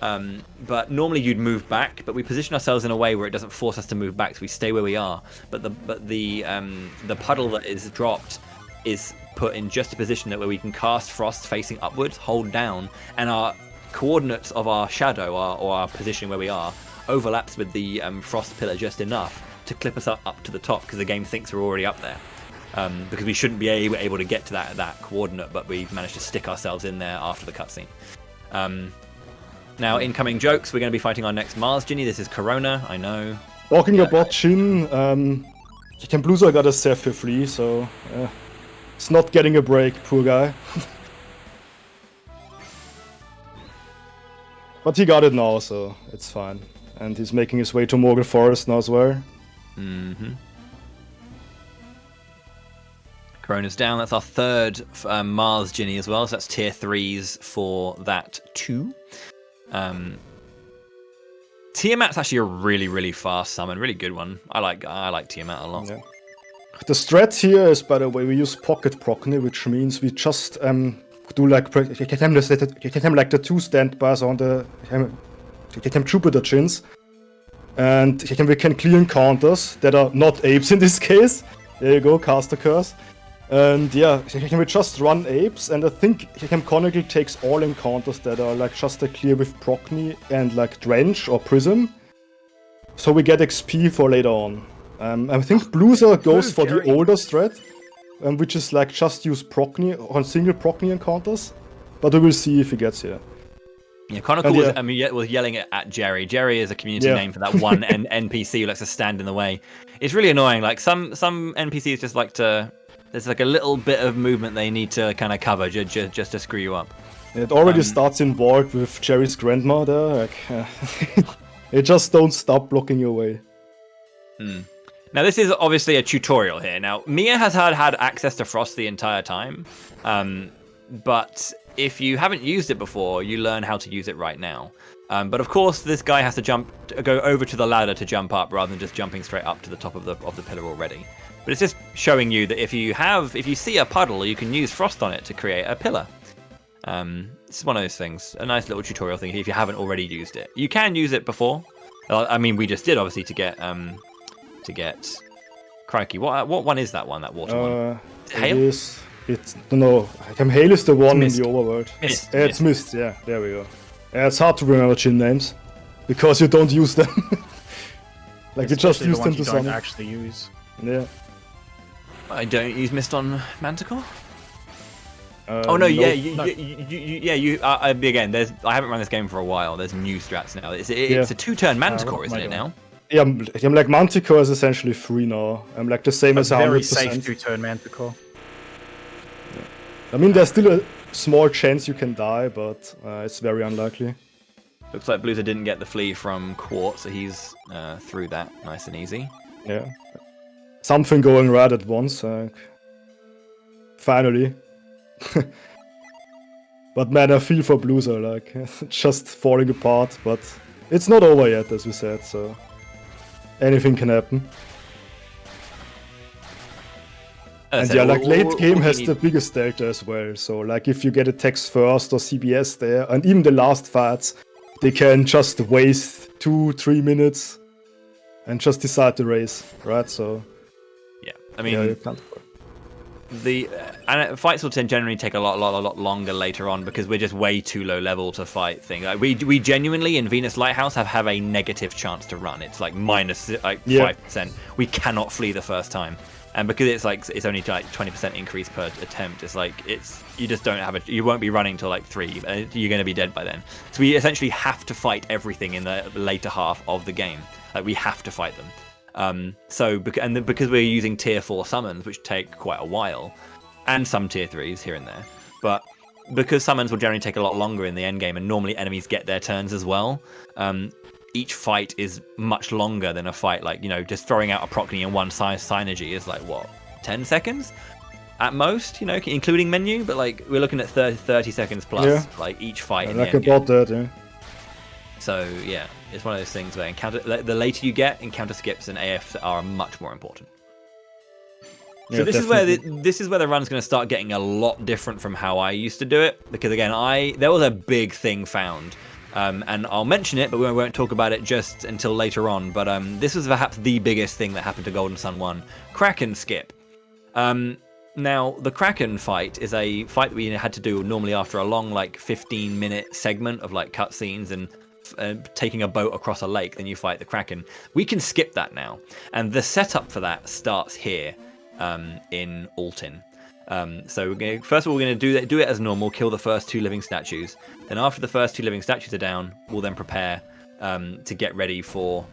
But normally you'd move back, but we position ourselves in a way where it doesn't force us to move back, so we stay where we are. But the puddle that is dropped is put in just a position that where we can cast Frost facing upwards, hold down, and our coordinates of our shadow or our position where we are overlaps with the Frost pillar just enough to clip us up to the top, because the game thinks we're already up there. Because we shouldn't be able to get to that coordinate, but we managed to stick ourselves in there after the cutscene. Now, incoming jokes, we're going to be fighting our next Mars Ginny. This is Corona, I know. Talking about Jin, Bluezer got a Seth for free, so it's not getting a break, poor guy. But he got it now, so it's fine. And he's making his way to Morgul Forest now as well. Mm-hmm. Corona's down. That's our third Mars Ginny as well, so that's tier 3s for that too. Tiamat's actually a really, really fast summon, really good one. I like Tiamat a lot. Yeah. The strat here is, by the way, we use Pocket Proccny, which means we just do like the 2 standbys on the Jupiter Chins, and we can clear encounters that are not apes in this case. There you go, cast a curse. And yeah, we just run apes, and I think Conical takes all encounters that are like just a clear with Proccny and like Drench or Prism. So we get XP for later on. I think Bluezer goes for the older strat, which is like just use Proccny on single Proccny encounters. But we will see if he gets here. Yeah, Conical was yelling at Jerry. Jerry is a community name for that one NPC who likes to stand in the way. It's really annoying. Like some NPCs just like to... There's like a little bit of movement they need to kind of cover just to screw you up. It already starts involved with Jerry's grandma there. Like, they just don't stop blocking your way. Now this is obviously a tutorial here. Now Mia has had access to Frost the entire time, but if you haven't used it before, you learn how to use it right now. But of course, this guy has to go over to the ladder to jump up rather than just jumping straight up to the top of the pillar already. But it's just showing you that if you see a puddle, you can use Frost on it to create a pillar. It's one of those things, a nice little tutorial thing if you haven't already used it. You can use it before. I mean, we just did obviously to get. Crikey, what one is that one? That water one? Hail? Hail is the one in Mist. the overworld. Mist. It's Mist. Yeah, there we go. Yeah, it's hard to remember Jin names because you don't use them. Like you just use them to summon. Don't actually use. Yeah. I don't use Mist on Manticore. No. Again, I haven't run this game for a while. There's new strats now. It's a 2-turn Manticore, isn't it now? Yeah, I'm like Manticore is essentially free now. I'm like the same as 100%. Very safe 2-turn Manticore. Yeah. I mean, there's still a small chance you can die, but it's very unlikely. Looks like Bluezer didn't get the flea from Quartz, so he's through that nice and easy. Yeah. Something going right at once. Finally. But man, I feel for Bluezer, like, just falling apart, but it's not over yet, as we said, so anything can happen. And yeah, like late game has the biggest delta as well, so like if you get attacks first or CBS there, and even the last fights, they can just waste 2-3 minutes and just decide the race, right? So yeah, I mean, you can't. And fights will generally take a lot longer later on because we're just way too low level to fight things. Like we genuinely in Venus Lighthouse have a negative chance to run. It's like minus 5%. We cannot flee the first time, and because it's only like 20% increase per attempt. It's like you just don't have you won't be running till like 3. You're going to be dead by then. So we essentially have to fight everything in the later half of the game. Like we have to fight them. Because we're using tier 4 summons, which take quite a while, and some tier 3s here and there, but because summons will generally take a lot longer in the end game, and normally enemies get their turns as well, each fight is much longer than a fight like, you know, just throwing out a Procny and one synergy is like, what, 10 seconds? At most, you know, including menu, but like we're looking at 30 seconds plus, like each fight. Like about that, yeah. So yeah, it's one of those things where the later you get, encounter skips and AFs are much more important. So this is where the run's going to start getting a lot different from how I used to do it, because again, there was a big thing found, and I'll mention it, but we won't talk about it just until later on. But this was perhaps the biggest thing that happened to Golden Sun 1, Kraken skip. Now, the Kraken fight is a fight that we had to do normally after a long, like, 15-minute segment of, like, cutscenes and taking a boat across a lake, then you fight the Kraken. We can skip that now. And the setup for that starts here in Altin. So first of all, we're going to do it as normal, kill the first 2 living statues. Then after the first 2 living statues are down, we'll then prepare to get ready for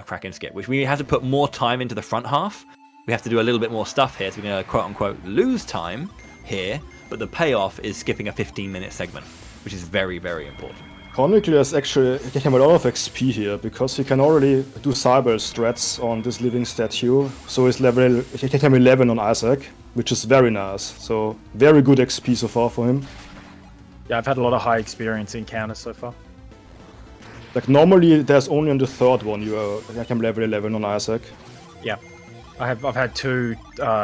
Kraken skip, which we have to put more time into the front half. We have to do a little bit more stuff here, so we're going to quote-unquote lose time here, but the payoff is skipping a 15-minute segment, which is very, very important. Chronically, there's actually getting a lot of XP here, because you can already do cyber strats on this living statue, so it's level 11 on Isaac, which is very nice, so very good XP so far for him. Yeah, I've had a lot of high experience encounters so far. Like normally, there's only on the 3rd one you are level 11 on Isaac. Yeah. I've had 2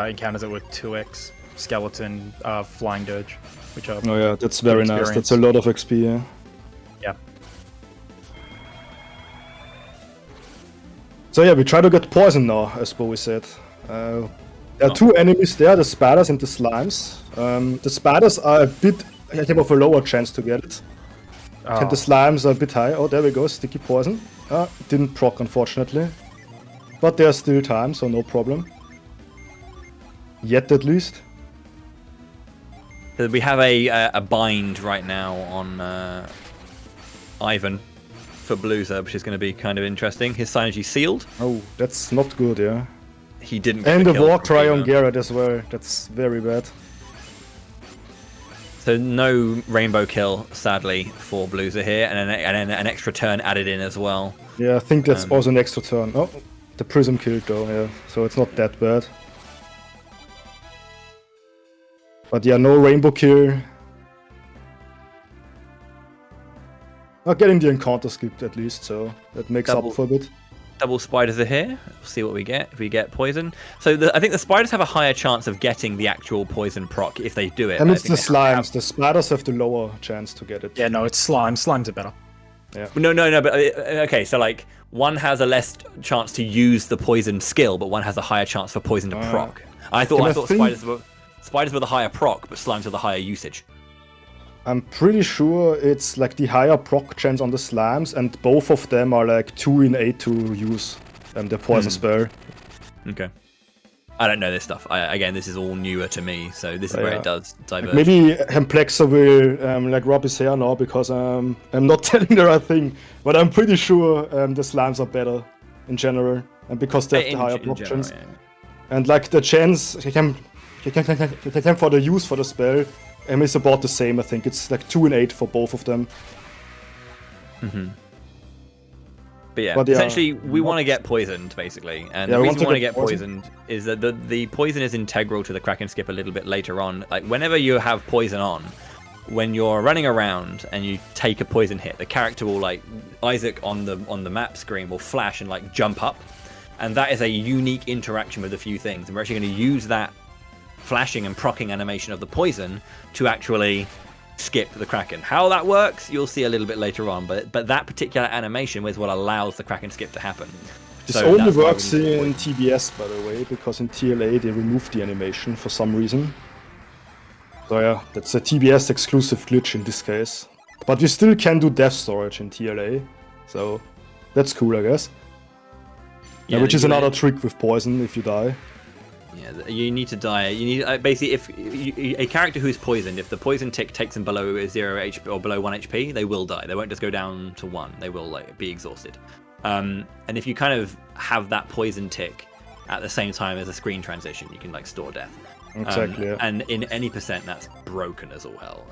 encounters that were 2x skeleton flying dirge, which are oh yeah, that's very nice. That's a lot of XP. Yeah. Yeah. So yeah, we try to get poison now, as Bowie said. There are 2 enemies there: the spiders and the slimes. The spiders are a bit of a lower chance to get it, and the slimes are a bit high. Oh, there we go, sticky poison. Didn't proc, unfortunately. But there's still time, so no problem. Yet, at least. So we have a bind right now on Ivan for Blueser, which is going to be kind of interesting. His synergy sealed. Oh, that's not good, yeah. He didn't get and the war cry on Garrett as well. That's very bad. So no rainbow kill, sadly, for Blueser here, and an extra turn added in as well. Yeah, I think that's also an extra turn. Oh. The prism killed though, yeah, so it's not that bad. But yeah, no rainbow kill. Not getting the encounter skipped at least, so that makes up for a bit. Double spiders are here. We'll see what we get if we get poison. So I think the spiders have a higher chance of getting the actual poison proc if they do it. And it's the slimes. The spiders have the lower chance to get it. Yeah, no, it's slime. Slimes are better. Yeah. No, but okay, so like one has a less chance to use the poison skill, but one has a higher chance for poison to proc. I thought spiders were the higher proc, but slimes are the higher usage. I'm pretty sure it's like the higher proc chance on the slimes, and both of them are like 2 in 8 to use the poison spell. Okay. I don't know this stuff. Again, this is all newer to me, so this is where it does diverge. Maybe Hemplexa will like rub his hair now because I'm not telling the right thing, but I'm pretty sure the slimes are better in general, and because they have the higher proc chance. Yeah. And like the chance he can for the use for the spell is about the same. I think it's like 2 in 8 for both of them. Mm-hmm. But yeah, essentially we want to get poisoned, basically. And the reason we want to get poisoned is that the poison is integral to the Kraken skip a little bit later on. Like, whenever you have poison on, when you're running around and you take a poison hit, the character will, like, Isaac on the map screen will flash and, like, jump up. And that is a unique interaction with a few things. And we're actually going to use that flashing and procking animation of the poison to actually skip the Kraken. How that works, you'll see a little bit later on, but that particular animation is what allows the Kraken skip to happen. This only works in TBS, by the way, because in TLA they removed the animation for some reason. So yeah, that's a TBS exclusive glitch in this case. But you still can do death storage in TLA, so that's cool, I guess. Yeah, which is another trick with poison if you die. Yeah, you need to die. You need basically, if a character who's poisoned, if the poison tick takes them below 0 HP or below 1 HP, they will die. They won't just go down to 1. They will be exhausted. And if you kind of have that poison tick at the same time as a screen transition, you can store death. Exactly. And in any percent, that's broken as all hell.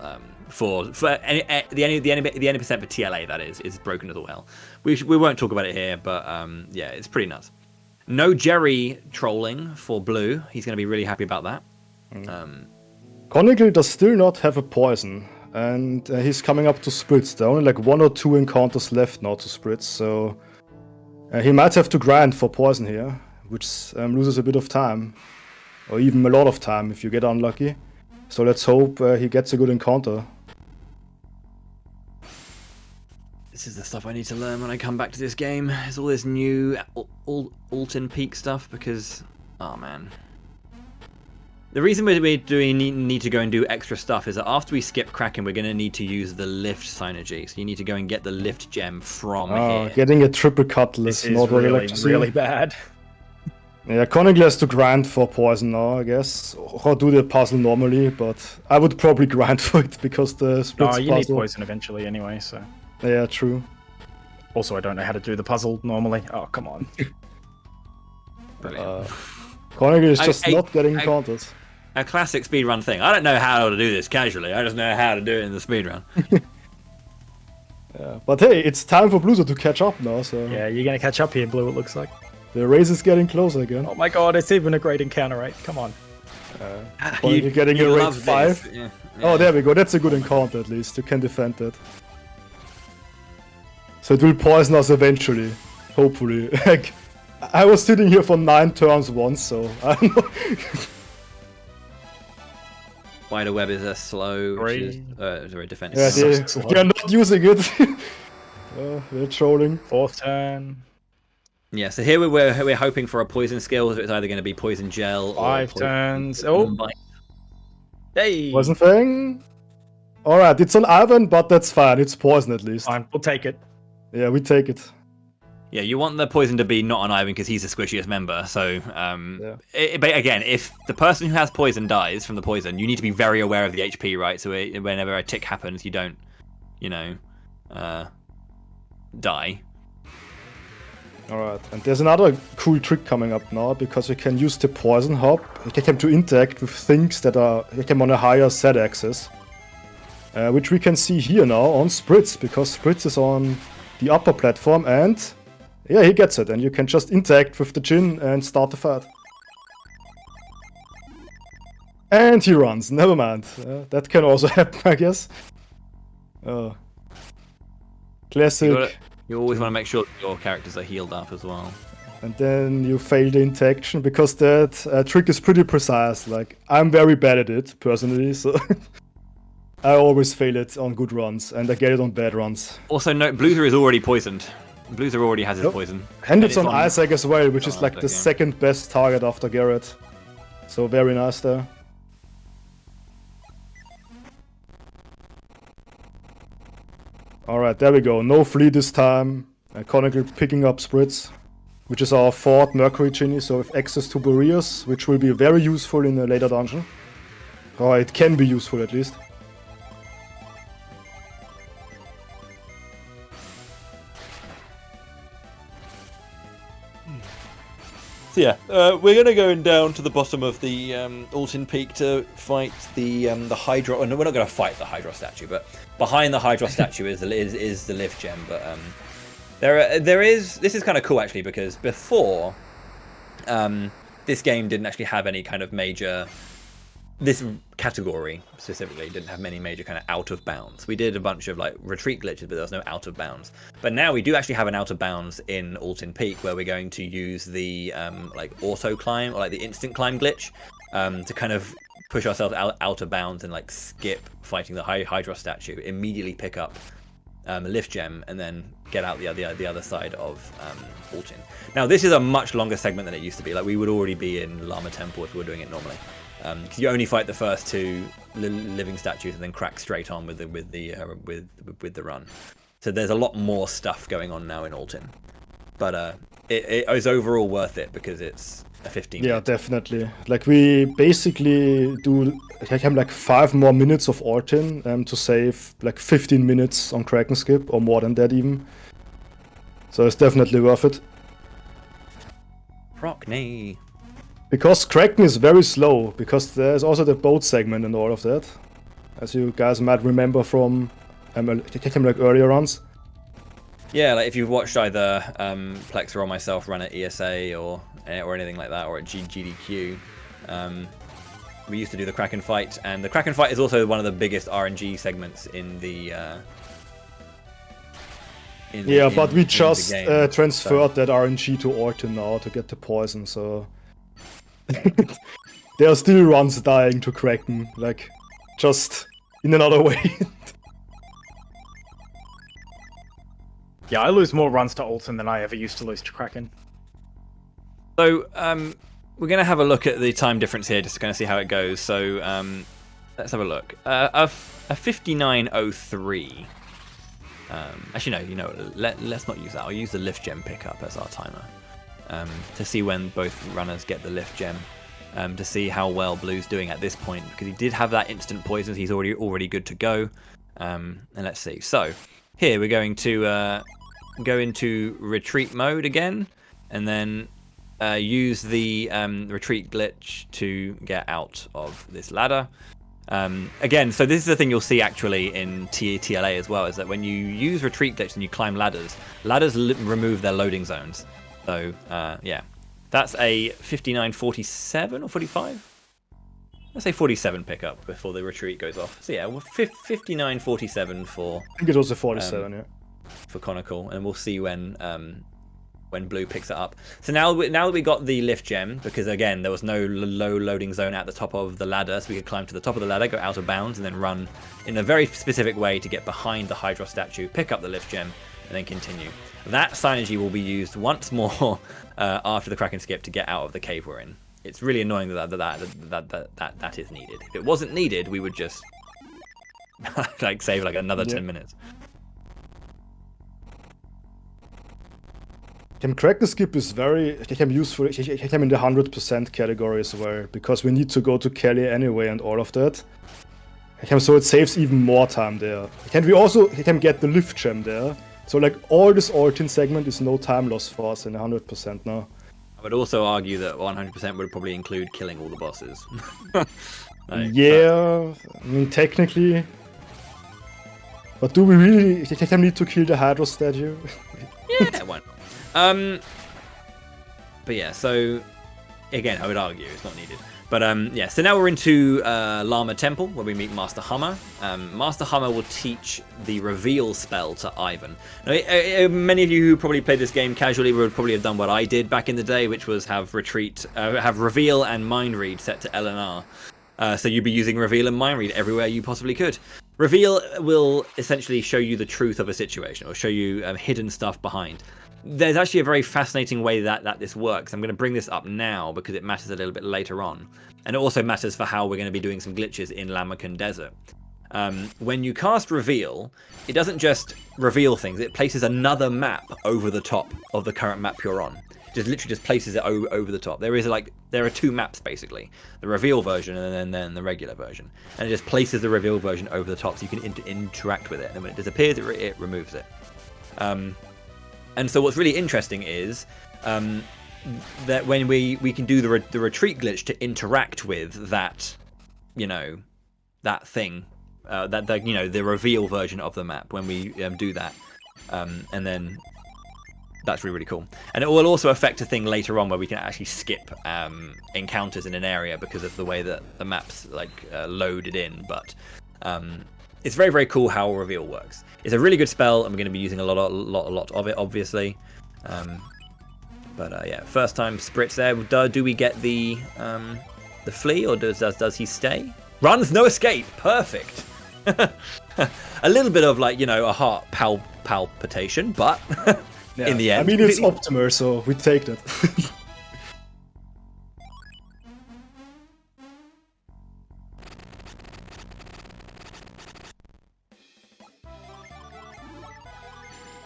For the any percent for TLA, that is broken as all hell. We won't talk about it here, but yeah, it's pretty nuts. No Jerry trolling for blue. He's going to be really happy about that. Conical does still not have a poison, and he's coming up to Spritz. There are only like 1 or 2 encounters left now to Spritz, so he might have to grind for poison here, which loses a bit of time. Or even a lot of time if you get unlucky. So let's hope he gets a good encounter. This is the stuff I need to learn when I come back to this game. It's all this new Alton Peak stuff because... Oh, man. The reason we need to go and do extra stuff is that after we skip Kraken, we're going to need to use the lift synergy. So you need to go and get the lift gem from here. Getting a triple cutlass. This is really bad. Yeah, Conical has to grind for poison now, I guess. Or do the puzzle normally, but I would probably grind for it because the Spritz you need poison eventually anyway, so... Yeah, true. Also, I don't know how to do the puzzle normally. Oh, come on. Conical is just not getting encounters. A classic speedrun thing. I don't know how to do this casually. I just know how to do it in the speedrun. Yeah, but hey, it's time for Bluezer to catch up now, so... Yeah, you're going to catch up here, Blue, it looks like. The race is getting closer again. Oh my god, it's even a great encounter rate. Come on. You're getting a rate 5. Yeah. Oh, there we go. That's a good encounter at least. You can defend that. So it will poison us eventually. Hopefully. Like, I was sitting here for 9 turns once, so I don't know. Spider web is a slow. Sorry, defense. Yeah, they're not using it. They're trolling. 4th turn. Yeah, so here we're hoping for a poison skill. So it's either going to be poison gel or 5 turns. Oh, hey, poison thing. All right, it's on Ivan, but that's fine. It's poison at least. Fine, we'll take it. Yeah, we take it. Yeah, you want the poison to be not on Ivan because he's the squishiest member. So, but again, if the person who has poison dies from the poison, you need to be very aware of the HP, right? So whenever a tick happens, you don't, die. Alright, and there's another cool trick coming up now, because you can use the poison hop to interact with things that are on a higher Z axis. Which we can see here now on Spritz, because Spritz is on the upper platform, and yeah, he gets it, and you can just interact with the Jin and start the fight. And he runs, never mind. That can also happen, I guess. Classic. You always want to make sure that your characters are healed up as well. And then you fail the interaction, because that trick is pretty precise. Like, I'm very bad at it, personally, so... I always fail it on good runs, and I get it on bad runs. Also note, Bluezer is already poisoned. Bluezer already has his poison. And it's on Isaac as well, which is like the second best target after Garrett. So very nice there. Alright, there we go. No flee this time. Conical picking up Spritz, which is our 4th Mercury Genie, so with access to barriers, which will be very useful in a later dungeon. Or it can be useful at least. So yeah, we're going to go down to the bottom of the Alton Peak to fight the Hydra. Oh, no, we're not going to fight the Hydra statue, but behind the Hydra statue is the lift gem. But this is kind of cool actually, because before this game didn't actually have any kind of major. This category specifically didn't have many major kind of out of bounds. We did a bunch of like retreat glitches, but there was no out of bounds. But now we do actually have an out of bounds in Alton Peak, where we're going to use the like auto climb, or like the instant climb glitch, to kind of push ourselves out of bounds and like skip fighting the Hydra statue, immediately pick up a lift gem, and then get out the other side of Alton. Now this is a much longer segment than it used to be. Like, we would already be in Llama Temple if we were doing it normally. Because you only fight the first 2 living statues and then crack straight on with the run. So there's a lot more stuff going on now in Alton, but it is overall worth it because it's a 15. Yeah, definitely. Like, we basically do like 5 more minutes of Alton to save like 15 minutes on Kraken skip, or more than that even. So it's definitely worth it. Prockney. Because Kraken is very slow, because there's also the boat segment and all of that. As you guys might remember from like earlier runs. Yeah, like if you've watched either Plexer or myself run at ESA or anything like that, or at GDQ, we used to do the Kraken fight, and the Kraken fight is also one of the biggest RNG segments in the. But we just transferred that RNG to Orton now to get the poison, so there are still runs dying to Kraken, like just in another way. Yeah, I lose more runs to Alton than I ever used to lose to Kraken. So we're going to have a look at the time difference here, just to kind of see how it goes. So let's have a look. A 59:03. Actually, no. Let's not use that. I'll use the lift gem pickup as our timer to see when both runners get the lift gem. To see how well Blue's doing at this point, because he did have that instant poison. He's already good to go. And let's see. So here we're going to go into retreat mode again, and then use the retreat glitch to get out of this ladder. Again, so this is the thing you'll see actually in TLA as well, is that when you use retreat glitch and you climb ladders remove their loading zones. So yeah, that's a 59:47 or 45. Let's say 47 pickup before the retreat goes off. So yeah, 59:47 for. I think it was a 47, yeah. For Conical, and we'll see when Blue picks it up. So now that we got the lift gem, because again there was no low loading zone at the top of the ladder, so we could climb to the top of the ladder, go out of bounds, and then run in a very specific way to get behind the Hydra statue, pick up the lift gem, and then continue. That synergy will be used once more after the Kraken skip to get out of the cave we're in. It's really annoying that is needed. If it wasn't needed, we would just like save like another 10 minutes. Kraken skip is very useful in the 100% category as well, because we need to go to Kelly anyway and all of that. So it saves even more time there. We also get the lift gem there. So like all this Orton segment is no time loss for us in 100% now. I would also argue that 100% would probably include killing all the bosses. I mean technically. But do we really need to kill the Hydra statue? Yeah, why not? But yeah, so again, I would argue it's not needed. But yeah, so now we're into Llama Temple, where we meet Master Hummer. Master Hummer will teach the reveal spell to Ivan. Now, many of you who probably played this game casually would probably have done what I did back in the day, which was have reveal and mind read set to LNR. So you'd be using reveal and mind read everywhere you possibly could. Reveal will essentially show you the truth of a situation, or show you hidden stuff behind. There's actually a very fascinating way that this works. I'm going to bring this up now because it matters a little bit later on. And it also matters for how we're going to be doing some glitches in Lamakan Desert. When you cast Reveal, it doesn't just reveal things, it places another map over the top of the current map you're on. It literally just places it over the top. There are two maps basically, the Reveal version and then the regular version. And it just places the Reveal version over the top so you can interact with it. And when it disappears, it removes it. And so what's really interesting is that when we can do the retreat glitch to interact with that, that thing, the reveal version of the map, when we do that, and then that's really cool. And it will also affect a thing later on where we can actually skip encounters in an area because of the way that the map's loaded in. But it's very, very cool how reveal works. It's a really good spell, and we're going to be using a lot of it, obviously. But yeah, first time Spritz there. Do we get the flea, or does he stay? Runs, no escape. Perfect. A little bit of a heart palpitation, but yeah, in the end, I mean it's Optimer, so we take that.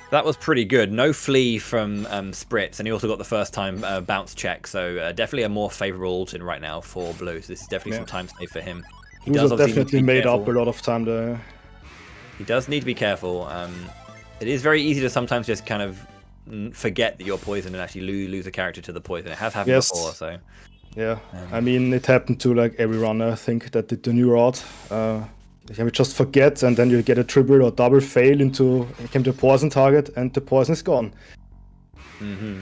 That was pretty good. No flea from Spritz, and he also got the first time bounce check, so definitely a more favourable Alton right now for Blue. So this is definitely some time save for him. He does definitely made up a lot of time there. He does need to be careful. It is very easy to sometimes just kind of forget that you're poisoned and actually lose a character to the poison. It has happened before, so Yeah, I mean, it happened to like every runner, I think, that did the new route. You just forget, and then you get a triple or double fail into the poison target, and the poison is gone. Mm-hmm.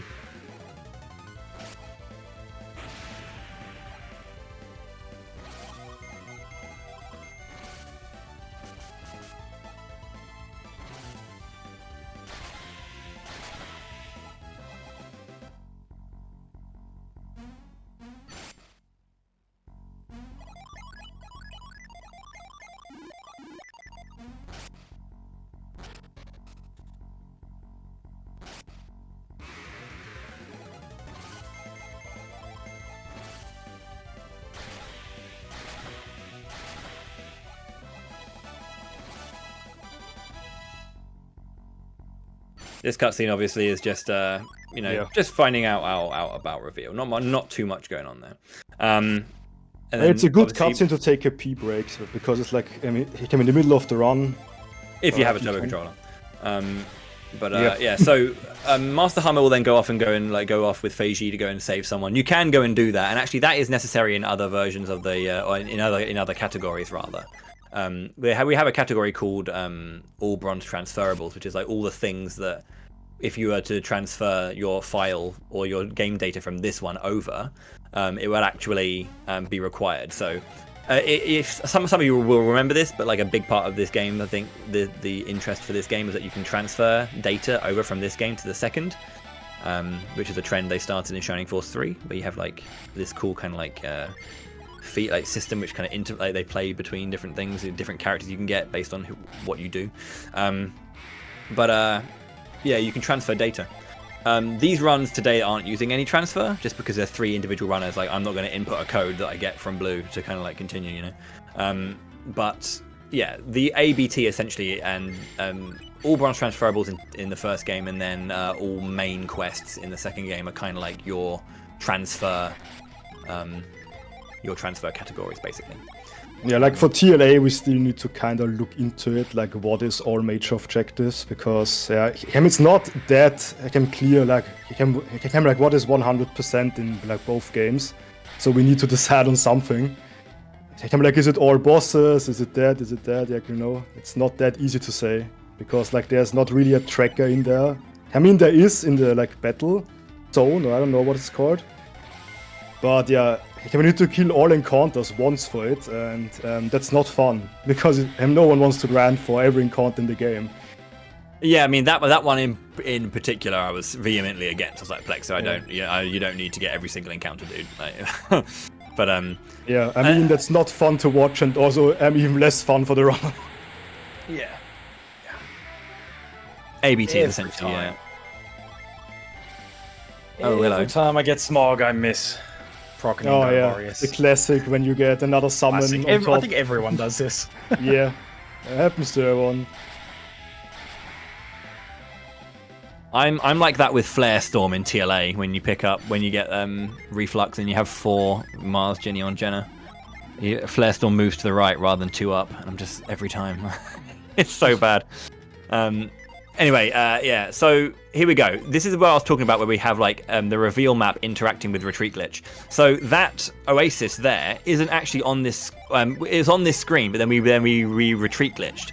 This cutscene obviously is just, just finding out about reveal. Not too much going on there. And it's a good cutscene to take a pee break because it's like, I mean, he came in the middle of the run. If you have a turbo controller. So Master Hammer will then go off with Feiji to go and save someone. You can go and do that, and actually that is necessary in other versions of the, or in other categories rather. We have a category called all bronze transferables, which is like all the things that if you were to transfer your file or your game data from this one over, it would actually be required. So if some of you will remember this, but like a big part of this game, I think the interest for this game is that you can transfer data over from this game to the second, which is a trend they started in Shining Force 3, where you have like this cool kind of like system which kind of they play between different things, different characters you can get based on what you do. You can transfer data. These runs today aren't using any transfer, just because they're 3 individual runners. Like, I'm not going to input a code that I get from Blue to kind of like continue, you know. The ABT essentially, and all bronze transferables in the first game, and then all main quests in the second game are kind of like your transfer categories, basically. Yeah, like for TLA, we still need to kind of look into it, like what is all major objectives, because it's not that clear, like what is 100% in like both games. So we need to decide on something. Is it all bosses? Is it that? Yeah, it's not that easy to say, because like there's not really a tracker in there. I mean, there is in the like battle zone, or I don't know what it's called. But yeah, we need to kill all encounters once for it, and that's not fun, because no one wants to grind for every encounter in the game. Yeah, I mean that one in particular, I was vehemently against. I was like, Plexo, you don't need to get every single encounter, dude. Like, but yeah, I mean that's not fun to watch, and also even less fun for the runner. Yeah. ABT is essentially. Yeah. Oh, hello. Every time I get Smog, I miss. Oh yeah, the classic when you get another summon on top. I think everyone does this. Yeah, it happens to everyone. I'm like that with Flare Storm in TLA when you get Reflux and you have 4 Mars, Ginny on Jenna. Flare Storm moves to the right rather than 2 up, and I'm just every time. It's so bad. Anyway, so here we go. This is what I was talking about, where we have like the reveal map interacting with retreat glitch. So that oasis there isn't actually on this. It's on this screen, but then we retreat glitched.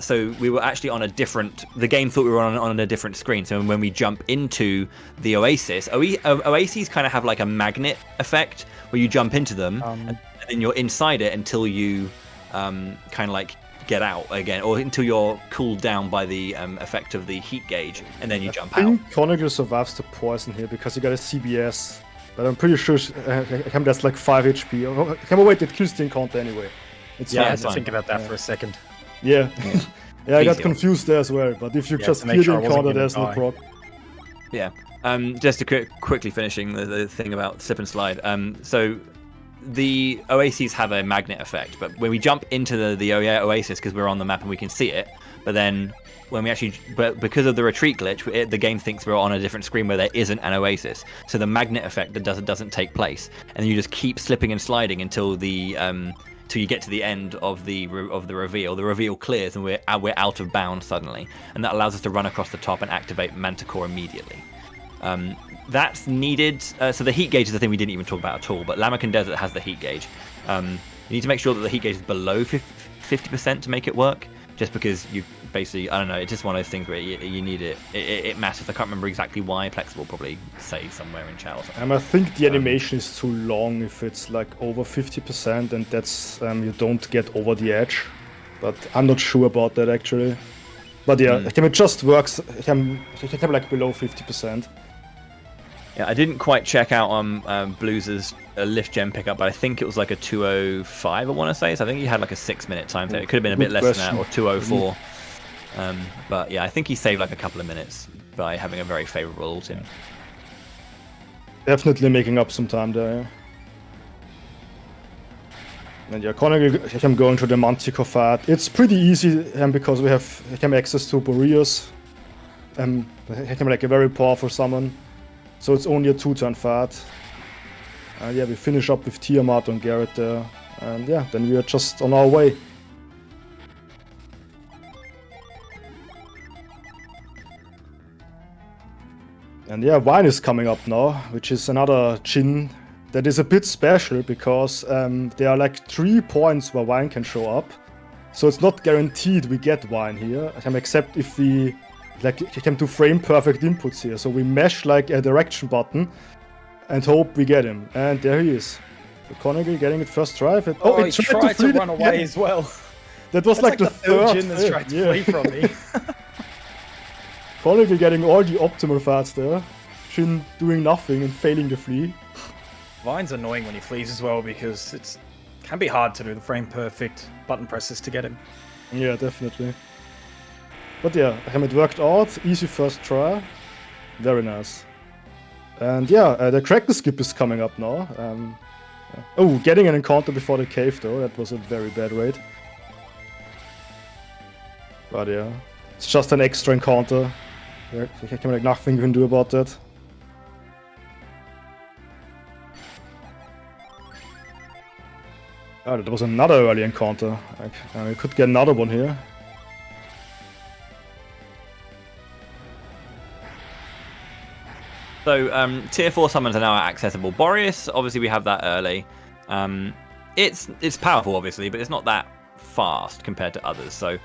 So we were actually on a different. The game thought we were on a different screen. So when we jump into the oasis, oases kind of have like a magnet effect where you jump into them and then you're inside it until you kind of like get out again, or until you're cooled down by the effect of the heat gauge, and then you jump out. I think Chronicle survives the poison here because you got a CBS, but I'm pretty sure that's like 5 HP. Wait, it kills the encounter anyway. I had to think about that for a second. Yeah, I got confused there as well, but if you just kill the encounter, there's no proc. Yeah, just to quickly finishing the thing about slip and slide. So the oases have a magnet effect, but when we jump into the oasis, because we're on the map and we can see it, but then when we actually, because of the retreat glitch, the game thinks we're on a different screen where there isn't an oasis, so the magnet effect doesn't take place, and you just keep slipping and sliding until till you get to the end of the reveal. The reveal clears and we're out of bounds suddenly, and that allows us to run across the top and activate Manticore immediately. That's needed. So the heat gauge is the thing we didn't even talk about at all. But Lamakan Desert has the heat gauge. You need to make sure that the heat gauge is below 50% to make it work. Just because you basically, I don't know, it's just one of those things where you need it. It matters. I can't remember exactly why. Plex will probably say somewhere in chat or something. I think the animation is too long if it's like over 50%, and that's you don't get over the edge. But I'm not sure about that actually. But yeah, it just works. I'm like below 50%. Yeah, I didn't quite check out on Blues' lift gem pickup, but I think it was like a 2:05. I want to say, so I think he had like a 6-minute time there. It could have been a bit less than that, or 2:04. But yeah, I think he saved like a couple of minutes by having a very favourable ult in. Definitely making up some time there. And yeah, I'm going to the Manticore Fat. It's pretty easy because we have access to Boreas. Like a very powerful summon. So it's only a 2-turn Fat. Yeah, we finish up with Tiamat on Garrett there. And yeah, then we are just on our way. And yeah, Wine is coming up now, which is another Jhin that is a bit special because there are like 3 points where Wine can show up. So it's not guaranteed we get Wine here, except if we can do frame perfect inputs here. So we mesh like a direction button and hope we get him. And there he is. McConaughey getting it first try. He tried to run away as well. That was like the third Jhin that's tried to flee from me. McConaughey getting all the optimal Fats there. Jhin doing nothing and failing to flee. Vine's annoying when he flees as well because it can be hard to do the frame perfect button presses to get him. Yeah, definitely. But yeah, it worked out. Easy first try. Very nice. And yeah, the Kraken skip is coming up now. Oh, getting an encounter before the cave though. That was a very bad raid. But yeah, it's just an extra encounter. Like nothing you can do about that. Oh, that was another early encounter. We could get another one here. So tier 4 summons are now accessible. Boreas, obviously we have that early. It's powerful, obviously, but it's not that fast compared to others. So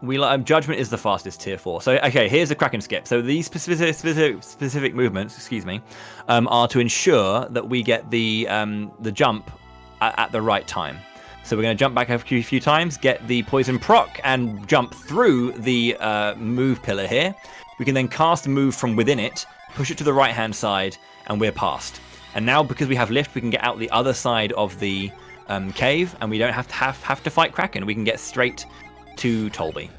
Judgment is the fastest tier 4. So okay, here's the Kraken skip. So these specific movements, excuse me, are to ensure that we get the jump at the right time. So we're going to jump back a few times, get the poison proc, and jump through the move pillar here. We can then cast a move from within it, push it to the right-hand side, and we're past. And now, because we have lift, we can get out the other side of the cave, and we don't have to fight Kraken. We can get straight to Tolby.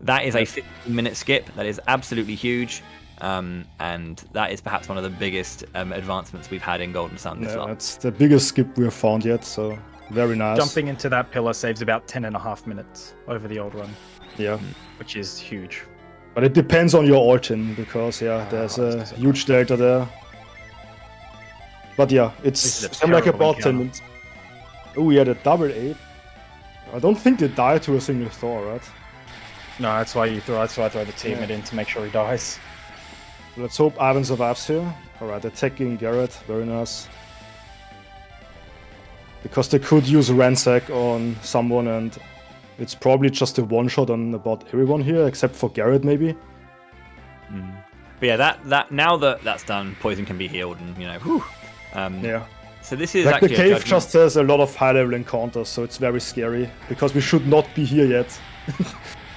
That is a 15-minute skip. That is absolutely huge. And that is perhaps one of the biggest advancements we've had in Golden Sun this lot. It's the biggest skip we have found yet, so very nice. Jumping into that pillar saves about 10.5 minutes over the old run. Yeah. Which is huge. But it depends on your ult-in, because there's a huge delta there. But yeah, it's like about 10 minutes. Oh, we had a double 8. I don't think they die to a single Thor, right? No, that's why I throw the teammate in to make sure he dies. Let's hope Ivan survives here. Alright, attacking Garrett, very nice. Because they could use a Ransack on someone, and it's probably just a one-shot on about everyone here, except for Garrett, maybe. But yeah, that now that that's done, poison can be healed, and whew. Yeah. So this is like actually the cave just has a lot of high-level encounters, so it's very scary because we should not be here yet.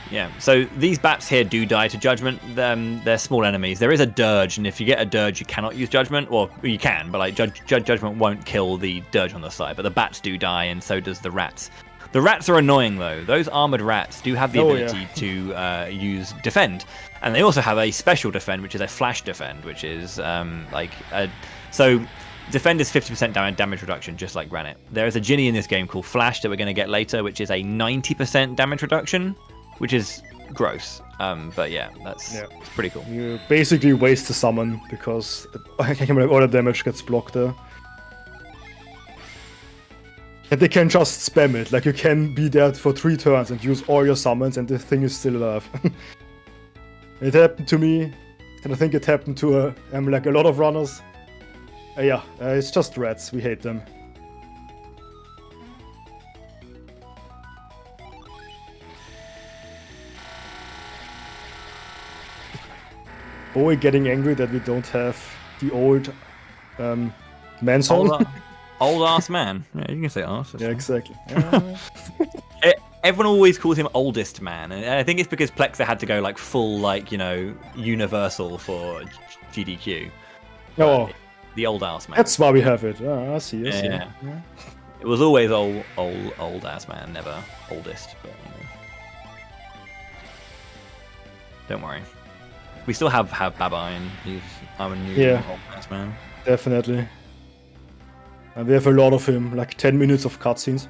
Yeah. So these bats here do die to Judgment. They're small enemies. There is a Dirge, and if you get a Dirge, you cannot use Judgment. Well, you can, but like Judgment won't kill the Dirge on the side. But the bats do die, and so does the rats. The rats are annoying though. Those armored rats do have the ability to use defend, and they also have a special defend, which is a flash defend, which is so. Defend is 50% damage reduction, just like Granite. There is a Ginny in this game called Flash that we're going to get later, which is a 90% damage reduction, which is gross. But yeah, that's pretty cool. You basically waste the summon because all the damage gets blocked there. And they can just spam it. Like, you can be there for 3 turns and use all your summons and the thing is still alive. It happened to me And I think it happened to like a lot of runners. It's just rats. We hate them. Boy getting angry that we don't have the old man song. Old ass man. Yeah, you can say ass. Yeah, exactly. Everyone always calls him oldest man, and I think it's because Plexa had to go like full, like, you know, universal for GDQ. Oh, the old ass man. That's why we have it. I see. Yeah. It was always old ass man, never oldest. But, you know. Don't worry. We still have Babine. He's our new old ass man. Definitely. And we have a lot of him, like 10 minutes of cutscenes.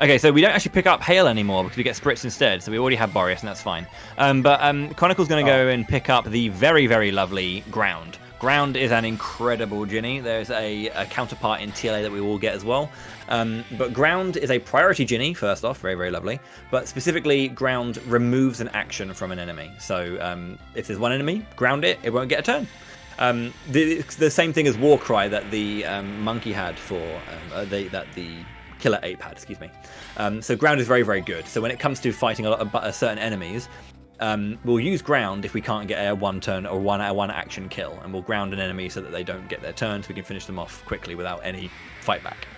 Okay, so we don't actually pick up Hail anymore because we get Spritz instead, so we already have Boreas, and that's fine. But Chronicle's going to go and pick up the very, very lovely Ground. Ground is an incredible Ginny. There's a counterpart in TLA that we will get as well. But Ground is a priority Ginny, first off, very, very lovely. But specifically, Ground removes an action from an enemy. So if there's one enemy, ground it, it won't get a turn. The same thing as Warcry that the monkey had for that the killer ape had, excuse me. So Ground is very, very good. So when it comes to fighting a lot of certain enemies, we'll use Ground if we can't get a one turn or one action kill, and we'll ground an enemy so that they don't get their turn, so we can finish them off quickly without any fight back.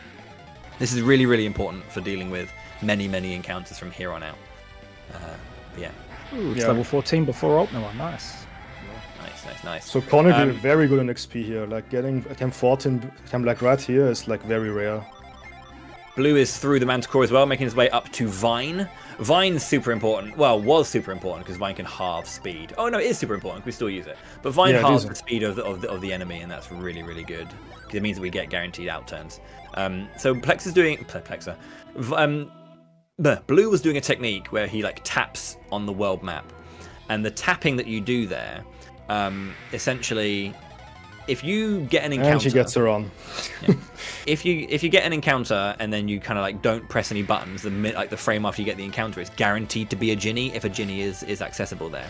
This is really, really important for dealing with many, many encounters from here on out. It's level 14 before opener one. Nice. Nice. So Chronicle very good on XP here. Like getting attempt 14, like right here is like very rare. Blue is through the Manticore as well, making his way up to Vine. Vine's super important. Well, was super important because Vine can halve speed. Oh no, it is super important. We still use it, but Vine halves the speed of the enemy, and that's really, really good because it means that we get guaranteed outturns. So Plex is doing Plexa. Blue was doing a technique where he like taps on the world map, and the tapping that you do there, essentially, if you get an encounter, and she gets her on. If you get an encounter and then you kind of like don't press any buttons, the frame after you get the encounter, it's guaranteed to be a Ginny if a Ginny is accessible there.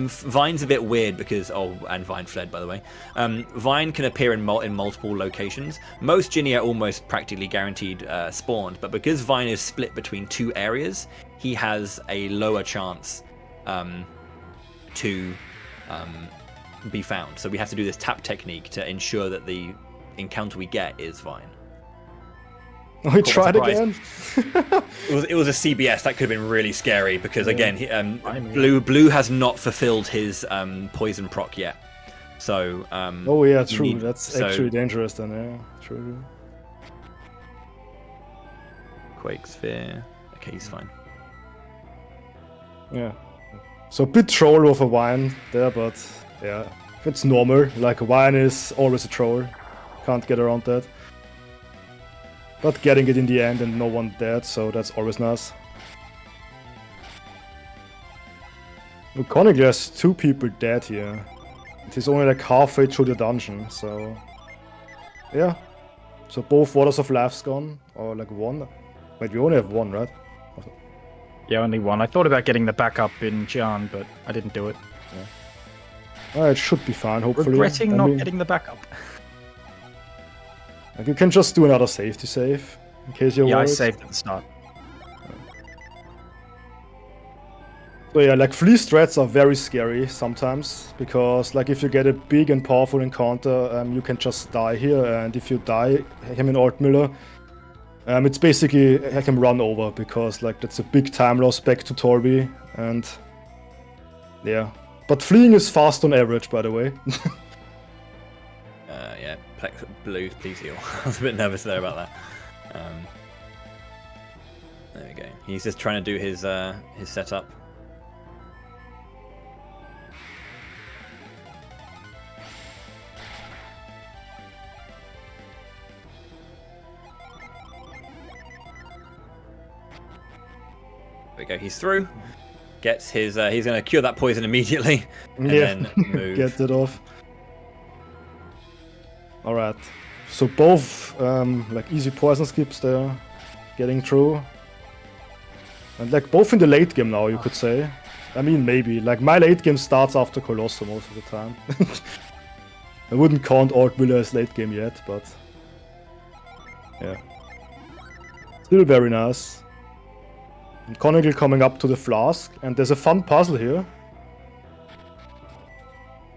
Vine's a bit weird because and Vine fled, by the way. Vine can appear in multiple locations. Most Ginny are almost practically guaranteed spawned, but because Vine is split between two areas, he has a lower chance to be found. So we have to do this tap technique to ensure that the encounter we get is Vine. Oh, he tried again. it was a CBS. That could have been really scary because again, Blue has not fulfilled his poison proc yet. So true. That's actually dangerous then. Yeah, true. Quake Sphere. Okay, he's fine. Yeah. So a bit troll of a Vine there, but yeah, it's normal. Like Vine is always a troll. Can't get around that. But getting it in the end and no one dead, so that's always nice. Chronicle has 2 people dead here. It is only like halfway through the dungeon, so yeah. So both Waters of Life's gone, or like 1. Wait, we only have 1, right? Yeah, only 1. I thought about getting the backup in Jian, but I didn't do it. It should be fine, hopefully. Regretting not getting the backup. Like you can just do another save to save, in case you're worried. Yeah, I saved at the start. So yeah, like Flea strats are very scary sometimes, because like if you get a big and powerful encounter, you can just die here, and if you die, him and Alt Miller, it's basically like him run over, because like that's a big time loss back to Torby, and yeah. But fleeing is fast on average, by the way. Blue, please heal. I was a bit nervous there about that. There we go. He's just trying to do his setup. There we go. He's through. Gets his. He's going to cure that poison immediately, and then move. Get it off. Alright, so both like easy poison skips there, getting through. And like both in the late game now, you could say. I mean, maybe. Like, my late game starts after Colosso most of the time. I wouldn't count Alt Miller as late game yet, but... yeah. Still very nice. And Conical coming up to the flask, and there's a fun puzzle here.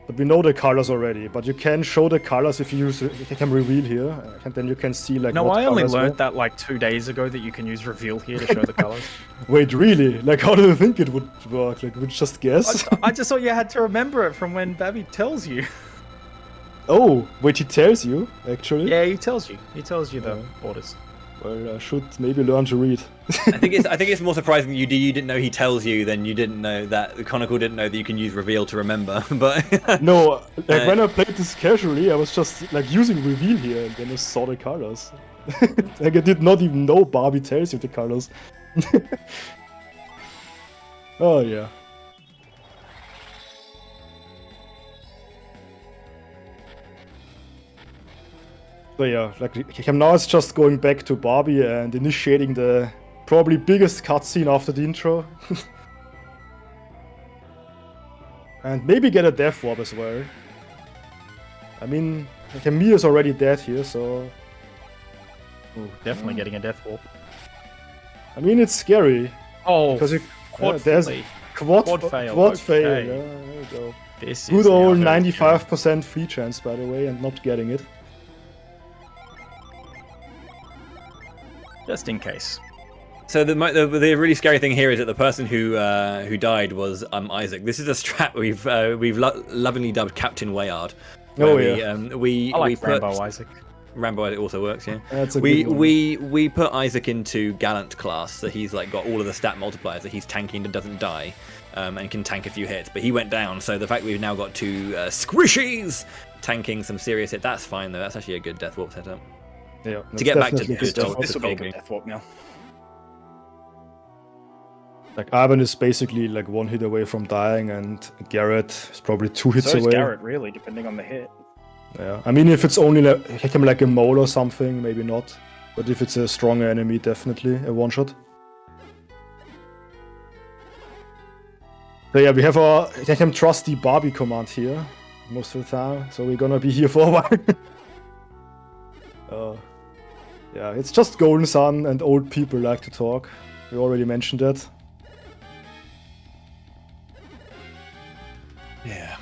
But we know the colors already, but you can show the colors if you use you can reveal here, and then you can see like. No, what I only colors learned were. that like 2 days ago that you can use reveal here to show the colors. Wait, really? Like, how do you think it would work? Like, would you just guess? I just thought you had to remember it from when Babby tells you. Oh, wait, he tells you actually. Yeah, he tells you. He tells you the orders. Well, I should maybe learn to read. I think it's more surprising you didn't know he tells you than you didn't know that the Conical didn't know that you can use reveal to remember. But No, like when I played this casually, I was just like using reveal here, and then I saw the colors. Like I did not even know Barbie tells you the colors. Oh yeah. So yeah, like now it's just going back to Barbie and initiating the probably biggest cutscene after the intro. And maybe get a death warp as well. I mean, like Mia's already dead here, so... Ooh, definitely getting a death warp. I mean, it's scary. Oh, Because there's quad fail. Quad Okay. fail, yeah, there you go. this Good is old now very 95% free chance, by the way, and not getting it. just in case. so the really scary thing here is that the person who died was Isaac. This is a strat we've lovingly dubbed Captain Wayard. Oh where yeah. I like Rambo Isaac. Rambo Isaac also works, yeah. That's a we good one. we put Isaac into Gallant class, so he's like got all of the stat multipliers that he's tanking and doesn't die, and can tank a few hits. But he went down, so the fact we've now got two squishies tanking some serious hit, that's fine though. That's actually a good death warp setup. Yeah, To get back to definitely good stuff. This will be a good talking. death warp now. Like Ivan is basically like one hit away from dying, and Garrett is probably 2 hits So is away. Garrett, really, depending on the hit. Yeah, I mean, if it's only like a mole or something, maybe not. But if it's a stronger enemy, definitely a one shot. So yeah, we have our trusty Barbie command here most of the time, so we're gonna be here for a while. Yeah, it's just Golden Sun and old people like to talk. We already mentioned that. Yeah.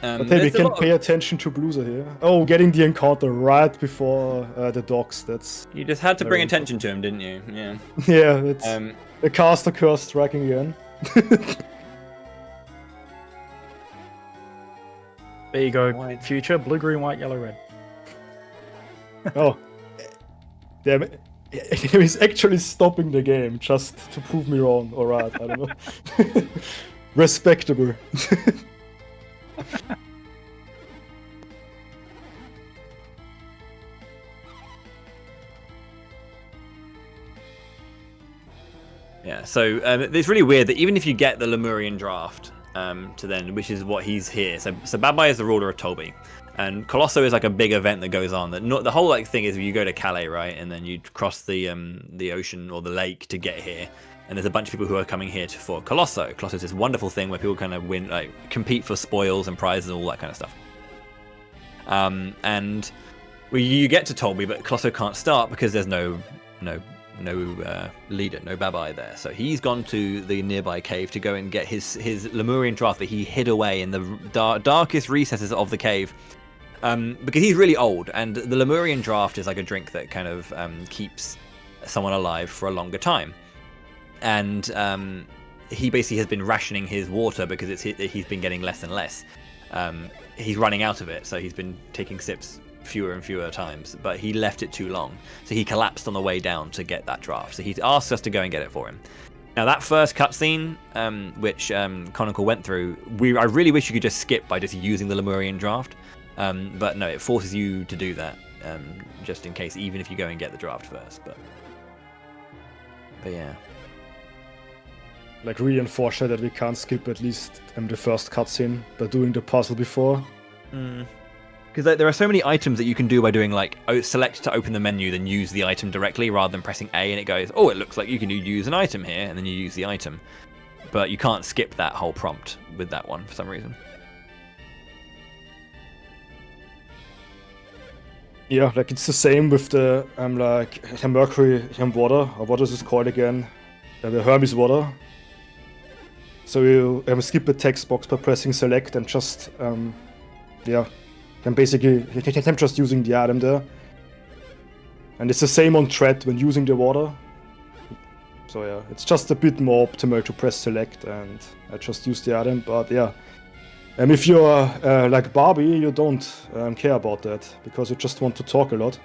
But hey, we can pay attention to Blueser here. Oh, getting the encounter right before the docks. That's You just had to bring very attention to him, didn't you? Yeah. yeah. It's Um, the caster curse striking again. There you go. White. Future blue, green, white, yellow, red. Oh, damn it! He's actually stopping the game just to prove me wrong. All right, I don't know. Respectable. Yeah, so it's really weird that even if you get the Lemurian draft to then, which is what he's here. So Babai is the ruler of Tolby, and Colosso is like a big event that goes on. That the whole like thing is you go to Calais, right, and then you cross the ocean or the lake to get here. And there's a bunch of people who are coming here for Colosso. Colosso is this wonderful thing where people kind of win, like compete for spoils and prizes and all that kind of stuff. And you get to Tolby, but Colosso can't start because there's no leader, no Babai there. So he's gone to the nearby cave to go and get his Lemurian draft that he hid away in the darkest recesses of the cave. Because he's really old, and the Lemurian draft is like a drink that kind of keeps someone alive for a longer time. And he basically has been rationing his water because he's been getting less and less. He's running out of it, so he's been taking sips fewer and fewer times, but he left it too long, so he collapsed on the way down to get that draft. So he's asked us to go and get it for him. Now that first cutscene, which Conical went through, I really wish you could just skip by just using the Lemurian draft, but no, it forces you to do that, just in case, even if you go and get the draft first. But yeah. Like really unfortunate that we can't skip at least the first cutscene by doing the puzzle before. Because there are so many items that you can do by doing like select to open the menu, then use the item directly rather than pressing A and it goes, oh, it looks like you can use an item here, and then you use the item. but you can't skip that whole prompt with that one for some reason. Yeah, like it's the same with the Mercury water, or what is this called again? The Hermes water. So you skip the text box by pressing select and just can basically you can just using the item there. And it's the same on thread when using the water. So yeah, it's just a bit more optimal to press select and I just use the item, but yeah. If you're like Barbie, you don't care about that, because you just want to talk a lot.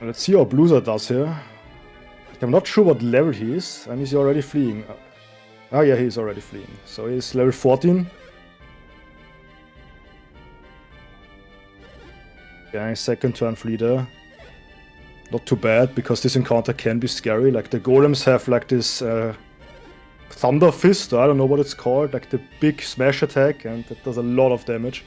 Let's see how Blueser does here. I'm not sure what level he is, and is he already fleeing? Oh yeah, he's already fleeing. So he's level 14. Yeah, second turn flee there. Not too bad, because this encounter can be scary. Like the golems have like this thunder fist, I don't know what it's called, like the big smash attack, and that does a lot of damage.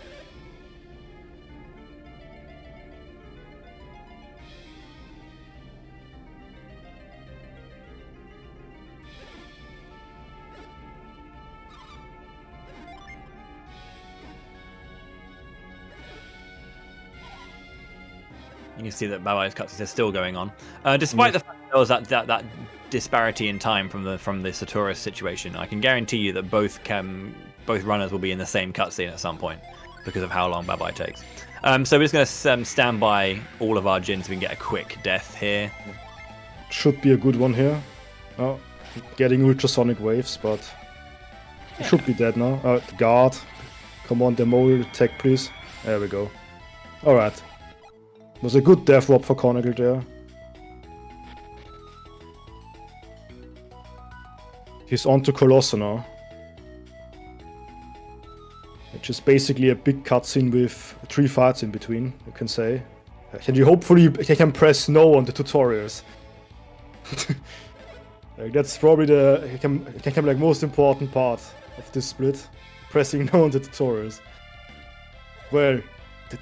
You can see that Babai's cutscenes are still going on, despite the fact that there was that disparity in time from the Satoris situation. I can guarantee you that both runners will be in the same cutscene at some point because of how long Babai takes. So we're just going to stand by all of our Jins so we can get a quick death here. Should be a good one here. Oh, getting ultrasonic waves, but it should be dead now. Guard, come on, demo attack, please. There we go. All right. Was a good death drop for Chronicle there. He's on to Colossus now. Which is basically a big cutscene with 3 fights in between, you can say. And you hopefully can press no on the tutorials. Like that's probably the like most important part of this split. Pressing no on the tutorials. Well,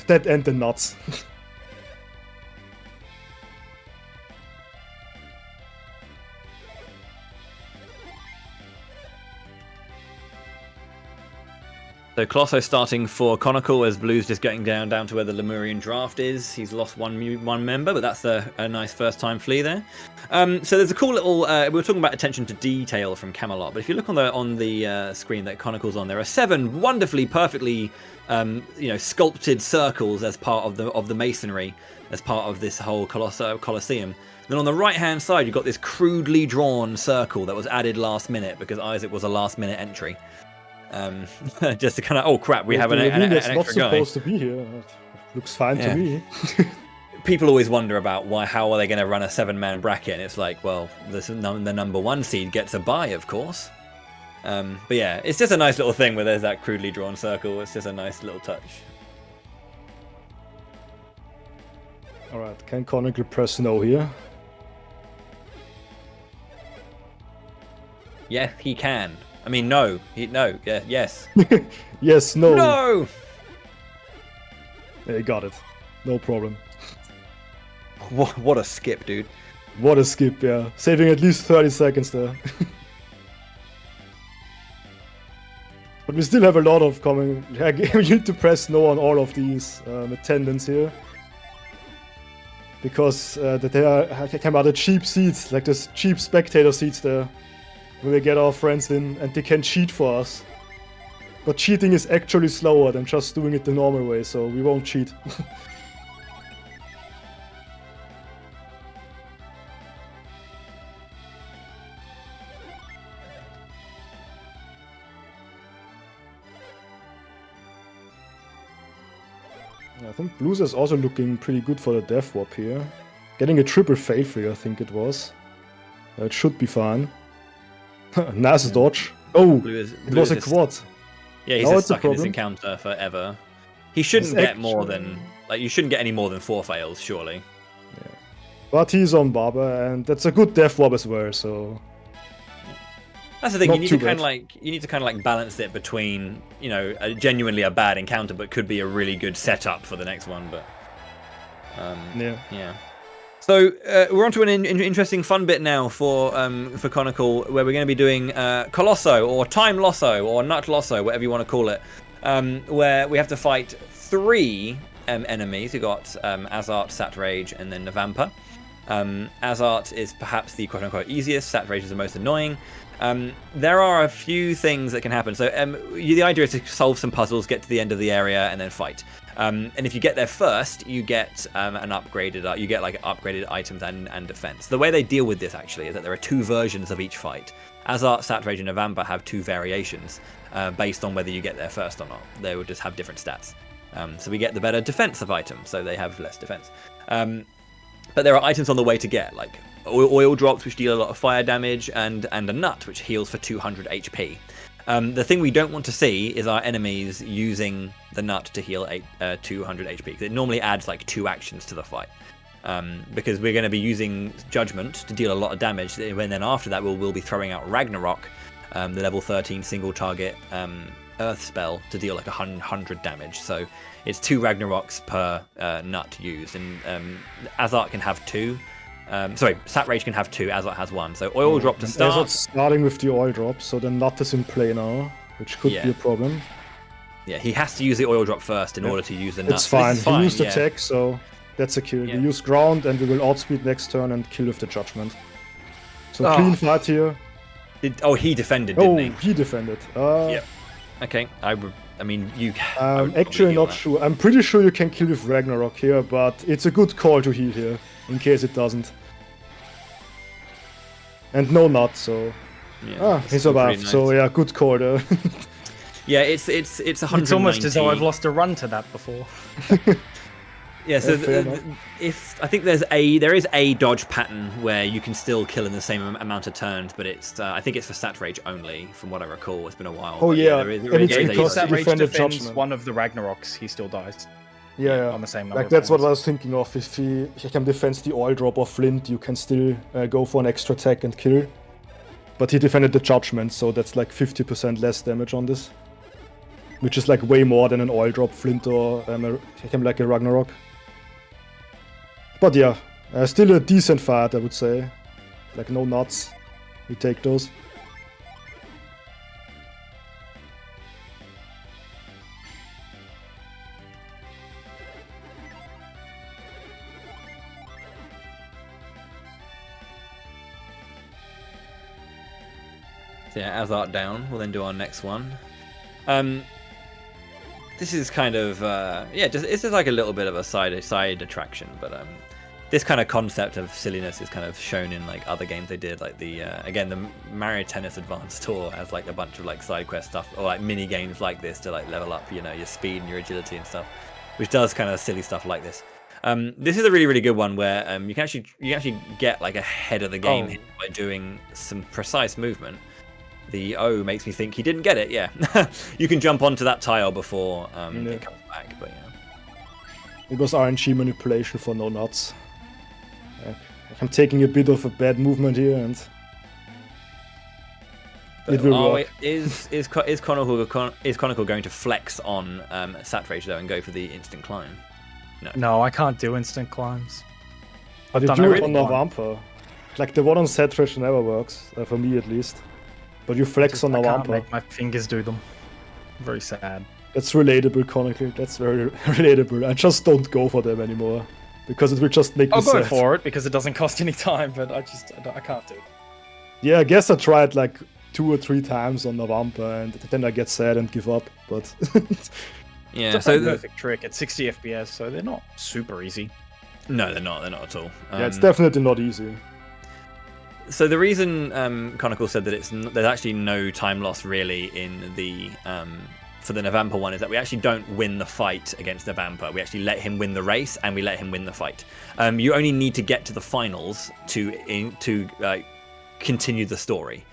that and the nuts. So Colosso starting for Chronicle as Blue's just getting down to where the Lemurian draft is. He's lost one member, but that's a nice first time flee there. So there's a cool little. We were talking about attention to detail from Camelot, but if you look on the screen that Chronicle's on, there are 7 wonderfully, perfectly, sculpted circles as part of the masonry, as part of this whole Colosseum. Then on the right-hand side, you've got this crudely drawn circle that was added last minute because Isaac was a last-minute entry. Just to kind of, oh crap, we have an extra guy. It's not supposed to be here. It looks fine to me. People always wonder about how are they going to run a 7-man bracket, and it's like, well, the number 1 seed gets a bye, of course. But yeah, it's just a nice little thing where there's that crudely drawn circle. It's just a nice little touch. Alright, can Chronicle press no here? Yeah, he can. I mean, no. No. Yeah, yes. Yes, no. No! Yeah, he got it. No problem. What a skip, dude. What a skip, yeah. Saving at least 30 seconds there. But we still have a lot of coming. You need to press no on all of these attendants here. Because there are the cheap seats, like the cheap spectator seats there. Where we get our friends in and they can cheat for us. But cheating is actually slower than just doing it the normal way, so we won't cheat. I think Blues is also looking pretty good for the death warp here. Getting a triple fail free, I think it was. It should be fine. Nice dodge. Oh, it was a quad. Yeah, he's just stuck in this encounter forever. He shouldn't get more than... you shouldn't get any more than 4 fails, surely. Yeah. But he's on Barber, and that's a good death warp as well, so... That's the thing, you need to kind of balance it between, genuinely a bad encounter, but could be a really good setup for the next one, but... Yeah. So we're on to an interesting fun bit now for Conical, where we're going to be doing Colosso, or Time Losso, or Nut Losso, whatever you want to call it, where we have to fight 3 enemies. We've got Azart, Satrage, and then Navampa. Azart is perhaps the quote-unquote easiest, Satrage is the most annoying. There are a few things that can happen. So the idea is to solve some puzzles, get to the end of the area, and then fight. And if you get there first, you get upgraded items and defense. The way they deal with this actually is that there are 2 versions of each fight. Azart, Satrage, and Navampa have 2 variations based on whether you get there first or not. They will just have different stats. So we get the better defensive items, so they have less defense. But there are items on the way to get, like oil drops, which deal a lot of fire damage, and a nut, which heals for 200 HP. The thing we don't want to see is our enemies using the nut to heal 200 HP, because it normally adds like 2 actions to the fight. Because we're going to be using Judgment to deal a lot of damage, and then after that we'll be throwing out Ragnarok, the level 13 single target Earth spell, to deal like 100 damage. So it's 2 Ragnaroks per nut used, and Azart can have 2. Satrage can have 2, Azart has 1. So oil drop to start. Azart's starting with the oil drop, so the nut is in play now, which could be a problem. Yeah, he has to use the oil drop first in order to use the nut. It's fine. He used the tech, so that's a kill. We use ground, and we will outspeed next turn and kill with the Judgment. So clean fight here. He defended, didn't he? He defended. Yeah. Okay, I mean, you... actually not sure. I'm pretty sure you can kill with Ragnarok here, but it's a good call to heal here, in case it doesn't. And no nut, so... Yeah, he survived, nice. So yeah, good call there. Yeah, it's 119. It's almost as though I've lost a run to that before. Yeah, so I think there is a dodge pattern where you can still kill in the same amount of turns, but it's I think it's for Satrage only, from what I recall. It's been a while. Oh yeah, because Satrage defends one of the Ragnaroks, he still dies. Yeah, on the same number. Like that's what I was thinking of. If he can defend the oil drop or flint, you can still go for an extra attack and kill. But he defended the Judgment, so that's like 50% less damage on this, which is like way more than an oil drop, flint, or like a Ragnarok. But yeah, still a decent fight, I would say. Like no nuts, we take those. So yeah, Azart down. We'll then do our next one. This is kind of it's just like a little bit of a side attraction, but this kind of concept of silliness is kind of shown in like other games they did, like the Mario Tennis Advanced Tour has like a bunch of like side quest stuff, or like mini games like this to like level up, your speed and your agility and stuff, which does kind of silly stuff like this. This is a really good one where you can actually get like ahead of the game here by doing some precise movement. The O makes me think he didn't get it. Yeah, you can jump onto that tile before it comes back. But yeah, it was RNG manipulation for no nuts. I'm taking a bit of a bad movement here, and it will work. Is Conical going to flex on Satrage though and go for the instant climb? No, I can't do instant climbs. But you do it on Navampa. Like the one on Satrage never works, for me at least. But you flex on Navampa. I can't make my fingers do them. Very sad. That's relatable, Conical. That's very relatable. I just don't go for them anymore, because it will just make me sad. I'll go for it because it doesn't cost any time, but I can't do it. Yeah, I guess I tried like 2 or 3 times on Navampa, and then I get sad and give up. But yeah, it's a perfect trick at 60 FPS, so they're not super easy. No, they're not. They're not at all. Yeah, it's definitely not easy. So the reason Conical said that there's actually no time loss really in the for the Navampa one is that we actually don't win the fight against Navampa. We actually let him win the race, and we let him win the fight. You only need to get to the finals to continue the story.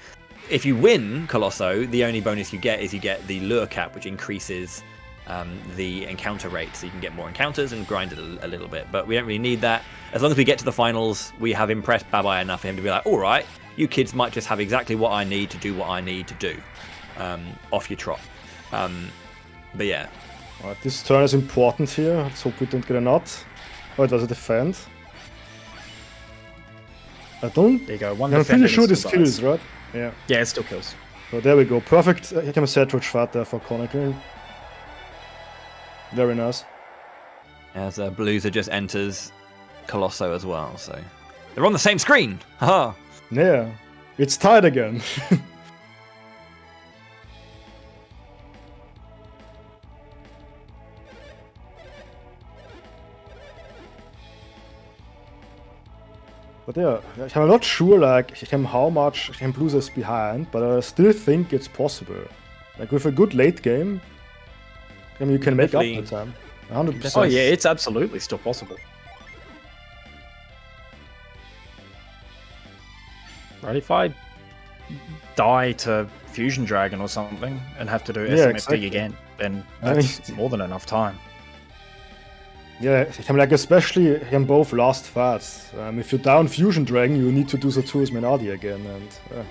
If you win Colosso, the only bonus you get is the lure cap, which increases the encounter rate, so you can get more encounters and grind it a little bit. But we don't really need that. As long as we get to the finals, we have impressed Babai enough for him to be like, all right, you kids might just have exactly what I need to do what I need to do. Off your trot. But yeah. Alright, this turn is important here. Let's hope we don't get a nut. Oh, does it defend? I don't... There you go. One I'm pretty sure this still kills, dies. right? Yeah. Yeah, it still kills. So there we go. Perfect Satrich Fat there for Chronicle. Very nice. As Blueser just enters Colosso as well, so they're on the same screen. Haha. Yeah. It's tied again. But yeah, I'm not sure like how much Blues is behind, but I still think it's possible. Like with a good late game, you can make up the time. 100%. Oh yeah, it's absolutely still possible. Right, if I die to Fusion Dragon or something and have to do SMFD again, then that's more than enough time. Yeah, like especially both last fights. If you down Fusion Dragon, you need to do the Tours Menardi again, and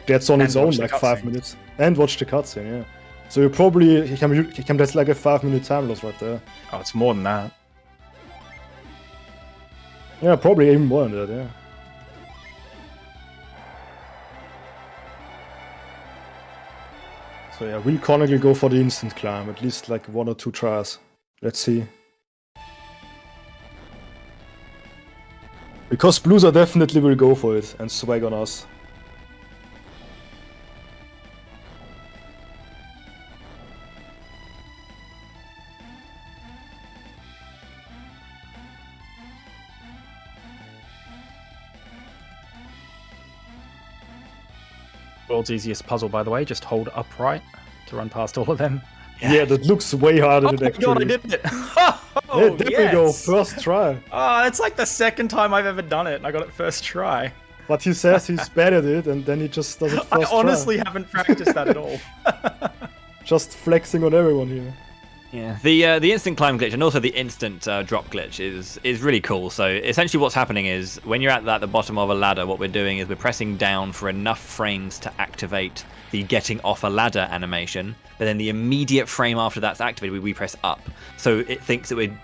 that's on its own like 5 minutes. And watch the cutscene, yeah. So you probably that's like a 5-minute time loss right there. Oh, it's more than that. Yeah, probably even more than that, yeah. So yeah, will Chronicle go for the instant climb? At least like 1 or 2 tries. Let's see. Because Blueser definitely will go for it and swag on us. World's easiest puzzle, by the way. Just hold upright to run past all of them. Yeah, that looks way harder than actually. Oh my god, I did it! Yeah, there we go, first try. Oh, it's like the second time I've ever done it, and I got it first try. But he says he's bad at it, and then he just does it first try. I honestly haven't practiced that at all. Just flexing on everyone here. Yeah, the instant climb glitch and also the instant drop glitch is really cool. So essentially what's happening is when you're at the bottom of a ladder, what we're doing is we're pressing down for enough frames to activate the getting off a ladder animation, but then the immediate frame after that's activated, we press up. So it thinks that we're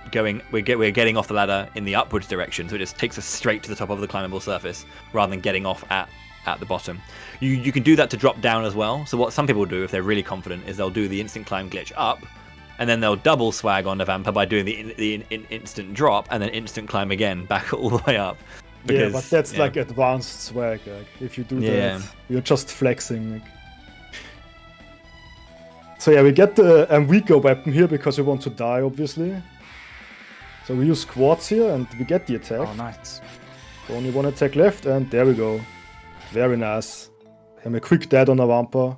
getting off the ladder in the upwards direction, so it just takes us straight to the top of the climbable surface rather than getting off at the bottom. You can do that to drop down as well. So what some people do if they're really confident is they'll do the instant climb glitch up, and then they'll double swag on the Vampa by doing the instant drop and then instant climb again back all the way up. Because, yeah, but that's like advanced swag. Like, if you do that, you're just flexing. Like. So yeah, we get the weaker weapon here because we want to die, obviously. So we use quads here and we get the attack. Oh, nice. So only 1 attack left and there we go. Very nice. And a quick dead on a Vampa.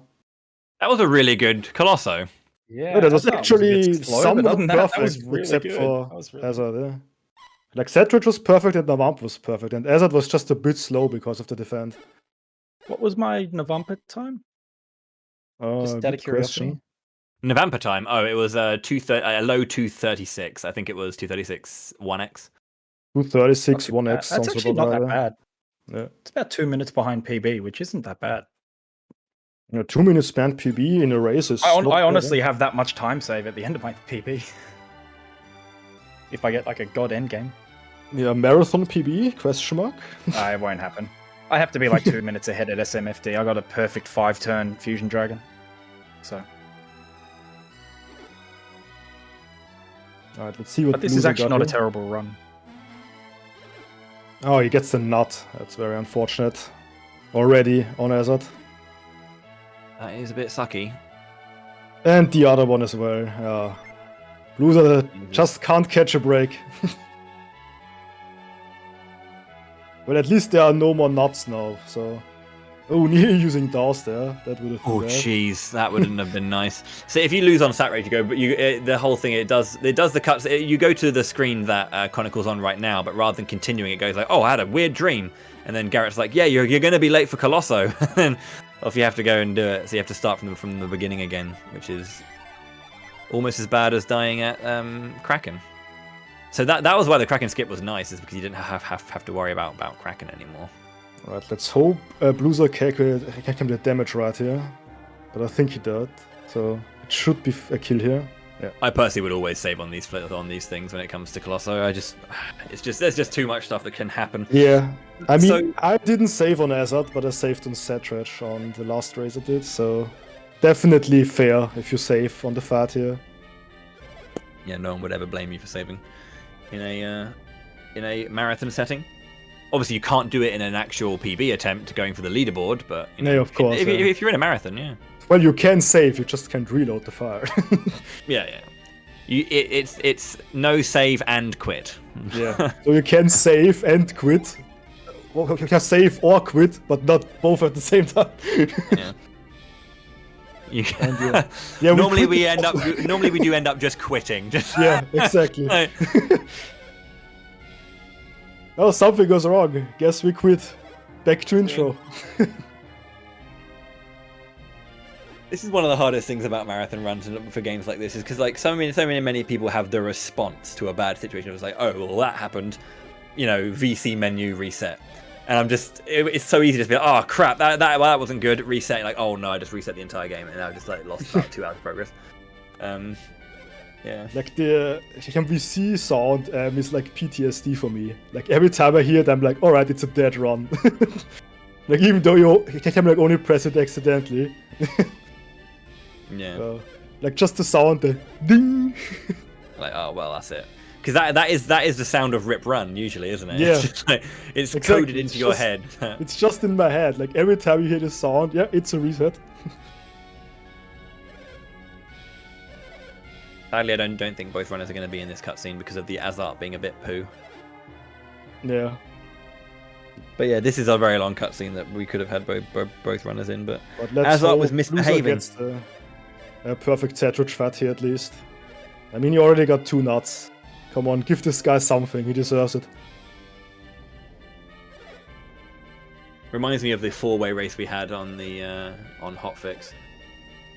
That was a really good Colosso. Yeah, that was actually somewhat perfect, that was really except good. for Hazard. Yeah. Like Satrich was perfect and Navamp was perfect, and Hazard was just a bit slow because of the defense. What was my Navampa time? Just out of curiosity. Navampa time? Oh, it was a low 236. I think it was 236 1x. 236 1x. That's actually not that bad. Yeah. It's about 2 minutes behind PB, which isn't that bad. 2 minutes spent PB in a race is I honestly have that much time save at the end of my PB. If I get like a god end game. Yeah, marathon PB? Question mark? It won't happen. I have to be like 2 minutes ahead at SMFD. I got a perfect 5-turn Fusion Dragon. So. Alright, let's see what. But this is actually not a terrible run. Oh, he gets the nut. That's very unfortunate. Already on Hazard. That is a bit sucky. And the other one as well. Blueser just can't catch a break. Well, at least there are no more nuts now, so... Oh, nearly using Douse there. That would have been bad. Jeez, that wouldn't have been nice. So if you lose on sat rate, you go, but the whole thing, it does the cuts. You go to the screen that Chronicle's on right now, but rather than continuing, it goes like, oh, I had a weird dream. And then Garrett's like, yeah, you're going to be late for Colosso. And off you have to go and do it. So you have to start from the beginning again, which is almost as bad as dying at Kraken. So that was why the Kraken skip was nice, is because you didn't have to worry about Kraken anymore. Alright, let's hope Blueser can the damage right here. But I think he did. So it should be a kill here. I personally would always save on these things when it comes to Colosso. There's just too much stuff that can happen. Yeah, I mean, I didn't save on Azad, but I saved on Setredge on the last race I did, so definitely fair if you save on the Fat here. Yeah, no one would ever blame you for saving in a marathon setting. Obviously, you can't do it in an actual PB attempt going for the leaderboard, but of course, if you're in a marathon, yeah. Well, you can save, you just can't reload the fire. Yeah. It's no save and quit. Yeah. So you can save and quit. Well, you can save or quit, but not both at the same time. Yeah. Normally we do end up just quitting. Yeah, exactly. Oh, something goes wrong. Guess we quit. Back to intro. This is one of the hardest things about marathon runs and for games like this, is because like so many people have the response to a bad situation. It was like, oh well, that happened, VC menu reset, and I'm just it's so easy to be like, oh crap, that wasn't good. Reset, like, oh no, I just reset the entire game, and I just like lost about 2 hours of progress. Yeah. Like the VC sound is like PTSD for me. Like every time I hear it, I'm like, all right, it's a dead run. Like even though you can like only press it accidentally. Yeah. Like just the sound, the ding. Like, oh well, that's it. Because that is the sound of rip run usually, isn't it? Yeah. It's just like, it's exactly. Coded into your head. It's just in my head. Like every time you hear the sound, yeah, it's a reset. Sadly, I don't think both runners are going to be in this cutscene because of the Azart being a bit poo. Yeah. But yeah, this is a very long cutscene that we could have had both runners in, but Azart was misbehaving. A perfect Setredge Fat here at least. I mean, you already got 2 nuts. Come on, give this guy something. He deserves it. Reminds me of the 4-way race we had on the on Hotfix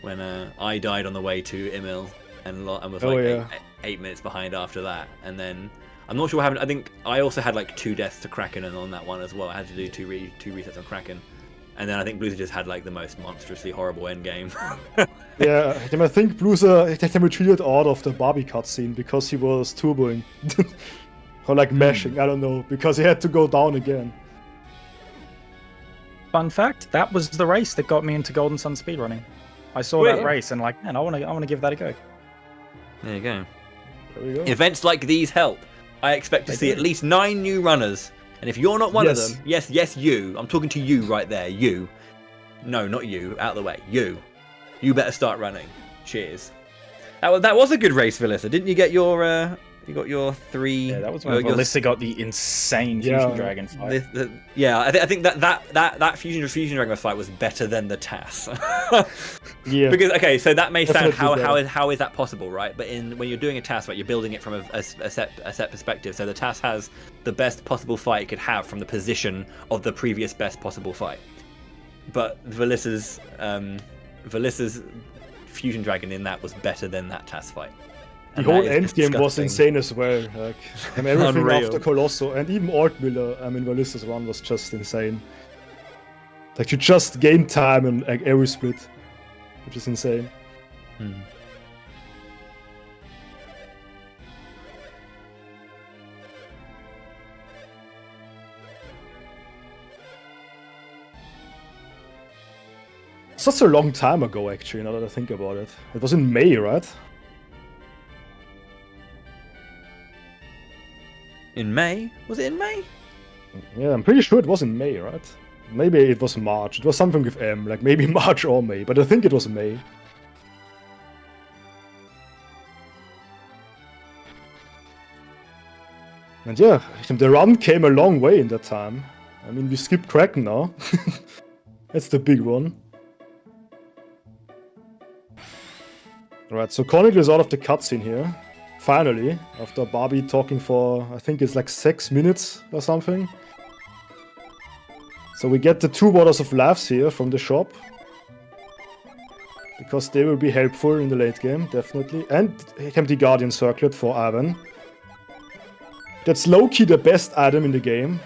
when I died on the way to Emil and was like 8 minutes behind after that, and then I'm not sure what happened. I think I also had like 2 deaths to Kraken on that one as well. I had to do two resets on Kraken. And then I think Bluezer just had like the most monstrously horrible endgame. Yeah, I think Bluezer retreated out of the Barbie cutscene because he was turboing. Or like mashing, I don't know, because he had to go down again. Fun fact, that was the race that got me into Golden Sun speedrunning. I saw that race and like, man, I want to give that a go. There you go. There we go. Events like these help. I expect to see at least 9 new runners. And if you're not one of them, yes, you. I'm talking to you right there. You. No, not you. Out of the way. You. You better start running. Cheers. That was a good race, Velissa. Didn't you get your... You got your 3... Yeah, that was when Velissa got the insane Fusion Dragon fight. I think that Fusion Dragon fight was better than the TAS. Yeah. Because, okay, so that may sound... How is that possible, right? But when you're doing a TAS, right, you're building it from a set perspective. So the TAS has the best possible fight it could have from the position of the previous best possible fight. But Velissa's Fusion Dragon in that was better than that TAS fight. The whole endgame was insane as well. Like, everything after Colosso and even Altmiller, Velissa's run was just insane. Like, you just gain time in like every split, which is insane. Such a long time ago, actually, now that I think about it. It was in May, right? In May? Was it in May? Yeah, I'm pretty sure it was in May, right? Maybe it was March. It was something with M, like maybe March or May, but I think it was May. And yeah, the run came a long way in that time. I mean, we skipped Kraken now. That's the big one. Alright, so Chronicle is out of the cutscene here. Finally, after Barbie talking for, I think it's like 6 minutes or something. So we get the 2 Waters of Laughs here from the shop. Because they will be helpful in the late game, definitely. And the Guardian Circlet for Ivan. That's low-key the best item in the game.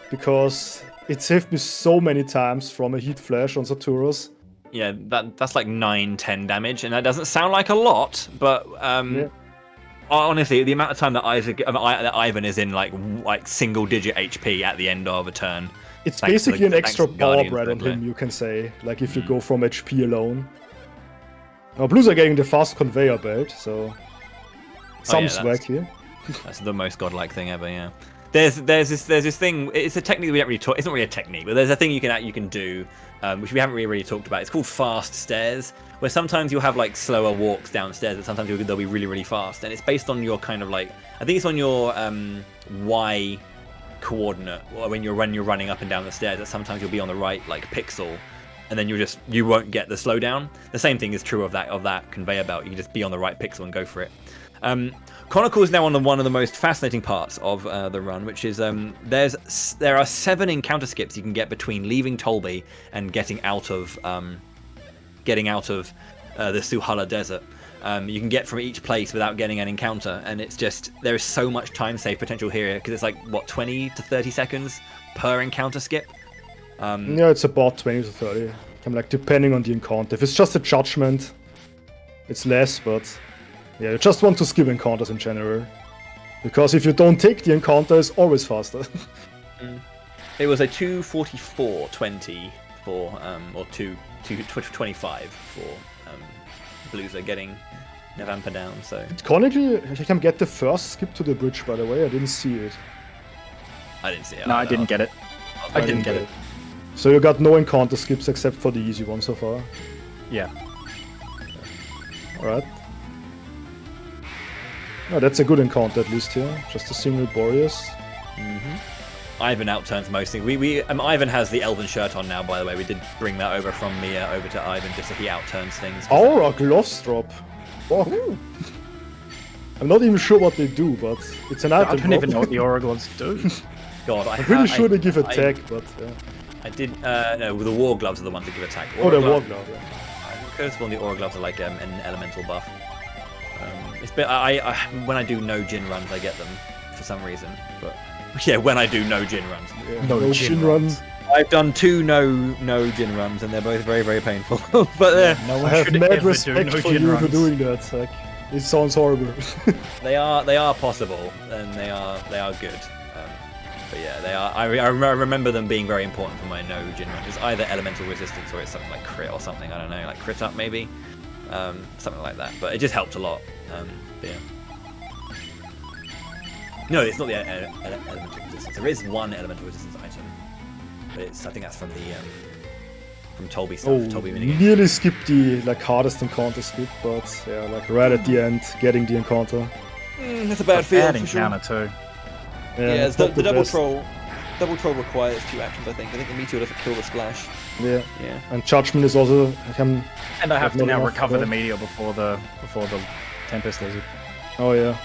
Because it saved me so many times from a Heat Flash on Saturus. yeah, that's like 9-10 damage, and that doesn't sound like a lot, but honestly, the amount of time that Ivan is in like single-digit HP at the end of a turn. It's basically an extra power bread on him, you can say. Like if you go from HP alone. Now Blues are getting the fast conveyor belt, so some swag here. That's the most godlike thing ever. Yeah. There's this thing. It's a technique we don't really talk. It's not really a technique, but there's a thing you can do, which we haven't really talked about. It's called fast stairs, where sometimes you'll have like slower walks downstairs, and sometimes they'll be really really fast. And it's based on your kind of like, I think it's on your Y coordinate, or when you're running up and down the stairs, that sometimes you'll be on the right like pixel, and then you won't get the slowdown. The same thing is true of that conveyor belt. You can just be on the right pixel and go for it. Chronicle is now on one of the most fascinating parts of the run, which is there are 7 encounter skips you can get between leaving Tolby and getting out of the Suhala Desert. You can get from each place without getting an encounter, and it's just, there is so much time save potential here, because it's like what, 20 to 30 seconds per encounter skip. Yeah, it's about 20 to 30. I'm like, depending on the encounter. If it's just a judgment, it's less, but yeah, you just want to skip encounters in general, because if you don't take the encounter, it's always faster. It was a 2:44:20 for or 2:25 for Blues are getting Navampa down. So Carnegie, I can get the first skip to the bridge. By the way, I didn't see it. I didn't see it. No, I didn't get it. I didn't get it. So you got no encounter skips except for the easy one so far. Yeah. All right. Oh, that's a good encounter at least here. Just a single Boreas. Ivan outturns most things. Ivan has the elven shirt on now, by the way. We did bring that over from Mia over to Ivan just so he outturns things. Aura gloves drop. Wow. I'm not even sure what they do, but it's an item. I don't even know what the Aura gloves do. God, I'm pretty sure they give attack, but yeah. I did. No, the war gloves are the ones that give attack. Aura the war gloves. I could have sworn the aura gloves are like an elemental buff. It's been, when I do no Jin runs, I get them for some reason. But yeah, when I do no Jin runs, no Jin runs. I've done 2 no Jin runs, and they're both very very painful. But no one I have mad respect for you runs. for doing that. Like, it sounds horrible. they are possible, and they are good. But yeah, they are. I remember them being very important for my no Jin run. It's either elemental resistance or it's something like crit or something. I don't know, like crit up maybe, something like that. But it just helped a lot. But yeah. No, it's not the elemental resistance. There is one elemental resistance item, but I think that's from the from Tolby stuff. Tolby minigame. Nearly skipped the hardest encounter skip, but yeah, like right at the end, getting the encounter. That's a bad feeling. Bad encounter too. Yeah, the double troll. Double troll requires 2 actions, I think. I think the meteor doesn't kill the splash. Yeah. And judgment is also. And I have to now recover the meteor before the Tempest Lizard. Oh yeah.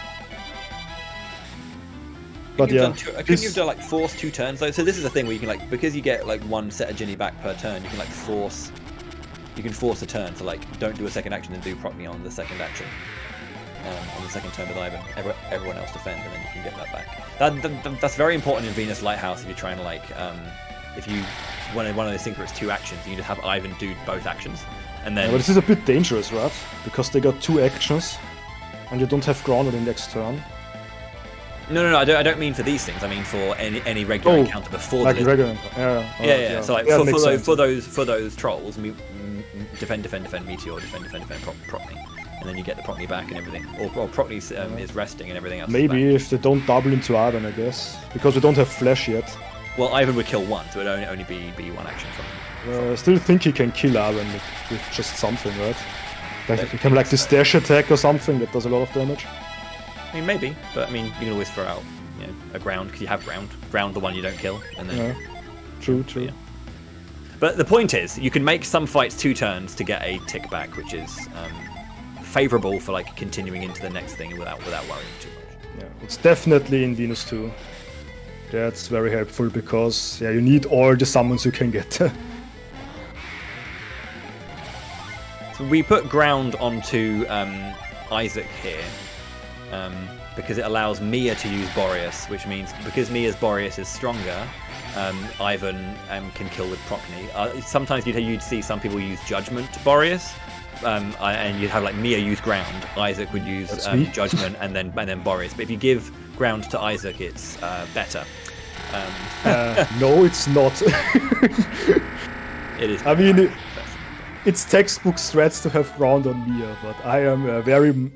But yeah, couldn't you have done force 2 turns though? So this is the thing where you can because you get 1 set of Ginny back per turn, you can force. You can force a turn to don't do a second action and do proc me on the second action. On the second turn with Ivan, everyone else defend, and then you can get that back. That's very important in Venus Lighthouse if you're trying to if you one of those things where it's 2 actions, you can just have Ivan do both actions, and then. But this is a bit dangerous, right? Because they got 2 actions, and you don't have ground on the next turn. No, I don't mean for these things. I mean for any regular encounter before the regular. Yeah. So for those trolls, defend, meteor, defend, proc me. And then you get the proc me back and everything. Or proc me is resting and everything else. Maybe if they don't double into Ivan, I guess. Because we don't have flash yet. Well, Ivan would kill 1, so it would only be 1 action from him. I still think he can kill Ivan with just something, right? He can this dash attack or something that does a lot of damage. I mean, maybe, but I mean, you can always throw out a ground, because you have ground the one you don't kill, and then. Yeah. True. Yeah. But the point is, you can make some fights 2 turns to get a tick back, which is favourable for continuing into the next thing without worrying too much. Yeah, it's definitely in Venus 2. That's very helpful because you need all the summons you can get. So we put ground onto Isaac here because it allows Mia to use Boreas, which means because Mia's Boreas is stronger, Ivan can kill with Procny. Sometimes you'd see some people use Judgment to Boreas, and you'd have like Mia use Ground. Isaac would use Judgment and then Boreas. But if you give Ground to Isaac, it's better. No, it's not. It is. I mean, it's textbook strats to have Ground on Mia, but I am a very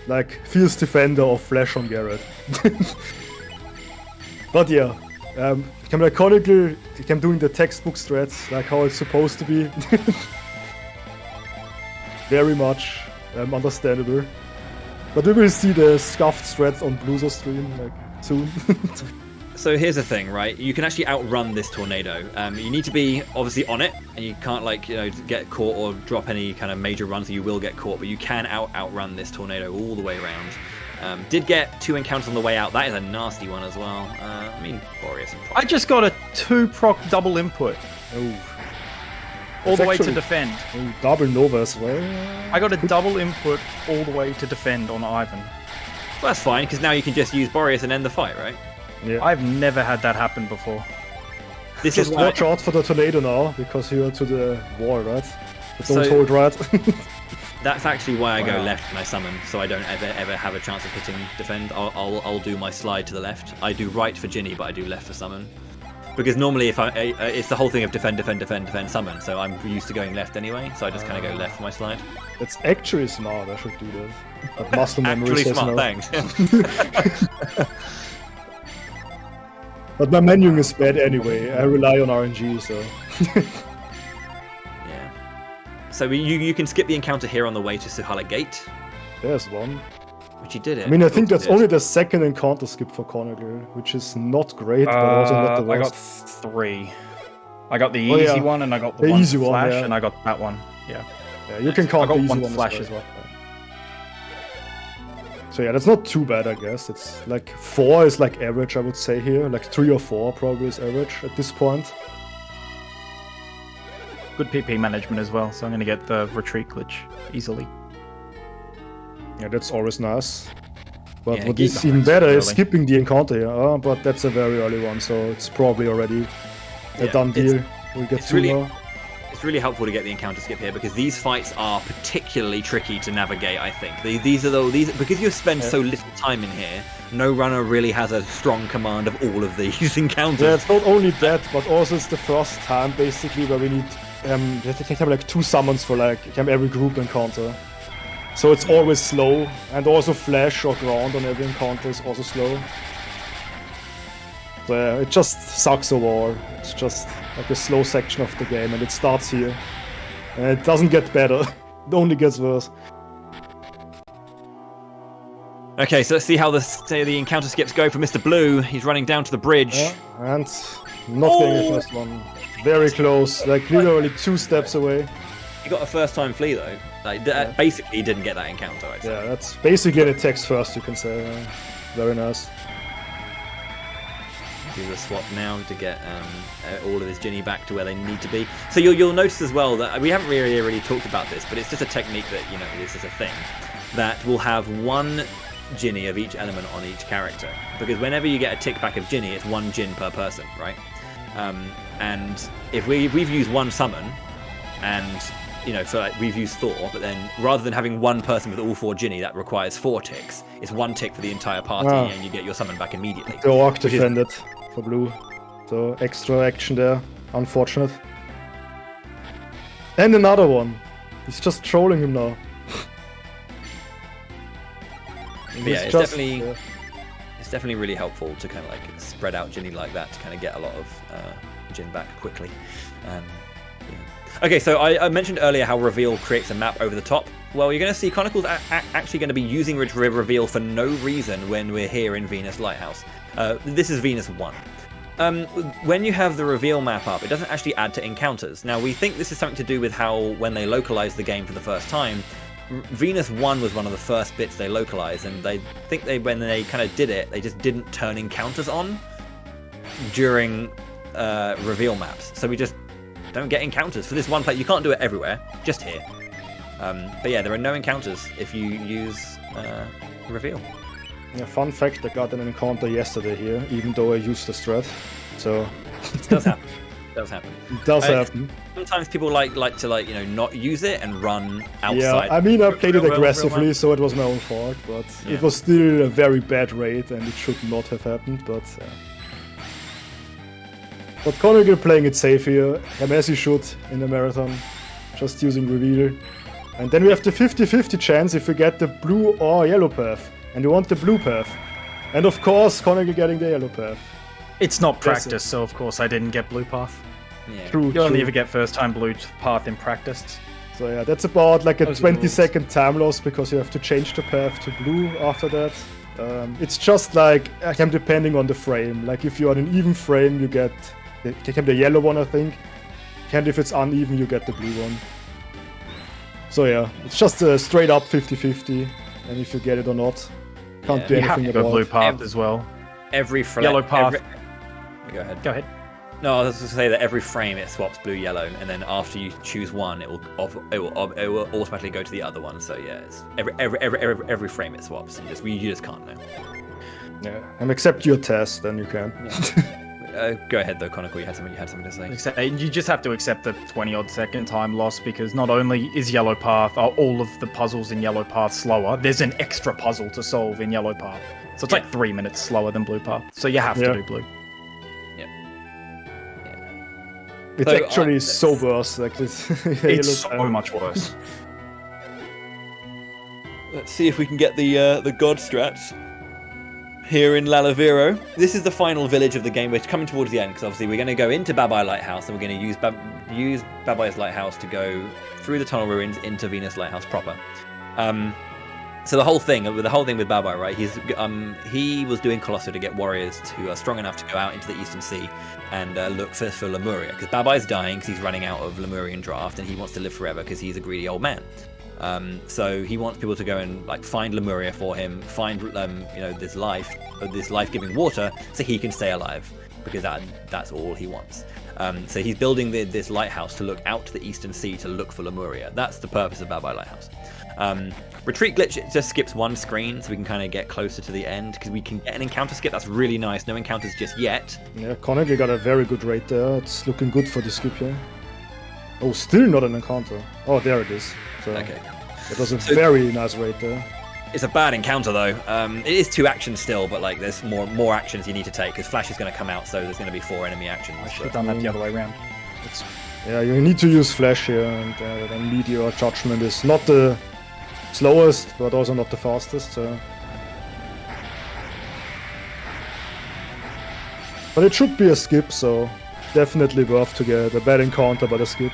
like fierce defender of Flash on Garrett. But yeah, I'm like Conical, I'm doing the textbook strats like how it's supposed to be. Very much understandable. But we will see the scuffed strats on Blue's stream like soon. So here's the thing, right? You can actually outrun this tornado. You need to be obviously on it, and you can't get caught or drop any kind of major runs. So you will get caught, but you can outrun this tornado all the way around. Did get 2 encounters on the way out. That is a nasty one as well. I mean, Boreas and Proc. I just got a 2-proc double input. Oh. All the way to defend. Double Nova as well. I got a double input all the way to defend on Ivan. Well, that's fine, because now you can just use Boreas and end the fight, right? Yeah. I've never had that happen before. This Just is watch out for the tornado now, because you're to the wall, right? But don't hold right. That's actually why I go left when I summon, so I don't ever have a chance of hitting defend. I'll do my slide to the left. I do right for Ginny, but I do left for summon. Because normally it's the whole thing of defend, summon, so I'm used to going left anyway, so I just kind of go left for my slide. That's actually smart, I should do that. But muscle memory actually says smart, no. thanks. But my menuing is bad anyway, I rely on RNG, so... Yeah. So you can skip the encounter here on the way to Suhala Gate. There's one. Which you did it. I mean, I think that's only the second encounter skip for Conical, which is not great, but also not the worst. I got 3. I got the easy one, and I got the one easy flash, one, and I got that one. Yeah. Yeah, you can count I got the easy one flash as well. So yeah, that's not too bad, I guess. It's like 4 is like average, I would say here. Like 3 or 4 probably is average at this point. Good PP management as well, so I'm going to get the retreat glitch easily. Yeah, that's always nice. But Yeah, what is even better early. is skipping the encounter here. But that's a very early one, so it's probably already a done deal. We'll get 2 more. It's really helpful to get the encounter skip here because these fights are particularly tricky to navigate. I think these because you spend so little time in here. No runner really has a strong command of all of these encounters. Yeah, it's not only that, but also it's the first time basically where we need to have like 2 summons for like every group encounter. So it's always slow, and also flash or ground on every encounter is also slow. So yeah, it just sucks overall. It's just like a slow section of the game, and it starts here. And it doesn't get better, it only gets worse. Okay, so let's see how the encounter skips go for Mr. Blue. He's running down to the bridge. Yeah, and not getting the first one. Very close, like literally 2 steps away. He got a first time flee though. Like basically he didn't get that encounter, I'd say. Yeah, that's basically an attack first, you can say. Very nice. Do the swap now to get all of his Ginny back to where they need to be. So you'll notice as well that we haven't really talked about this, but it's just a technique that, this is a thing, that will have 1 Ginny of each element on each character. Because whenever you get a tick back of Ginny, it's 1 Jin per person, right? And if we've used 1 summon, and so like we've used Thor, but then rather than having 1 person with all 4 Ginny, that requires 4 ticks. It's 1 tick for the entire party, and you get your summon back immediately. The Orc defended for Blue, so extra action there. Unfortunate. And another one. He's just trolling him now. Yeah, it's definitely really helpful to kind of like spread out Ginny like that to kind of get a lot of Jin back quickly. Okay, so I mentioned earlier how Reveal creates a map over the top. Well, you're going to see Chronicles actually going to be using Reveal for no reason when we're here in Venus Lighthouse. This is Venus 1. When you have the Reveal map up, it doesn't actually add to encounters. Now, we think this is something to do with how, when they localized the game for the first time, Venus 1 was one of the first bits they localized, and they think when they kind of did it, they just didn't turn encounters on during Reveal maps. So we just don't get encounters for this one place. You can't do it everywhere, just here. But yeah, there are no encounters if you use Reveal. Yeah, fun fact, I got an encounter yesterday here, even though I used the strat. So It does happen. It does happen. It does happen. Sometimes people like to not use it and run outside. Yeah, I mean, I played it aggressively, so it was my own fault, but it was still a very bad raid, and it should not have happened, but... But Conrad playing it safe here, as you should in the marathon, just using reveal. And then we have the 50-50 chance if we get the blue or yellow path, and you want the blue path. And of course, Conrad getting the yellow path. It's not practice, so of course I didn't get blue path. Yeah. True, You only ever get first time blue path in practice. So yeah, that's about like a 20-second time loss, because you have to change the path to blue after that. It's just like, depending on the frame. Like if you're on an even frame, you get the yellow one, I think. And if it's uneven, you get the blue one. So yeah, it's just a straight up 50-50. And if you get it or not, can't do You have anything to about go blue path as well. Yellow path. Go ahead. Go ahead. No, I was going to say that every frame it swaps blue yellow, and then after you choose one, it will automatically go to the other one. So yeah, it's every frame it swaps, and you just can't know. Yeah, and accept your test, then you can. Go ahead though, Conical. You had something to say. You just have to accept the 20-odd second time loss, because not only is yellow path, are all of the puzzles in yellow path slower, there's an extra puzzle to solve in yellow path. So it's like 3 minutes slower than blue path. So you have to do blue. It's actually so worse. Like this. It's so much worse. Let's see if we can get the god strats here in Lalaviro. This is the final village of the game. We're coming towards the end, because obviously we're going to go into Babai Lighthouse, and we're going to use Babai's Lighthouse to go through the tunnel ruins into Venus Lighthouse proper. So the whole thing with Babai, right? He was doing Colosso to get warriors who are strong enough to go out into the Eastern Sea and look for Lemuria, because Babai's dying because he's running out of Lemurian draft, and he wants to live forever because he's a greedy old man. So he wants people to go and find Lemuria for him, find this life-giving water, so he can stay alive, because that's all he wants. So he's building this lighthouse to look out to the Eastern Sea to look for Lemuria. That's the purpose of Babai Lighthouse. Retreat glitch, it just skips one screen, so we can kind of get closer to the end, because we can get an encounter skip. That's really nice. No encounters just yet. Yeah, Konagi got a very good rate there. It's looking good for the skip here. Oh, still not an encounter. Oh, there it is. So Okay. It was a very nice rate there. It's a bad encounter though. It is 2 actions still, but there's more actions you need to take, because Flash is going to come out, so there's going to be 4 enemy actions. I should have done that the other way around. Yeah, you need to use Flash here, and then Meteor Judgment is not the slowest, but also not the fastest. So. But it should be a skip, so definitely worth to get a bad encounter, but a skip.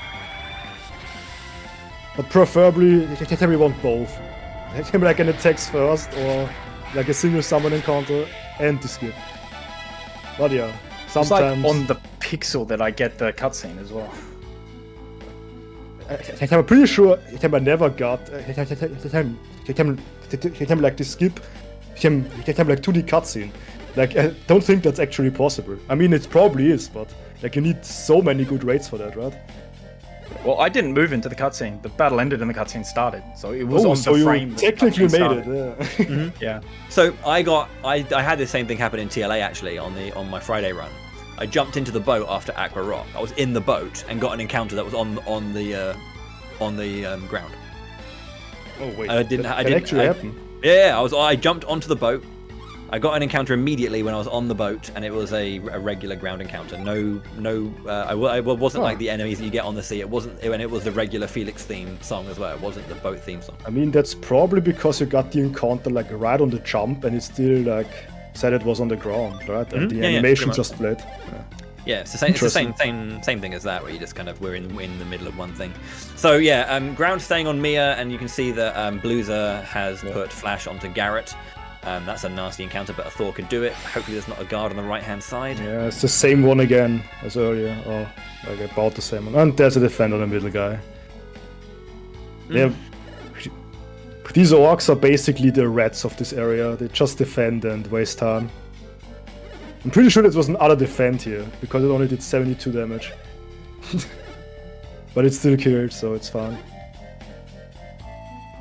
But preferably, we want both. Like an attacks first, or like a single summon encounter and the skip. But yeah, sometimes... It's like on the pixel that I get the cutscene as well. I'm pretty sure I never got like the skip. Like to the cutscene. Like I don't think that's actually possible. I mean, it probably is, but like you need so many good rates for that, right? Well, I didn't move into the cutscene. The battle ended and the cutscene started, so it was on so the frame. You technically made it. Yeah. Mm-hmm. Yeah. So I had the same thing happen in TLA actually on my Friday run. I jumped into the boat after Aqua Rock. I was in the boat and got an encounter that was on the ground. Oh wait, I didn't actually happen. Yeah, I jumped onto the boat. I got an encounter immediately when I was on the boat, and it was a regular ground encounter. I wasn't like the enemies that you get on the sea. It wasn't, and it was the regular Felix theme song as well. It wasn't the boat theme song. I mean, that's probably because you got the encounter like right on the jump, and it still like said it was on the ground, right? And the animation just played. Yeah, it's the same thing as that, where you just kind of we're in the middle of one thing. So yeah, ground staying on Mia, and you can see that Bluezer has put Flash onto Garrett. That's a nasty encounter, but a Thor could do it. Hopefully there's not a guard on the right-hand side. Yeah, it's the same one again as earlier. Oh, like about the same one. And there's a defender in the middle guy. Yeah, these orcs are basically the rats of this area. They just defend and waste time. I'm pretty sure it was an auto defend here, because it only did 72 damage. But it still killed, so it's fine.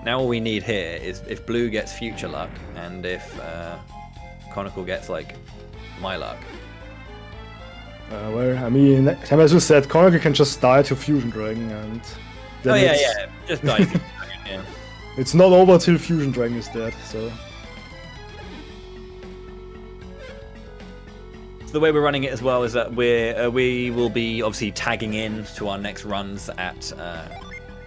Now all we need here is if Blue gets future luck, and if Conical gets like my luck, Well, I mean, as you said, Connor can just die to Fusion Dragon, and then just die. Yeah. It's not over till Fusion Dragon is dead. So the way we're running it as well is that we will be obviously tagging in to our next runs at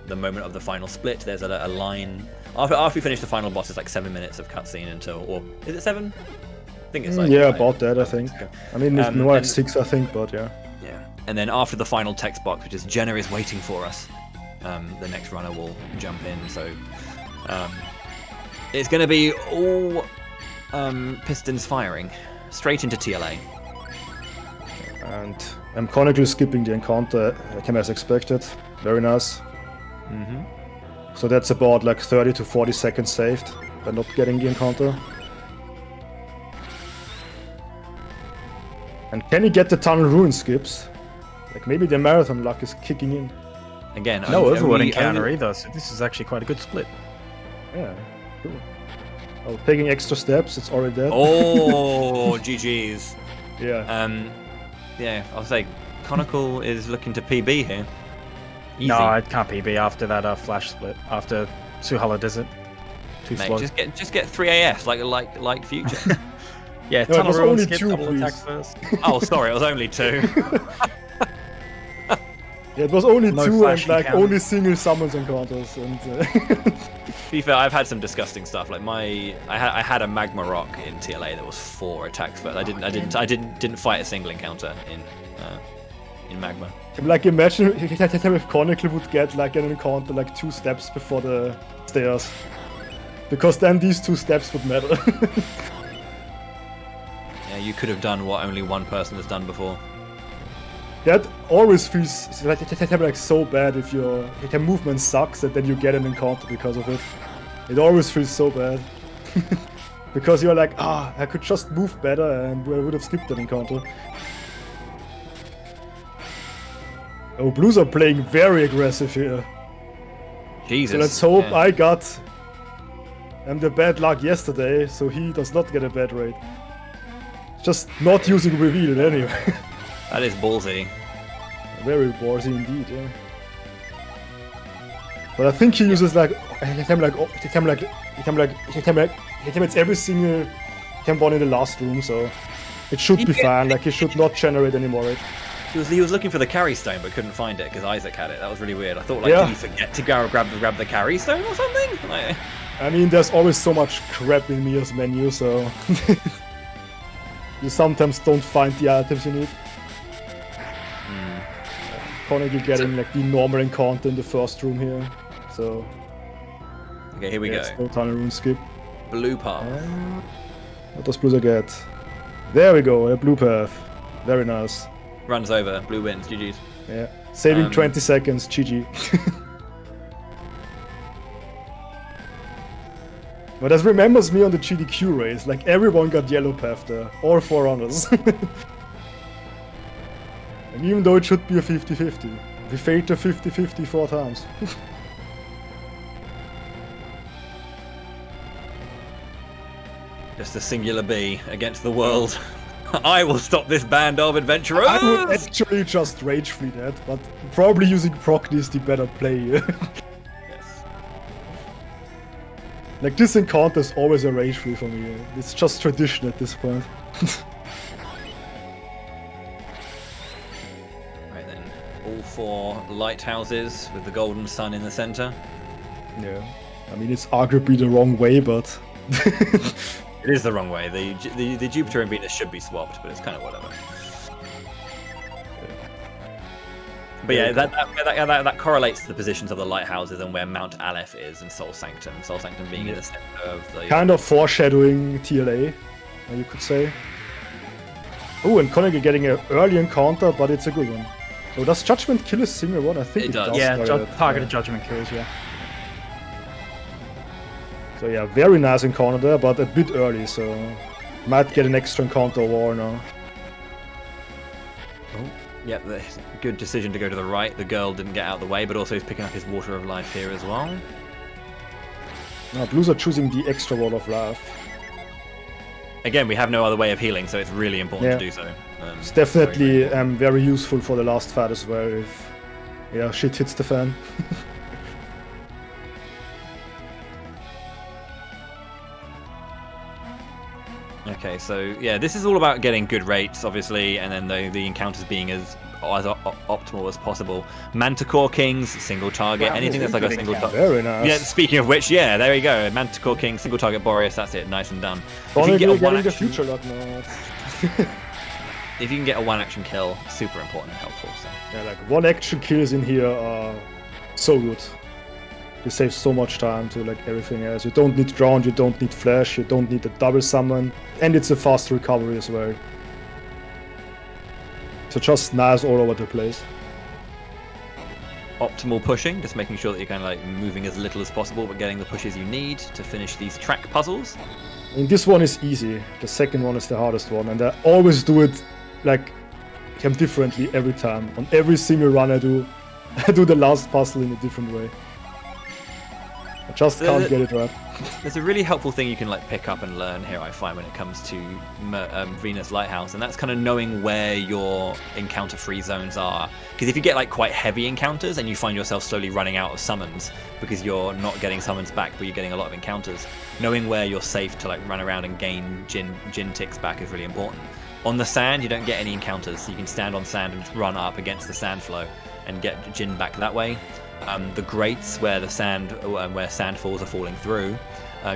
the moment of the final split. There's a line after we finish the final boss. It's like 7 minutes of cutscene until, or is it 7? I think it's like about that. I think. I mean, it's more like 6, I think, but yeah. Yeah, and then after the final text box, which is Jenna is waiting for us, the next runner will jump in. So it's going to be all pistons firing straight into TLA. And I'm chronically skipping the encounter, as expected. Very nice. Mm-hmm. So that's about like 30 to 40 seconds saved by not getting the encounter. And can he get the tunnel ruin skips? Like maybe the marathon luck is kicking in. Again, no overworld encounter either, so this is actually quite a good split. Yeah, cool. Oh, taking extra steps, it's already dead. Oh, GG's. Yeah. Yeah, I'll say Conical is looking to PB here. Easy. No, it can't PB after that flash split. After Suhala does it. Too slow. Just get 3 AF like Future. Yeah, no, tunnel ruin, only skip, 2, double please. attack first. Oh, sorry, it was only 2. Yeah, it was only No 2 and like encounter. only single summons encounters. And To be fair, I've had some disgusting stuff. Like I had a magma rock in TLA that was 4 attacks, but I didn't fight a single encounter in magma. like imagine if Chronicle would get like an encounter like 2 steps before the stairs, because then these 2 steps would matter. Yeah, you could have done what only one person has done before. That always feels like so bad if your movement sucks and then you get an encounter because of it. It always feels so bad. Because you're like, I could just move better and I would have skipped that encounter. Oh, Blues are playing very aggressive here. Jesus. So let's hope I got the bad luck yesterday, so he does not get a bad rate. Just not using reveal anyway. That is ballsy. Very ballsy indeed, yeah. But I think he uses like it's every single one in the last room, so it should be fine. Like he should not generate any more. He was looking for the carry stone but couldn't find it because Isaac had it. That was really weird. I thought, did he forget to go grab the carry stone or something? Like... I mean, there's always so much crap in Mia's menu, so you sometimes don't find the items you need. Connor getting like the normal encounter in the first room here, so. Okay, here we go. No tunnel rune skip. Blue path. What does Blue get? There we go, a blue path. Very nice. Runs over, blue wins, GG's. Yeah, saving 20 seconds, GG. But that remembers me on the GDQ race, like everyone got yellow path there, all 4 runners. And even though it should be a 50-50, we failed the 50-50 4 times. Just a singular B against the world. I will stop this band of adventurers! I would actually just rage flee that, but probably using Procni is the better play. Yes. Like this encounter is always a rage flee for me. It's just tradition at this point. Right then, all 4 lighthouses with the golden sun in the center. Yeah, I mean it's arguably the wrong way, but It is the wrong way. The Jupiter and Venus should be swapped, but it's kind of whatever. But yeah, that correlates to the positions of the lighthouses and where Mount Aleph is and Soul Sanctum. Soul Sanctum being in the center of the... kind of foreshadowing TLA, you could say. Oh, and Connor getting an early encounter, but it's a good one. Oh, does Judgment kill a single one? I think it does. Yeah, targeted Judgment kills, yeah. So yeah, very nice encounter there, but a bit early, so might get an extra encounter war now. Yep, good decision to go to the right. The girl didn't get out of the way, but also he's picking up his Water of Life here as well. Now Blues are choosing the extra Wall of Life. again, we have no other way of healing, so it's really important to do so. It's definitely very useful for the last fight as well if shit hits the fan. Okay, so yeah, this is all about getting good rates, obviously, and then the encounters being as optimal as possible. Manticore Kings, single target, anything that's like a single target. Very nice. Yeah, speaking of which, yeah, there you go. Manticore King, single target Boreas, that's it, nice and done. If you can get the future lock now. If you can get a one-action kill, super important and helpful. So. Yeah, like one-action kills in here are so good. You save so much time to like everything else. You don't need ground, you don't need flash, you don't need a double summon, and it's a fast recovery as well. So just nice all over the place. Optimal pushing, just making sure that you're kind of like moving as little as possible, but getting the pushes you need to finish these track puzzles. And this one is easy. The second one is the hardest one, and I always do it like differently every time. On every single run I do the last puzzle in a different way. I just can't get it right. There's a really helpful thing you can like pick up and learn here, I find, when it comes to Venus Lighthouse, and that's kind of knowing where your encounter-free zones are. Because if you get like quite heavy encounters and you find yourself slowly running out of summons because you're not getting summons back, but you're getting a lot of encounters, knowing where you're safe to like run around and gain Jin ticks back is really important. On the sand, you don't get any encounters, so you can stand on sand and just run up against the sand flow and get Jin back that way. The grates where sand falls are falling through,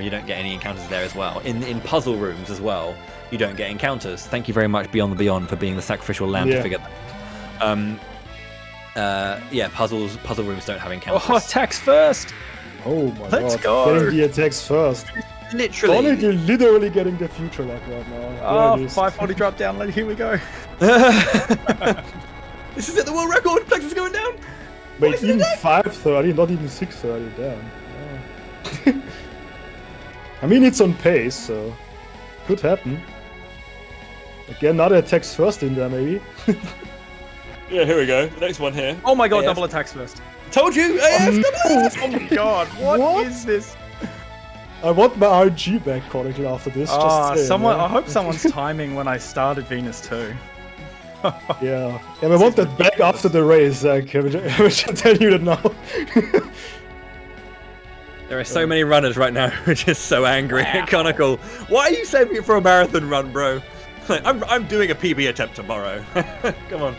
you don't get any encounters there as well. In puzzle rooms as well, you don't get encounters. Thank you very much, Beyond the Beyond, for being the sacrificial lamb to figure that. Puzzle rooms don't have encounters. Oh, attacks first! Oh my Let's god, go! getting the attacks first. Literally. You're literally getting the future lock right now. Oh, 540 drop down, here we go. This is at the world record! Plex is going down! Wait, even 530, not even 630, damn. Oh. I mean, it's on pace, so could happen. Again, another attacks first in there, maybe. Yeah, here we go. The next one here. Oh my god, double attacks first. Told you! AF, Oh my god, what is this? I want my RNG back, Chronicle, after this. I hope someone's timing when I started Venus 2. Yeah, and I want that back after the race. Like, I will tell you that now. There are so many runners right now who are just so angry at Chronicle. Why are you saving it for a marathon run, bro? Like, I'm doing a PB attempt tomorrow. Come on.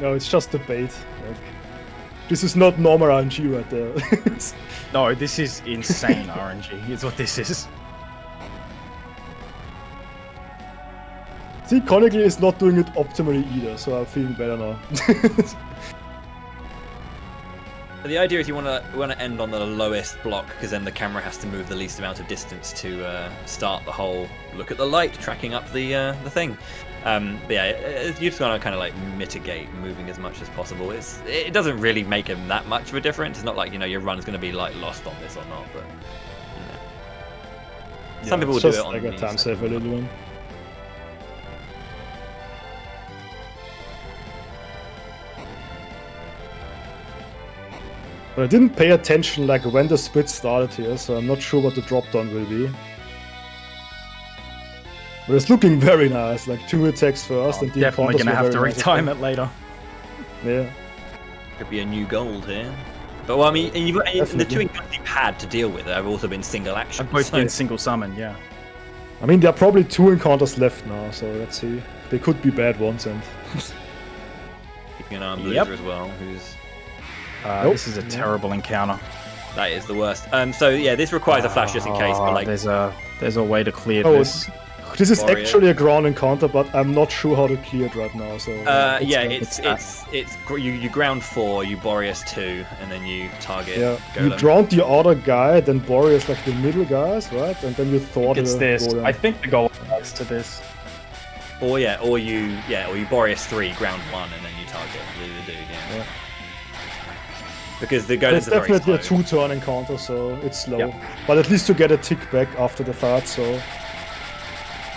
No, it's just a bait. Like, this is not normal RNG right there. No, this is insane RNG. Is what this is. See, Chronicle is not doing it optimally either, so I'm feeling better now. The idea is you want to end on the lowest block, because then the camera has to move the least amount of distance to start the whole look at the light, tracking up the thing. But yeah, you just want to kind of like mitigate moving as much as possible. It doesn't really make that much of a difference. It's not like your run's going to be like lost on this or not, but some people will do it on like a time saver little one. But I didn't pay attention like when the split started here, so I'm not sure what the drop down will be. But it's looking very nice, like 2 attacks first and the definitely gonna have to retime it later. Yeah. Could be a new gold here. But well, I mean, and the 2 encounters you've had to deal with have also been single action. I've both been single summon, yeah. I mean, there are probably 2 encounters left now, so let's see. They could be bad ones, and keeping an eye on Blizzard as well, who's. This is a terrible encounter. That is the worst. So yeah, this requires a flash just in case. But like, there's a way to clear this. This is actually a ground encounter, but I'm not sure how to clear it right now. So you ground 4, you Boreas 2, and then you target. Yeah, Golem. you ground the other guy, then Boreas like the middle guys, right? And then you thought it's this. Golem. I think the Golem likes to this. Or you Boreas 3, ground 1, and then you target the dude. Yeah. Because the Golem's it's definitely a 2-turn encounter, so it's slow. Yep. But at least you get a tick back after the fight, so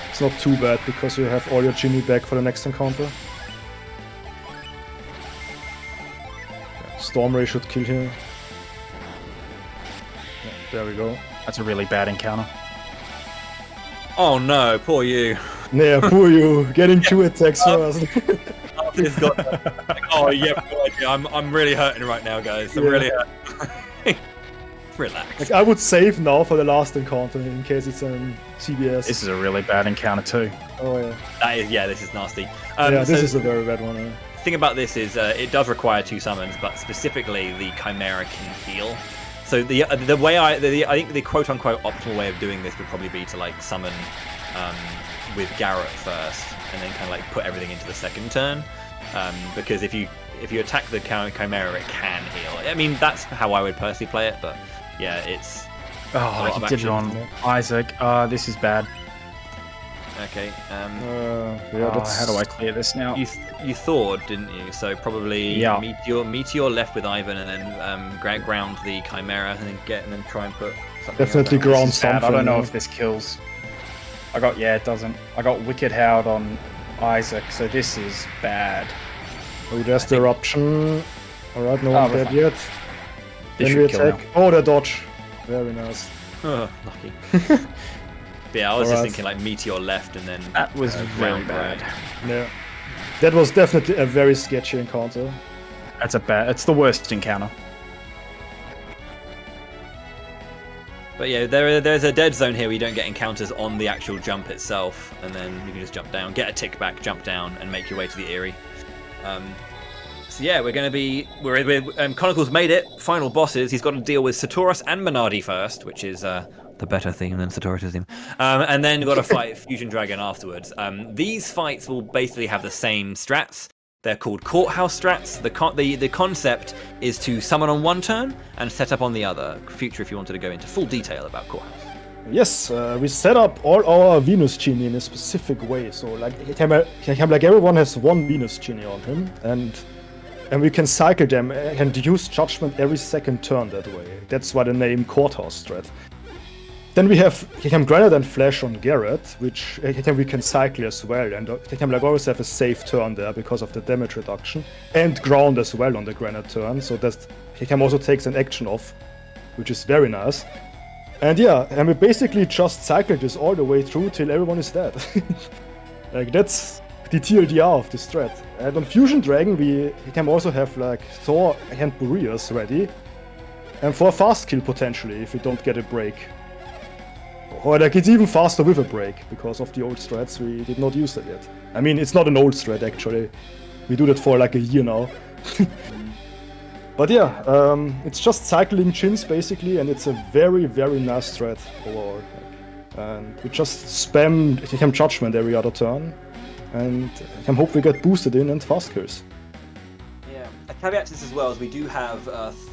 it's not too bad because you have all your Ginny back for the next encounter. Storm Ray should kill him. Yeah, there we go. That's a really bad encounter. Oh no, poor you. Yeah, poor you. Getting 2 attacks first. Oh, you have no idea. I'm really hurting right now, guys. I'm really hurting. Relax. Like, I would save now for the last encounter in case it's on CBS. This is a really bad encounter too. Oh yeah. This is nasty. Yeah, this is a very bad one. The thing about this is it does require 2 summons, but specifically the Chimera can heal. So the way I think the quote unquote optimal way of doing this would probably be to like summon with Garrett first, and then kind of like put everything into the second turn. Because if you attack the Chimera, it can heal. I mean, that's how I would personally play it, but yeah, it's. Oh, you did it on Isaac. This is bad. Okay. How do I clear this now? You thawed, didn't you? So probably Meteor left with Ivan, and then ground the Chimera, and then try and put something. Definitely ground something. I don't know if this kills. It doesn't. I got Wicked Howd on Isaac, so this is bad. Oh, there's the eruption. Alright, no one dead yet. This Then we should kill attack. Oh, the dodge. Very nice. Oh, lucky. But yeah, I was just thinking like Meteor left, and then that was very bad. Yeah, that was definitely a very sketchy encounter. It's the worst encounter. But yeah, there's a dead zone here where you don't get encounters on the actual jump itself, and then you can just jump down, get a tick back, jump down, and make your way to the Eyrie. So yeah, we're Chronicles made it. Final bosses. He's got to deal with Satoris and Minardi first, which is the better theme than Satoris' theme. And then you've got to fight Fusion Dragon afterwards. These fights will basically have the same strats. They're called courthouse strats. The concept is to summon on one turn and set up on the other. Future, if you wanted to go into full detail about courthouse. Yes, we set up all our Venus Genie in a specific way. So like everyone has one Venus Genie on him, and we can cycle them and use Judgment every second turn that way. That's why the name Courthouse Strat. Then we have Granite and Flash on Garrett, which we can cycle as well, and always have a safe turn there because of the damage reduction, and Ground as well on the Granite turn, so that also takes an action off, which is very nice. And we basically just cycle this all the way through till everyone is dead. Like, that's the TLDR of this strat. And on Fusion Dragon we can also have like Thor and Boreas ready, and for a fast kill potentially if we don't get a break. Or like it's even faster with a break because of the old strats, we did not use that yet. I mean, it's not an old strat actually. We do that for like a year now. But it's just cycling chins basically, and it's a very, very nice strat overall. And we just spam Judgment every other turn, and I hope we get boosted in and fast kills. Yeah, a caveat to this as well is we do have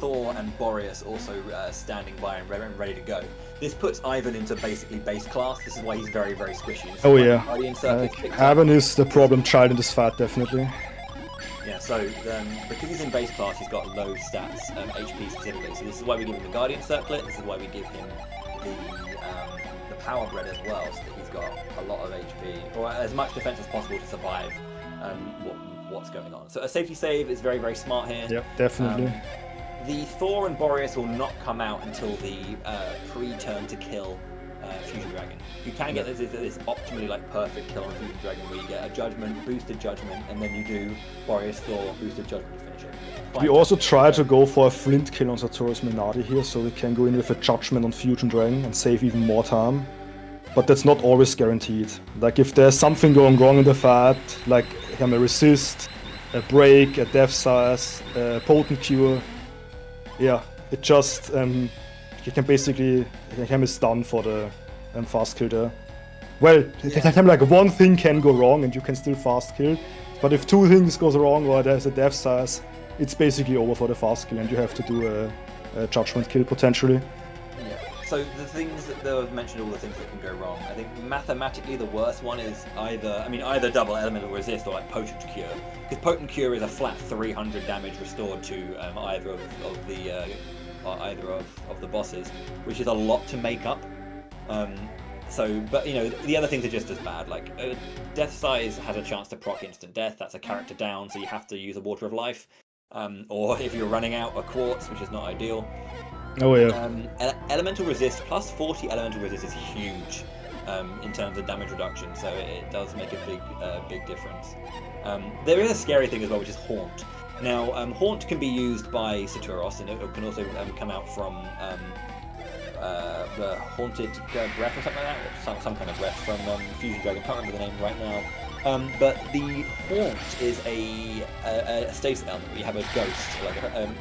Thor and Boreas also standing by and ready to go. This puts Ivan into basically base class. This is why he's very, very squishy. Oh yeah, Ivan is the problem child in this fight, definitely. Yeah, so because he's in base class, he's got low stats, HP specifically. So this is why we give him the Guardian Circlet. This is why we give him the Power Bread as well, so that he's got a lot of HP or as much defense as possible to survive what's going on. So a safety save is very, very smart here. Yep, definitely. The Thor and Boreas will not come out until the pre-turn to kill Fusion Dragon. You can get this optimally like perfect kill on Fusion Dragon where you get a Judgment, boosted Judgment, and then you do Boreas Thor, boosted Judgment to finish it. We also try to go for a Flint kill on Satoris Minardi here, so we can go in with a Judgment on Fusion Dragon and save even more time. But that's not always guaranteed. Like if there's something going wrong in the fight, like a resist, a break, a death size, a potent cure, it just you can basically is done for the fast kill there. Well, like one thing can go wrong and you can still fast kill, but if two things goes wrong or there's a death size, it's basically over for the fast kill and you have to do a Judgment kill potentially. So the things that they've mentioned, all the things that can go wrong. I think mathematically the worst one is either double elemental resist or like potent cure. Because potent cure is a flat 300 damage restored to either of the bosses, which is a lot to make up. But the other things are just as bad. Like Death Size has a chance to proc instant death. That's a character down, so you have to use a Water of Life. Or if you're running out, a Quartz, which is not ideal. Oh yeah. Elemental resist plus 40 elemental resist is huge. in terms of damage reduction, so it does make a big difference. There is a scary thing as well, which is Haunt. Now, Haunt can be used by Saturos, and it can also come out from the Haunted Breath or something like that, some kind of breath from Fusion Dragon. I can't remember the name right now. But the Haunt is a status element where you have a ghost.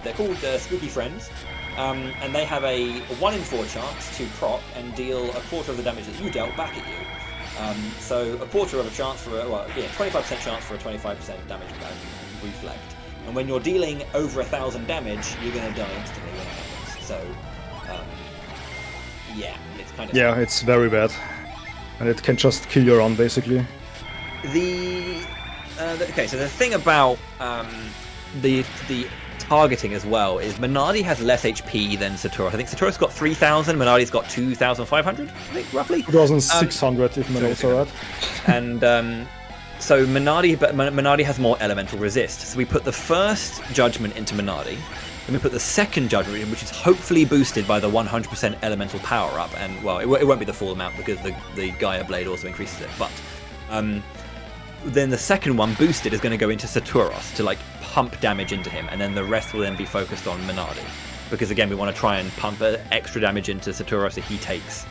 They're called Spooky Friends, and they have a 1 in 4 chance to proc and deal a quarter of the damage that you dealt back at you. So a quarter of a chance for 25% chance for a 25% damage reflect. And when you're dealing over 1,000 damage, you're going to die instantly when it happens. So, yeah, it's kind of... Yeah, it's very bad. And it can just kill your run, basically. Okay, so the thing about the targeting as well is Minardi has less HP than Saturos. I think Saturos got 3,000, Minardi's got 2,500, I think, roughly. 2,600 if my notes are right. And... So Minardi has more elemental resist. So we put the first judgment into Minardi, then we put the second judgment in, which is hopefully boosted by the 100% elemental power up. And well, it won't be the full amount because the Gaia Blade also increases it. But then the second one boosted is going to go into Saturos to like pump damage into him, and then the rest will then be focused on Minardi, because again we want to try and pump extra damage into Saturos so he takes,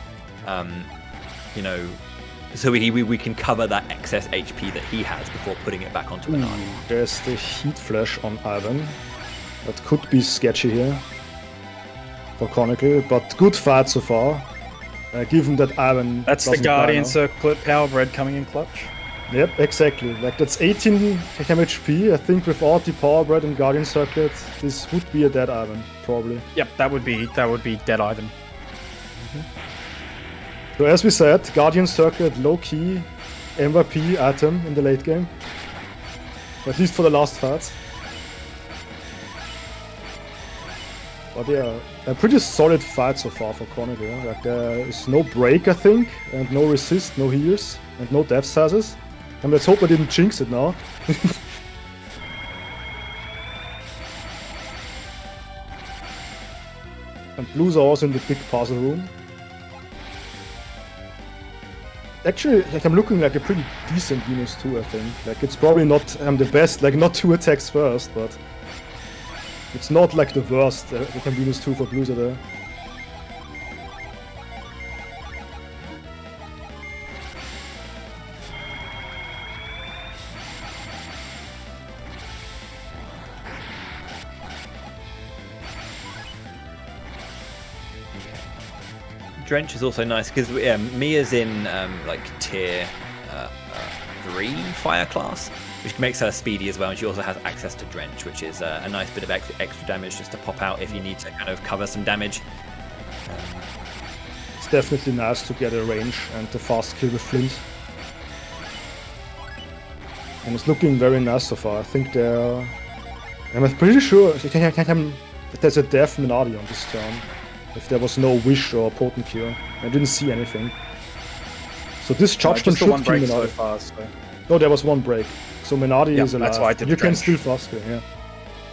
so we can cover that excess HP that he has before putting it back onto Minardi. There's the Heat Flash on Ivan. That could be sketchy here for Chronicle, but good fight so far. Given that Ivan... That's the Guardian Circlet Power Bread coming in clutch. Yep, exactly. Like, that's 18 HP. I think without the Power Bread and Guardian Circuit, this would be a dead Ivan, probably. Yep, that would be dead Ivan. So as we said, Guardian Circuit, low-key MVP item in the late game. At least for the last fights. But yeah, a pretty solid fight so far for Chronicle. Like, there is no break, I think, and no resist, no heals, and no death sizes. And let's hope I didn't jinx it now. And blues are also in the big puzzle room. Actually, like, I'm looking like a pretty decent -2, I think. Like, it's probably not the best, like, not 2 attacks first, but it's not like the worst. Like, I'm -2 for blues are there. Drench is also nice because Mia's in like tier 3 fire class, which makes her speedy as well, and she also has access to Drench, which is a nice bit of extra damage just to pop out if you need to kind of cover some damage. It's definitely nice to get a range and the fast kill with Flint. And it's looking very nice so far. I think they're... I'm pretty sure there's a death Minardi on this turn. If there was no wish or potent cure. I didn't see anything. So this judgment should kill Minardi. So far, so. No, there was one break. So Minardi is alive. That's why I did you can still fast kill, yeah.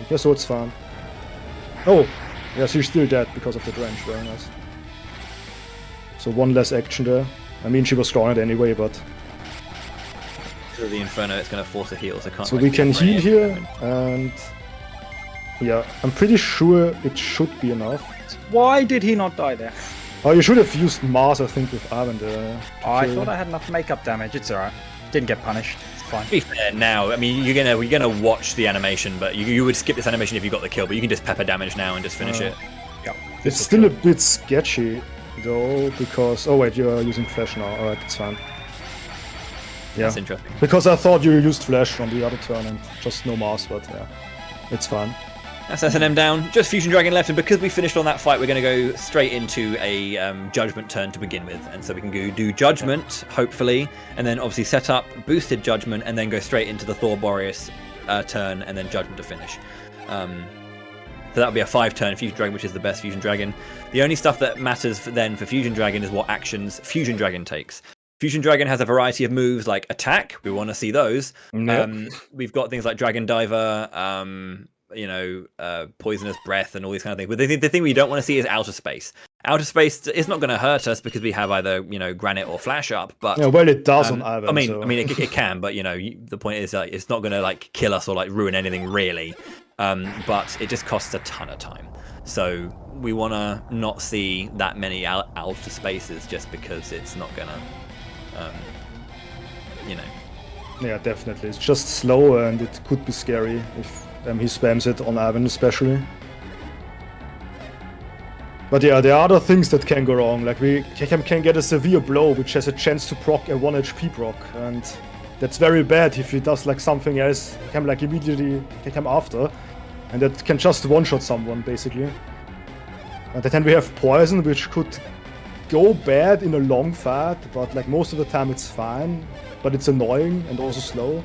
Okay, so it's fine. Oh, yeah, she's still dead because of the drench. Very nice. So one less action there. I mean, she was grounded anyway, but... Through the Inferno, it's going to force a heal, so can't... So we can heal here, and... Yeah, I'm pretty sure it should be enough. Why did he not die there? Oh, you should have used Mars, I think, with Ivan there. I thought I had enough makeup damage. It's alright. Didn't get punished. It's fine. To be fair, now, I mean, we're gonna watch the animation, but you would skip this animation if you got the kill, but you can just pepper damage now and just finish it. Yeah. It's still a bit sketchy, though, because... Oh wait, you're using Flash now. Alright, that's fine. Yeah. That's interesting. Because I thought you used Flash on the other turn and just no Mars, but yeah, it's fine. That's S&M down. Just Fusion Dragon left, and because we finished on that fight, we're going to go straight into a Judgment turn to begin with. And so we can go do Judgment, hopefully, and then obviously set up boosted Judgment, and then go straight into the Thor Boreas turn, and then Judgment to finish. So that would be a 5-turn Fusion Dragon, which is the best Fusion Dragon. The only stuff that matters then for Fusion Dragon is what actions Fusion Dragon takes. Fusion Dragon has a variety of moves like Attack. We want to see those. Nope. We've got things like Dragon Diver, Poisonous Breath and all these kind of things. But the thing we don't want to see is Outer Space. outer space is not going to hurt us because we have either granite or flash up. But yeah, well, it does on Ivan. I mean, it can, but the point is that it's not going to like kill us or like ruin anything really. But it just costs a ton of time. So we want to not see that many outer spaces just because it's not gonna, Yeah, definitely. It's just slow and it could be scary if he spams it on Ivan especially. But yeah, there are other things that can go wrong. Like Kekam can get a severe blow, which has a chance to proc a 1 HP proc, and that's very bad if he does like something else. Kekam like immediately Kekam after, and that can just one-shot someone basically. And then we have poison, which could go bad in a long fight, but like most of the time it's fine. But it's annoying and also slow.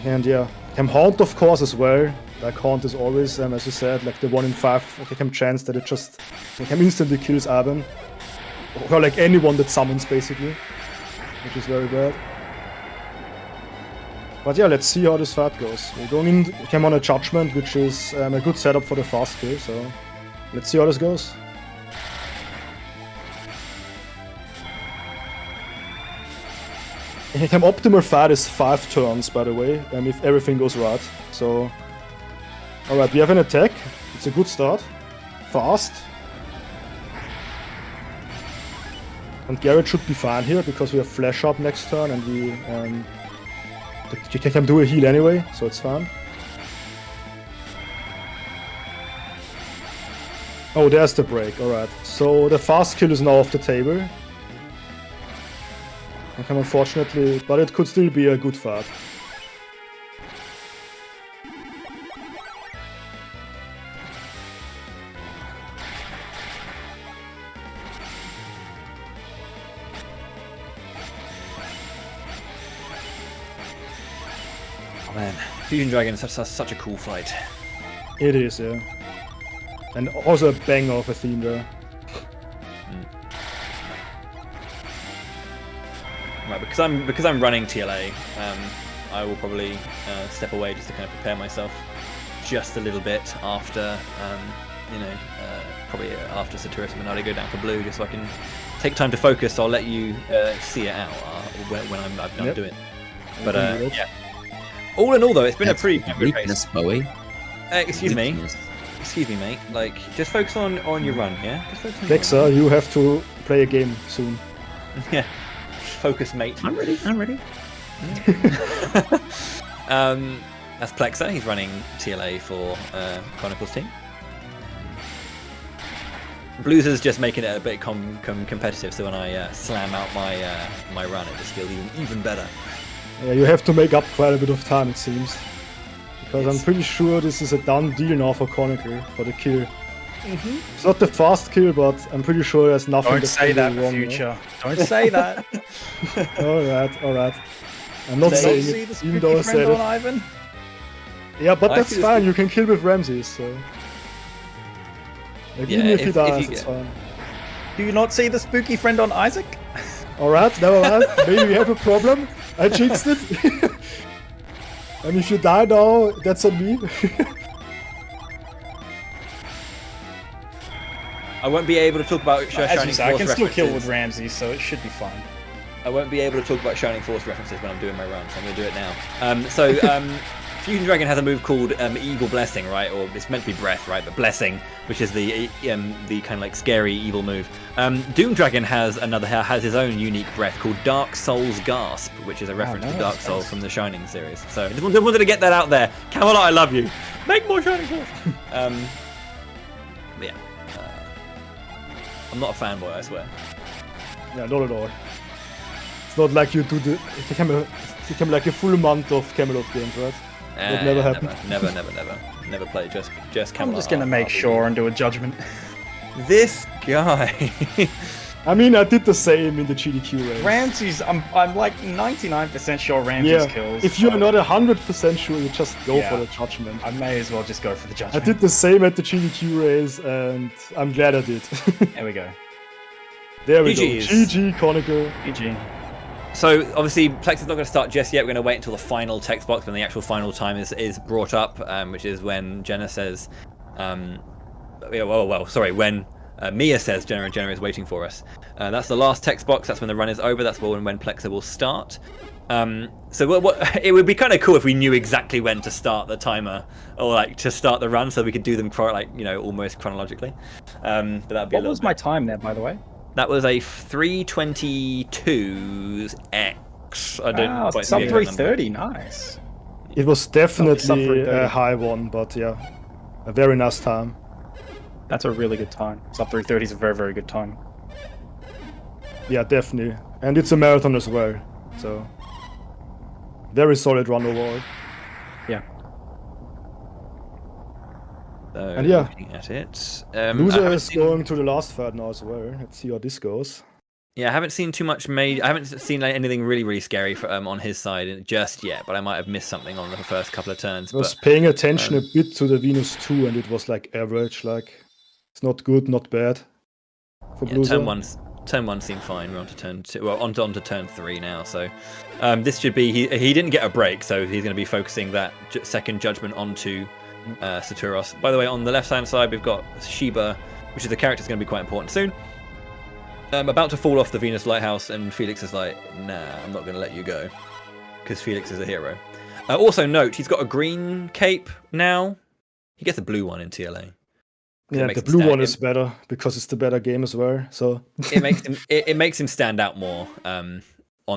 And yeah, Haunt of course as well. Like Haunt is always, as you said, like the 1 in 5 chance that it just instantly kills Aben. Or like anyone that summons basically. Which is very bad. But yeah, let's see how this fight goes. We're going in on a Judgment, which is a good setup for the fast kill, so let's see how this goes. Optimal fight is 5 turns, by the way, if everything goes right. So, alright, we have an attack. It's a good start. Fast. And Garrett should be fine here because we have flash up next turn and we can do a heal anyway, so it's fine. Oh, there's the break. Alright, so the fast kill is now off the table. Okay, unfortunately, but it could still be a good fight. Oh man, Fusion Dragon is such a cool fight. It is, yeah. And also a banger of a theme there. Right, because I'm running TLA, I will probably step away just to kind of prepare myself just a little bit after, probably after Saturis and Minardi go down for blue, just so I can take time to focus. So I'll let you see it out when I'm done doing it. But yeah. All in all, though, it's been a pretty good race. Bowie. Excuse me, mate. Like, just focus on your run, yeah. Just focus on Dexa, you have to play a game soon. Yeah. Focus, mate. I'm ready. That's Plexa. He's running TLA for Chronicles team. Blues is just making it a bit competitive, so when I slam out my run, it just feels even better. Yeah, you have to make up quite a bit of time, it seems. Because I'm pretty sure this is a done deal now for Chronicle, for the kill. It's not the fast kill, but I'm pretty sure there's nothing. Don't say that in the future. Don't say that. Alright. I'm not saying it, even though I said it. Ivan? Yeah, but that's fine. You can kill with Ramses, so. Like, even if he dies, it's fine. Do you not see the spooky friend on Isaac? Alright, never mind. Maybe we have a problem. I jinxed it. And if you die now, that's on me. I won't be able to talk about Shining Force references. I can still kill with Ramses, so it should be fine. I won't be able to talk about Shining Force references when I'm doing my run, so I'm going to do it now. Fusion Dragon has a move called Evil Blessing, right? Or it's meant to be Breath, right? But Blessing, which is the kind of like scary evil move. Doom Dragon has his own unique breath called Dark Soul's Gasp, which is a reference to Dark Soul from the Shining series. So I just wanted to get that out there. Camelot, I love you. Make more Shining Force. But yeah. I'm not a fanboy, I swear. Yeah, not at all. It's not like you do become like a full month of Camelot games, right? That never happened. Never played just Camelot. I'm just gonna make sure and do a judgment. This guy. I mean, I did the same in the GDQ race. Ramses, I'm like 99% sure Ramses kills. If you're not 100% sure, you just go for the judgment. I may as well just go for the judgment. I did the same at the GDQ race, and I'm glad I did. There we go. There we go. GG, Chronicle. GG. So obviously Plex is not going to start just yet. We're going to wait until the final text box when the actual final time is brought up, which is when Jenna says, when Mia says Genera is waiting for us. That's the last text box. That's when the run is over. That's when Plexa will start. So it would be kind of cool if we knew exactly when to start the timer or like to start the run, so we could do them almost chronologically. But that'd be. What was my time there, by the way? That was a 3:22 X. Wow, sub 3:30. Nice. It was definitely a high one, but yeah, a very nice time. That's a really good time. Sub 3:30 is a very, very good time. Yeah, definitely. And it's a marathon as well, so very solid run overall. Yeah. And yeah, looking at it. Loser is going to the last third now as well. Let's see how this goes. Yeah, I haven't seen too much I haven't seen anything really, really scary on his side just yet, but I might have missed something on the first couple of turns. I was paying attention a bit to the Venus 2, and it was like average, like it's not good, not bad for Blueser. Turn 1 seemed fine. We're on to turn 2. Well, on to turn 3 now. So this should be. He didn't get a break, so he's going to be focusing that second judgment onto Saturos. By the way, on the left-hand side, we've got Sheba, which is the character that's going to be quite important soon. About to fall off the Venus lighthouse, and Felix is like, "Nah, I'm not going to let you go," because Felix is a hero. Also, note he's got a green cape now. He gets a blue one in TLA. Yeah, the blue one is better because it's the better game as well. So it makes him stand out more on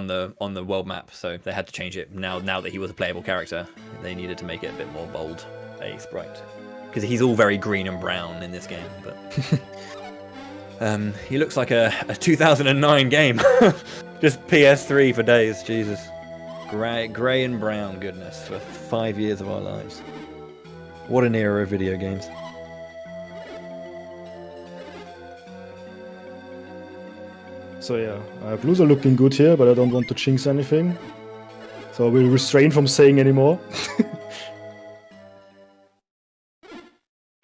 the world map. So they had to change it now that he was a playable character. They needed to make it a bit more bold, a sprite, because he's all very green and brown in this game. But he looks like a 2009 game, just PS3 for days. Jesus, grey and brown goodness for 5 years of our lives. What an era of video games. So yeah, Blues are looking good here, but I don't want to jinx anything. So I will refrain from saying anymore.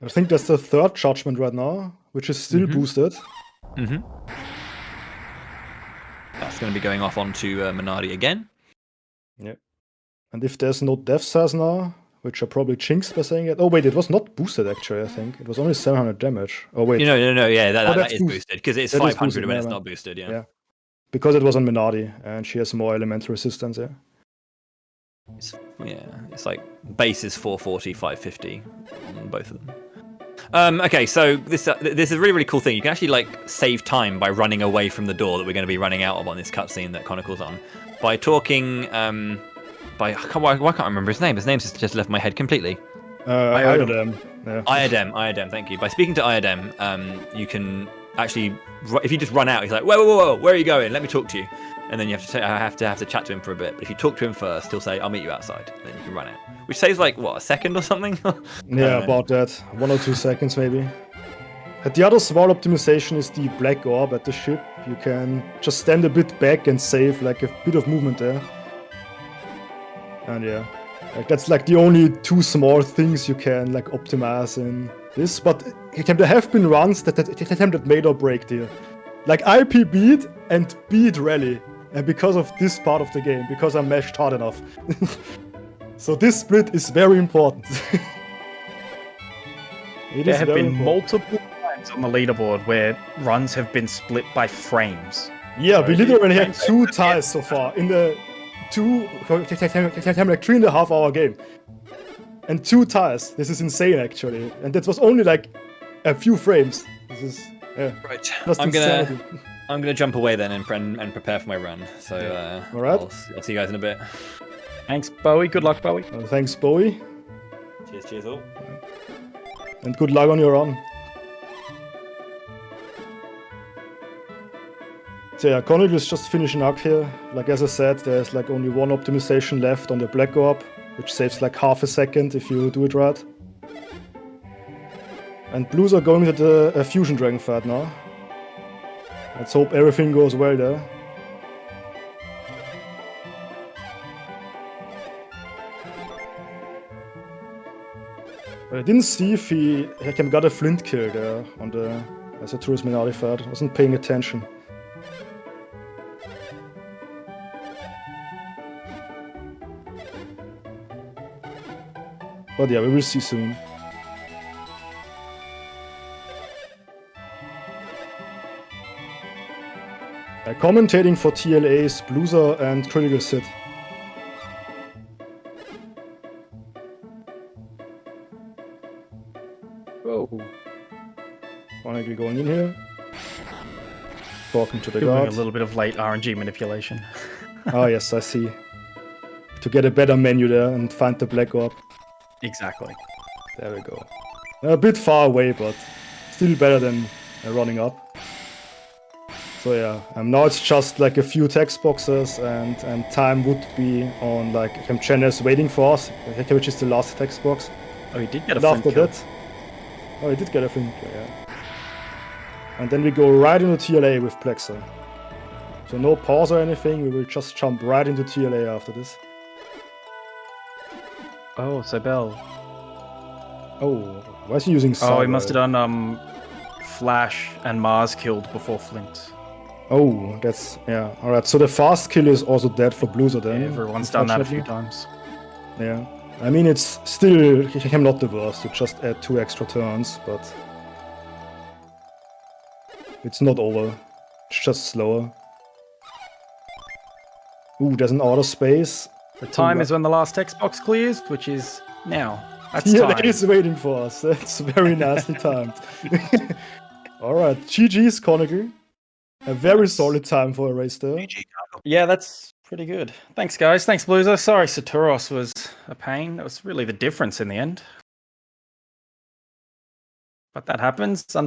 I think that's the third judgment right now, which is still boosted. That's going to be going off onto Minardi again. Yeah. And if there's no death size now, which I probably jinxed by saying it. Oh wait, it was not boosted actually, I think. It was only 700 damage. Oh wait. No, yeah, that is boosted, because it's 500 when it's not boosted, yeah. Because it was on Minardi, and she has more elemental resistance, yeah. It's like base is 440, 550 on both of them. Okay, so this is a really, really cool thing. You can actually like save time by running away from the door that we're going to be running out of on this cutscene that Chronicle's on. By talking... why can't I remember his name? His name's just left my head completely. Iodem. Yeah. Iodem, thank you. By speaking to Iodem, you can actually, if you just run out, he's like, whoa, where are you going? Let me talk to you. And then you have to chat to him for a bit. But if you talk to him first, he'll say, I'll meet you outside. Then you can run out. Which saves like, what, a second or something? Yeah, about that. 1 or 2 seconds maybe. And the other small optimization is the black orb at the ship. You can just stand a bit back and save like a bit of movement there. And yeah, like that's like the only 2 small things you can like optimize in this. But there have been runs that made or break there. Like IP beat and beat rally. And because of this part of the game, because I meshed hard enough. So this split is very important. There have been multiple times on the leaderboard where runs have been split by frames. Yeah, we literally had 2 ties so far in the... like 3.5 hour game, and 2 ties. This is insane actually, and that was only like a few frames. This is right. I'm gonna jump away then and prepare for my run. So all right, I'll see you guys in a bit. Thanks, Bowie. Good luck, Bowie. Thanks, Bowie. Cheers all. And good luck on your run. So yeah, Chronicle is just finishing up here. Like as I said, there's like only 1 optimization left on the Black Orb, which saves like half a second if you do it right. And Blues are going to the Fusion Dragon fight now. Let's hope everything goes well there. But I didn't see if he got a flint kill there on the Saturos Minardi fight. I wasn't paying attention. But yeah, we will see soon. Commentating for TLA's Blueser and Critical Sid. Whoa. Finally going in here. Talking to the guard. A little bit of late RNG manipulation. Oh yes, I see. To get a better menu there and find the black orb. Exactly. There we go. A bit far away, but still better than running up. So yeah, now it's just like a few text boxes, and time would be on like Chen is waiting for us, which is the last text box. Oh, he did get a and after kill. that, oh, he did get a flint kill, yeah. And then we go right into TLA with Plexer. So no pause or anything, we will just jump right into TLA after this. Oh, Cybele. Oh, why is he using Cyber? Oh, he must have done Flash and Mars killed before Flint. Oh, that's, yeah. Alright, so the fast kill is also dead for Blueser then. Yeah, everyone's done that a few times. Yeah. I mean, it's still not the worst, to just add 2 extra turns, but it's not over. It's just slower. Ooh, there's an outer space. The time is when the last text box clears, which is now. That's yeah, time. that is waiting for us. That's very nicely timed. Alright, GG's, Conical. A very solid time for a race there. Yeah, that's pretty good. Thanks, guys. Thanks, Blueser. Sorry, Saturos was a pain. That was really the difference in the end. But that happens.